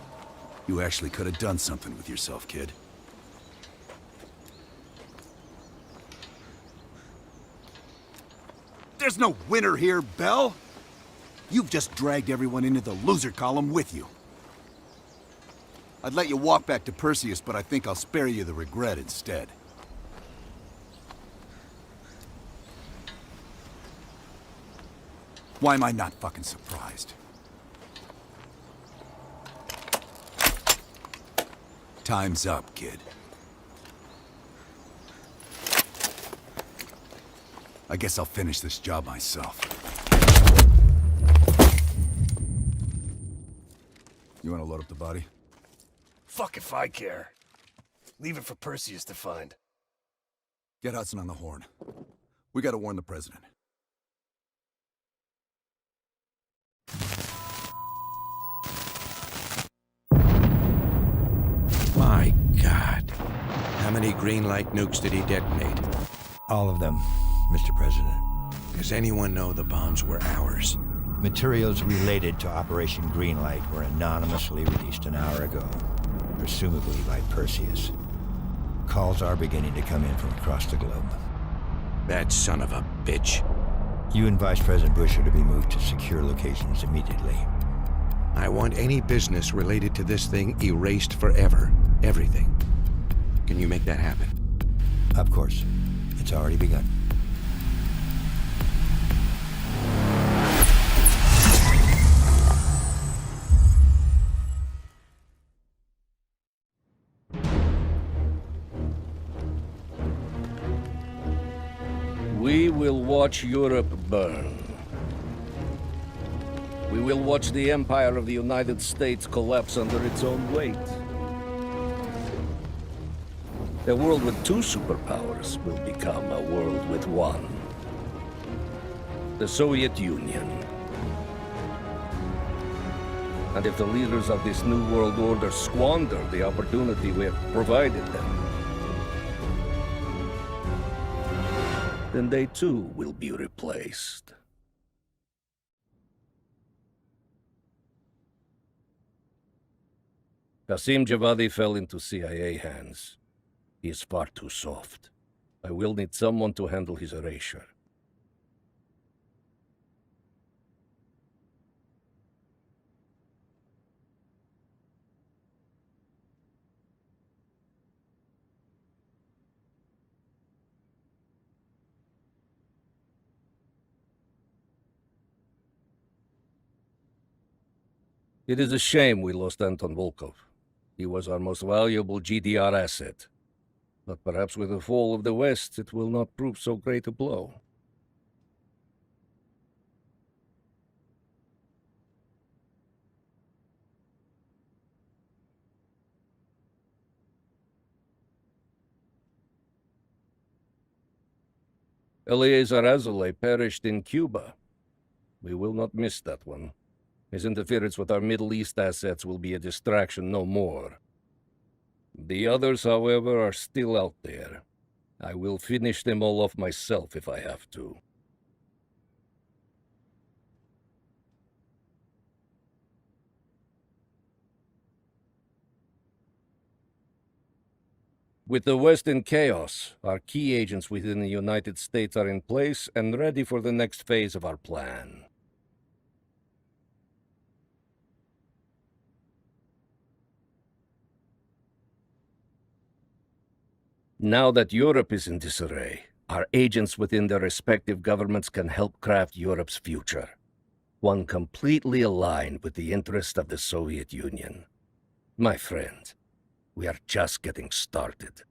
You actually could have done something with yourself, kid. There's no winner here, Bell! You've just dragged everyone into the loser column with you. I'd let you walk back to Perseus, but I think I'll spare you the regret instead. Why am I not fucking surprised? Time's up, kid. I guess I'll finish this job myself. You want to load up the body? Fuck if I care. Leave it for Perseus to find. Get Hudson on the horn. We gotta warn the president. My God. How many green light nukes did he detonate? All of them, Mr. President. Does anyone know the bombs were ours? Materials related to Operation Greenlight were anonymously released an hour ago, presumably by Perseus. Calls are beginning to come in from across the globe. That son of a bitch. You and Vice President Bush are to be moved to secure locations immediately. I want any business related to this thing erased forever. Everything. Can you make that happen? Of course. It's already begun. We will watch Europe burn. We will watch the empire of the United States collapse under its own weight. A world with two superpowers will become a world with one. The Soviet Union. And if the leaders of this new world order squander the opportunity we have provided them, then they too will be replaced. Qasim Javadi fell into CIA hands. He is far too soft. I will need someone to handle his erasure. It is a shame we lost Anton Volkov. He was our most valuable GDR asset. But perhaps with the fall of the West, it will not prove so great a blow. Eleazar Azulay perished in Cuba. We will not miss that one. His interference with our Middle East assets will be a distraction no more. The others, however, are still out there. I will finish them all off myself if I have to. With the West in chaos, our key agents within the United States are in place and ready for the next phase of our plan. Now that Europe is in disarray, our agents within their respective governments can help craft Europe's future. One completely aligned with the interest of the Soviet Union. My friend, we are just getting started.